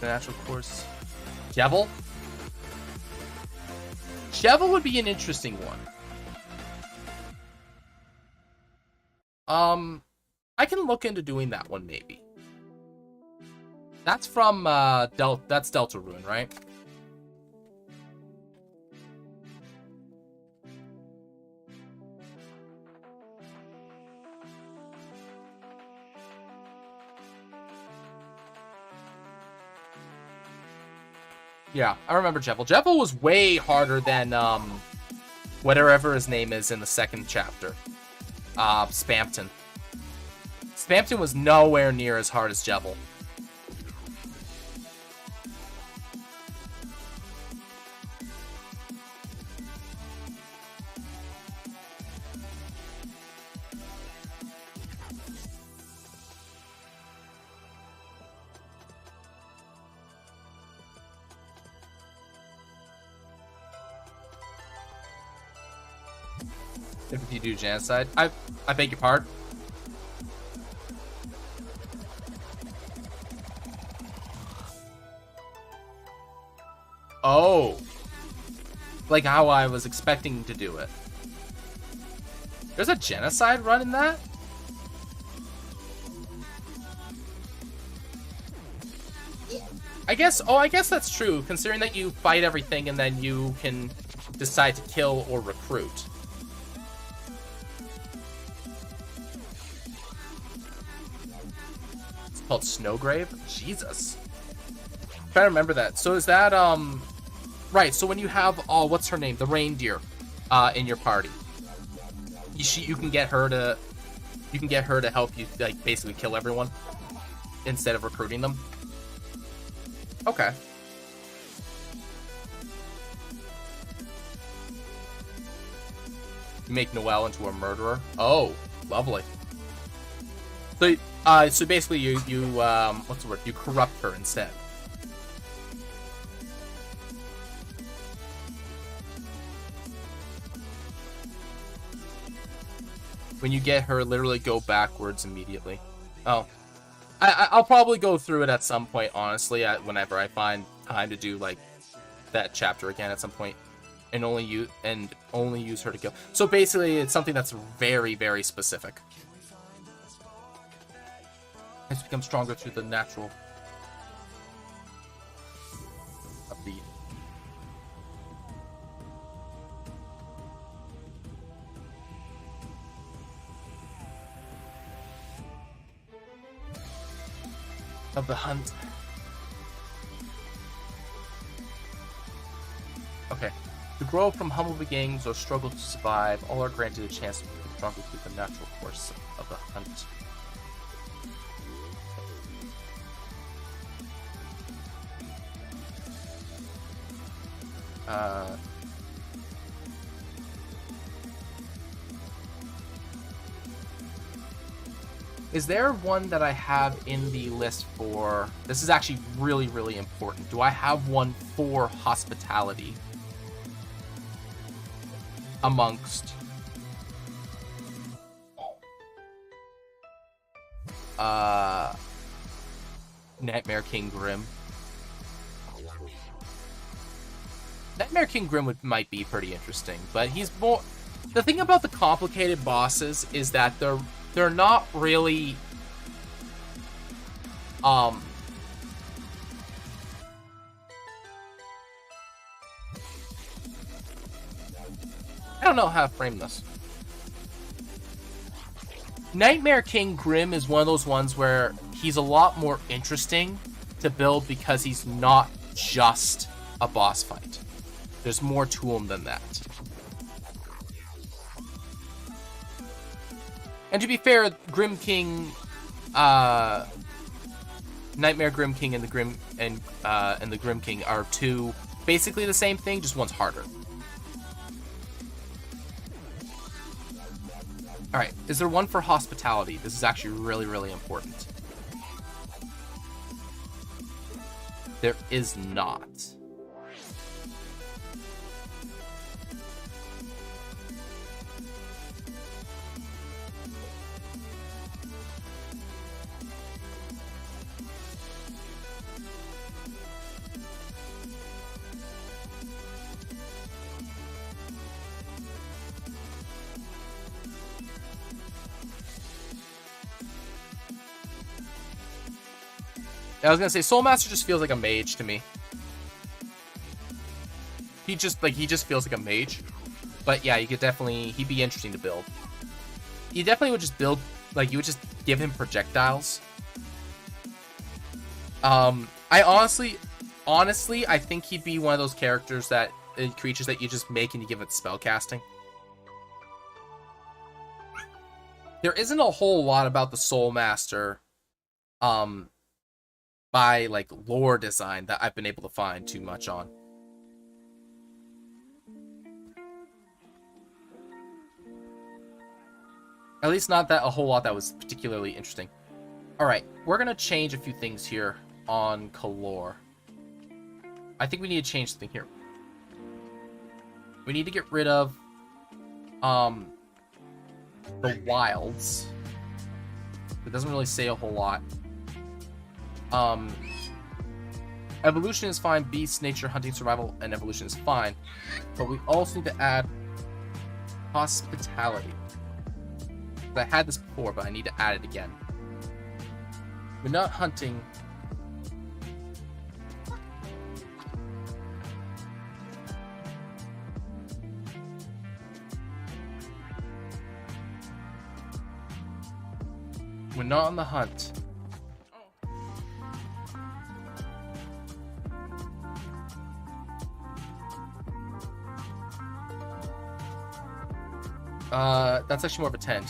The natural course. Devil? Devil would be an interesting one. I can look into doing that one maybe. That's from that's Deltarune, right? Yeah, I remember Jevil. Jevil was way harder than whatever his name is in the second chapter. Spampton. Spampton was nowhere near as hard as Jevil. If you do genocide, I beg your pardon. Oh, like how I was expecting to do it. There's a genocide run in that? I guess that's true, considering that you fight everything and then you can decide to kill or recruit. It's called Snowgrave? Jesus. I'm trying to remember that. So is that, right, so when you have, what's her name? The reindeer, in your party. You can get her to help you, like, basically kill everyone instead of recruiting them. Okay. You make Noelle into a murderer. Oh, lovely. So basically you what's the word? You corrupt her instead. When you get her, literally go backwards immediately. Oh. I'll probably go through it at some point, honestly, whenever I find time to do, like, that chapter again at some point. And only use her to kill. So basically, it's something that's very, very specific. It's become stronger through the natural upbeat. Of the hunt. Okay. To grow from humble beginnings or struggle to survive, all are granted a chance to become stronger through the natural course of the hunt. Is there one that I have in the list for... This is actually really, really important. Do I have one for hospitality? Amongst... Nightmare King Grim. Nightmare King Grim might be pretty interesting, but he's more... The thing about the complicated bosses is that they're not really... I don't know how to frame this. Nightmare King Grim is one of those ones where he's a lot more interesting to build because he's not just a boss fight. There's more to him than that. And to be fair, Grim King, Nightmare Grim King and the Grim King are two basically the same thing, just one's harder. Alright, is there one for hospitality? This is actually really, really important. There is not. I was gonna say, Soul Master just feels like a mage to me. He just feels like a mage. But yeah, you could definitely, he'd be interesting to build. You definitely would just build, like, you would just give him projectiles. I honestly, I think he'd be one of those characters that, creatures that you just make and you give it spell casting. There isn't a whole lot about the Soul Master, by like lore design that I've been able to find too much on. At least not that a whole lot that was particularly interesting. Alright, we're gonna change a few things here on Kalor. I think we need to change something here. We need to get rid of the wilds. It doesn't really say a whole lot. Evolution is fine, beast, nature, hunting, survival, and evolution is fine. But we also need to add hospitality. I had this before, but I need to add it again. We're not hunting. We're not on the hunt. That's actually more of a tent.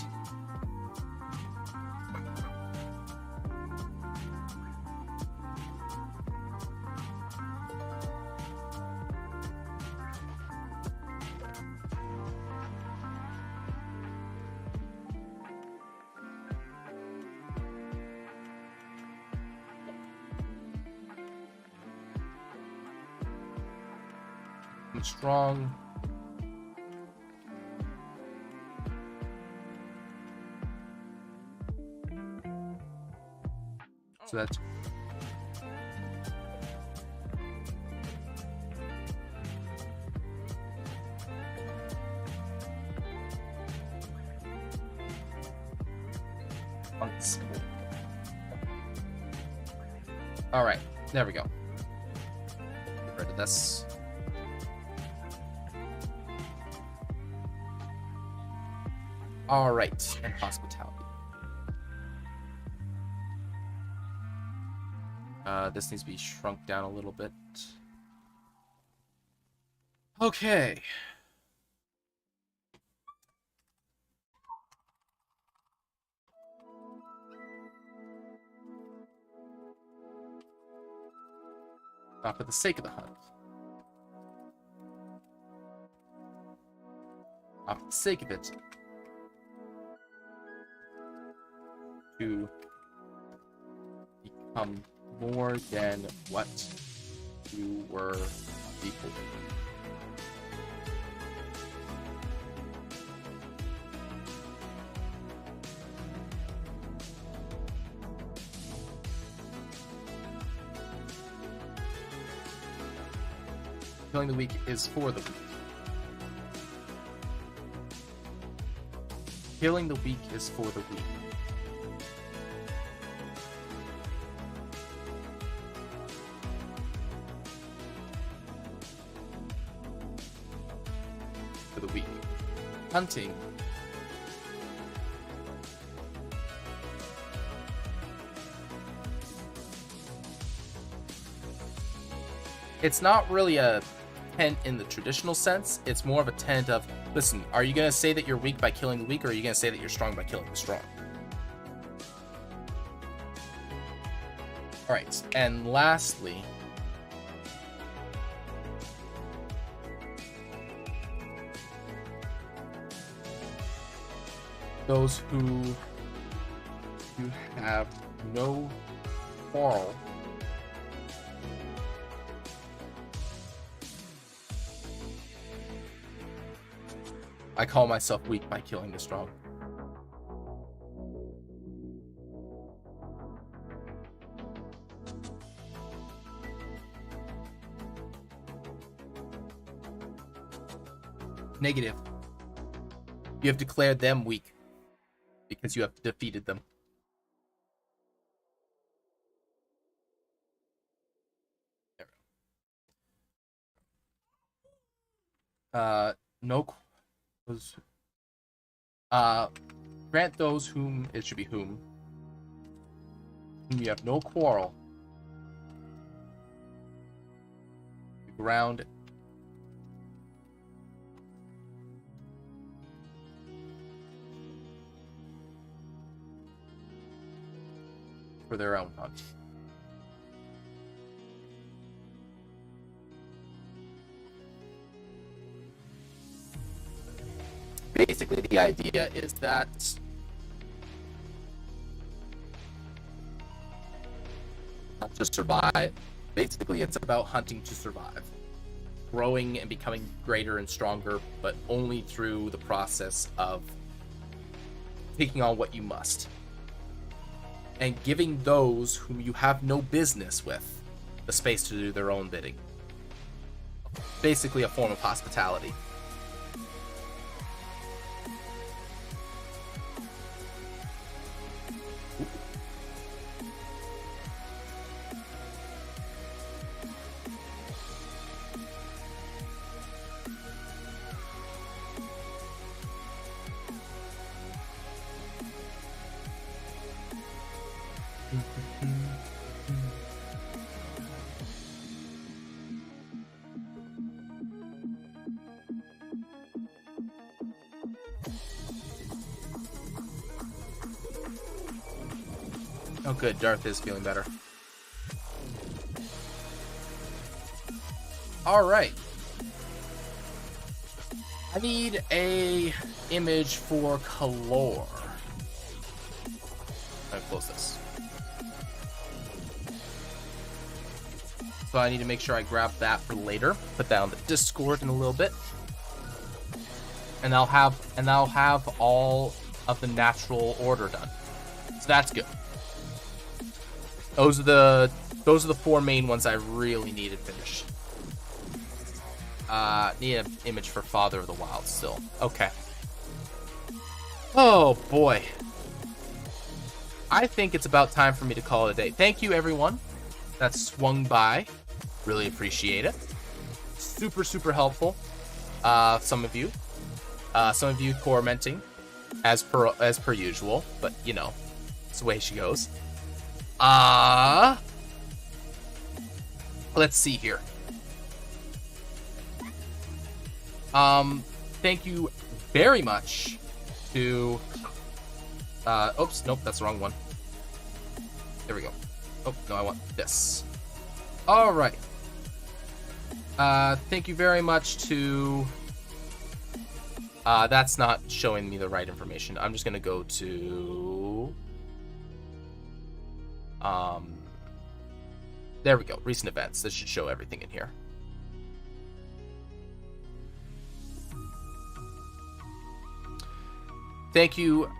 I'm strong. So that's all right. There we go. Get rid of this. All right, and hospitality. This needs to be shrunk down a little bit. Okay. Not for the sake of the hunt. Not for the sake of it. To become more than what you were before. Killing the weak is for the weak. Killing the weak is for the weak. For the weak. Hunting. It's not really a tent in the traditional sense. It's more of a tent of, listen, are you going to say that you're weak by killing the weak, or are you going to say that you're strong by killing the strong? All right, and lastly, those who have no quarrel I call myself weak by killing the strong. Negative. You have declared them weak because you have defeated them. No. Grant those whom it should be whom you have no quarrel. Ground. For their own hunt. Basically, the idea is that to survive, basically it's about hunting to survive. Growing and becoming greater and stronger, but only through the process of taking on what you must. And giving those whom you have no business with the space to do their own bidding. Basically a form of hospitality. Oh good, Darth is feeling better. Alright. I need a image for Kalor. I'll close this. So I need to make sure I grab that for later. Put that on the Discord in a little bit. And I'll have all of the natural order done. So that's good. Those are the four main ones I really need to finish. Need an image for Father of the Wild still. Okay. Oh boy. I think it's about time for me to call it a day. Thank you everyone that swung by. Really appreciate it. Super, super helpful. Some of you tormenting as per usual, but you know, it's the way she goes. Let's see here. Thank you very much to, oops, nope, that's the wrong one. There we go. Oh, no, I want this. All right. Thank you very much to, that's not showing me the right information. I'm just gonna go to, there we go, recent events. This should show everything in here. Thank you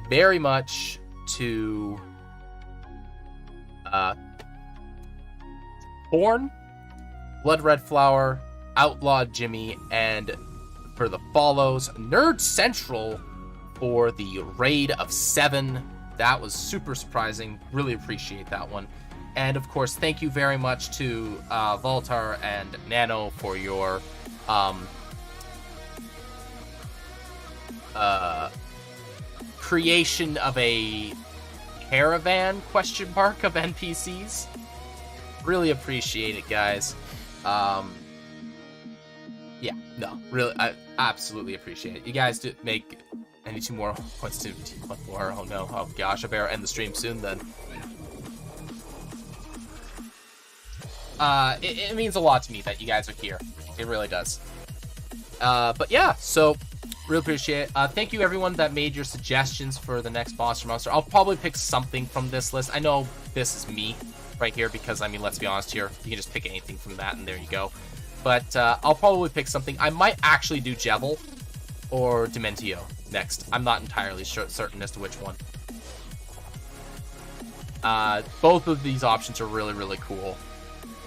very much to Born, Blood Red Flower, Outlaw Jimmy, and for the follows, Nerd Central for the raid of 7. That was super surprising. Really appreciate that one. And of course, thank you very much to Voltar and Nano for your creation of a caravan of NPCs. Really appreciate it, guys. Yeah, no, really, I absolutely appreciate it. You guys do make any 2 more points to 2.4. Oh no, oh gosh, I better end the stream soon then. It means a lot to me that you guys are here. It really does. But yeah, so really appreciate it. Thank you everyone that made your suggestions for the next monster. I'll probably pick something from this list. I know this is me right here because, I mean, let's be honest here. You can just pick anything from that and there you go. But I'll probably pick something. I might actually do Jevil or Dementio next. I'm not entirely certain as to which one. Both of these options are really, really cool.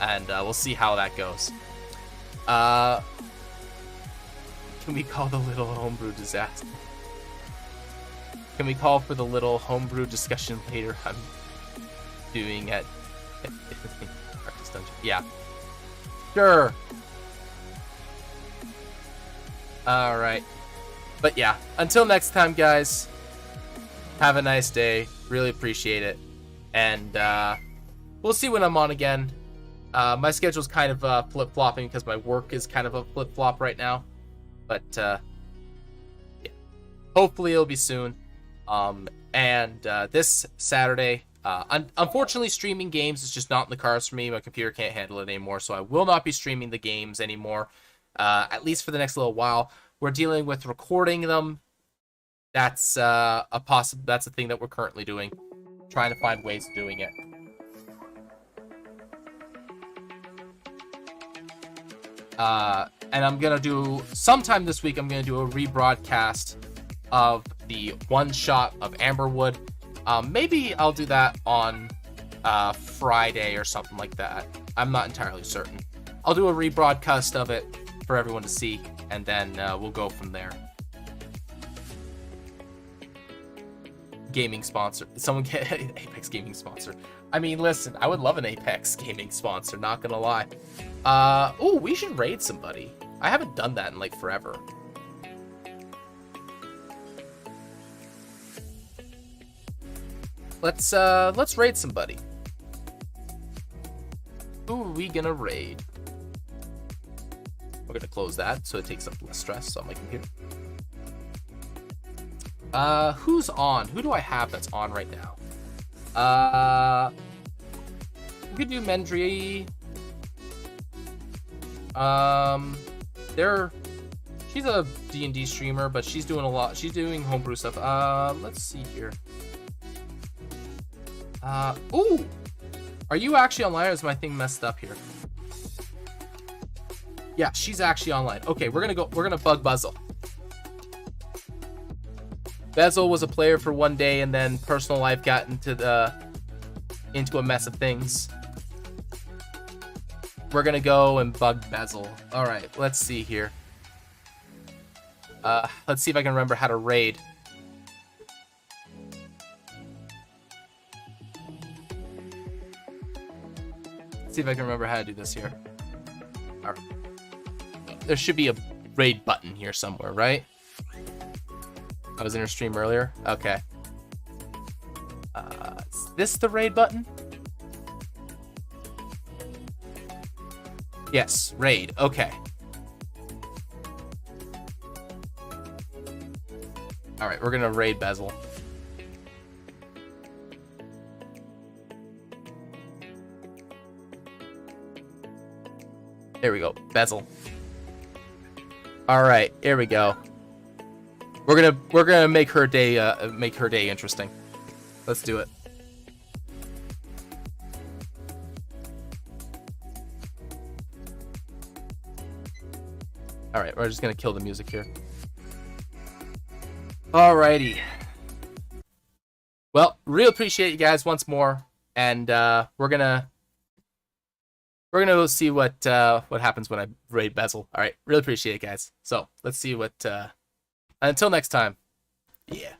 And we'll see how that goes. Can we call the little homebrew disaster? Can we call for the little homebrew discussion later? I'm doing at Darkest Dungeon. Yeah. Sure. Alright. But yeah, until next time, guys. Have a nice day. Really appreciate it. And we'll see when I'm on again. My schedule's kind of flip-flopping because my work is kind of a flip-flop right now. But yeah, hopefully it'll be soon. And this Saturday, unfortunately, streaming games is just not in the cards for me. My computer can't handle it anymore, so I will not be streaming the games anymore, at least for the next little while. We're dealing with recording them. That's that's a thing that we're currently doing, trying to find ways of doing it. And I'm gonna do sometime this week. I'm gonna do a rebroadcast of the one-shot of Amberwood. Maybe I'll do that on Friday or something like that. I'm not entirely certain. I'll do a rebroadcast of it for everyone to see, and then we'll go from there. Gaming sponsor. Someone get Apex gaming sponsor. I mean, listen, I would love an Apex gaming sponsor, not gonna lie. Oh, we should raid somebody. I haven't done that in like forever. Let's raid somebody. Who are we gonna raid? We're gonna close that so it takes up less stress on my computer. Who's on? Who do I have that's on right now? We could do Mendry. She's a D&D streamer, but she's doing a lot. She's doing homebrew stuff. Let's see here. Ooh! Are you actually online, or is my thing messed up here? Yeah, she's actually online. Okay, we're gonna bug Buzzle. Bezel was a player for one day, and then personal life got into a mess of things. We're gonna go and bug Bezel. All right, let's see here. Let's see if I can remember how to raid. Let's see if I can remember how to do this here. All right. There should be a raid button here somewhere, right? I was in her stream earlier. Okay. Is this the raid button? Yes, raid. Okay. All right, we're gonna raid Bezel. There we go, Bezel. All right, here we go. We're gonna make her day interesting. Let's do it. All right, we're just gonna kill the music here. Alrighty. Well, really appreciate you guys once more, and we're gonna we're gonna go see what happens when I raid Bezel. All right, really appreciate it, guys. So let's see what. Until next time. Yeah.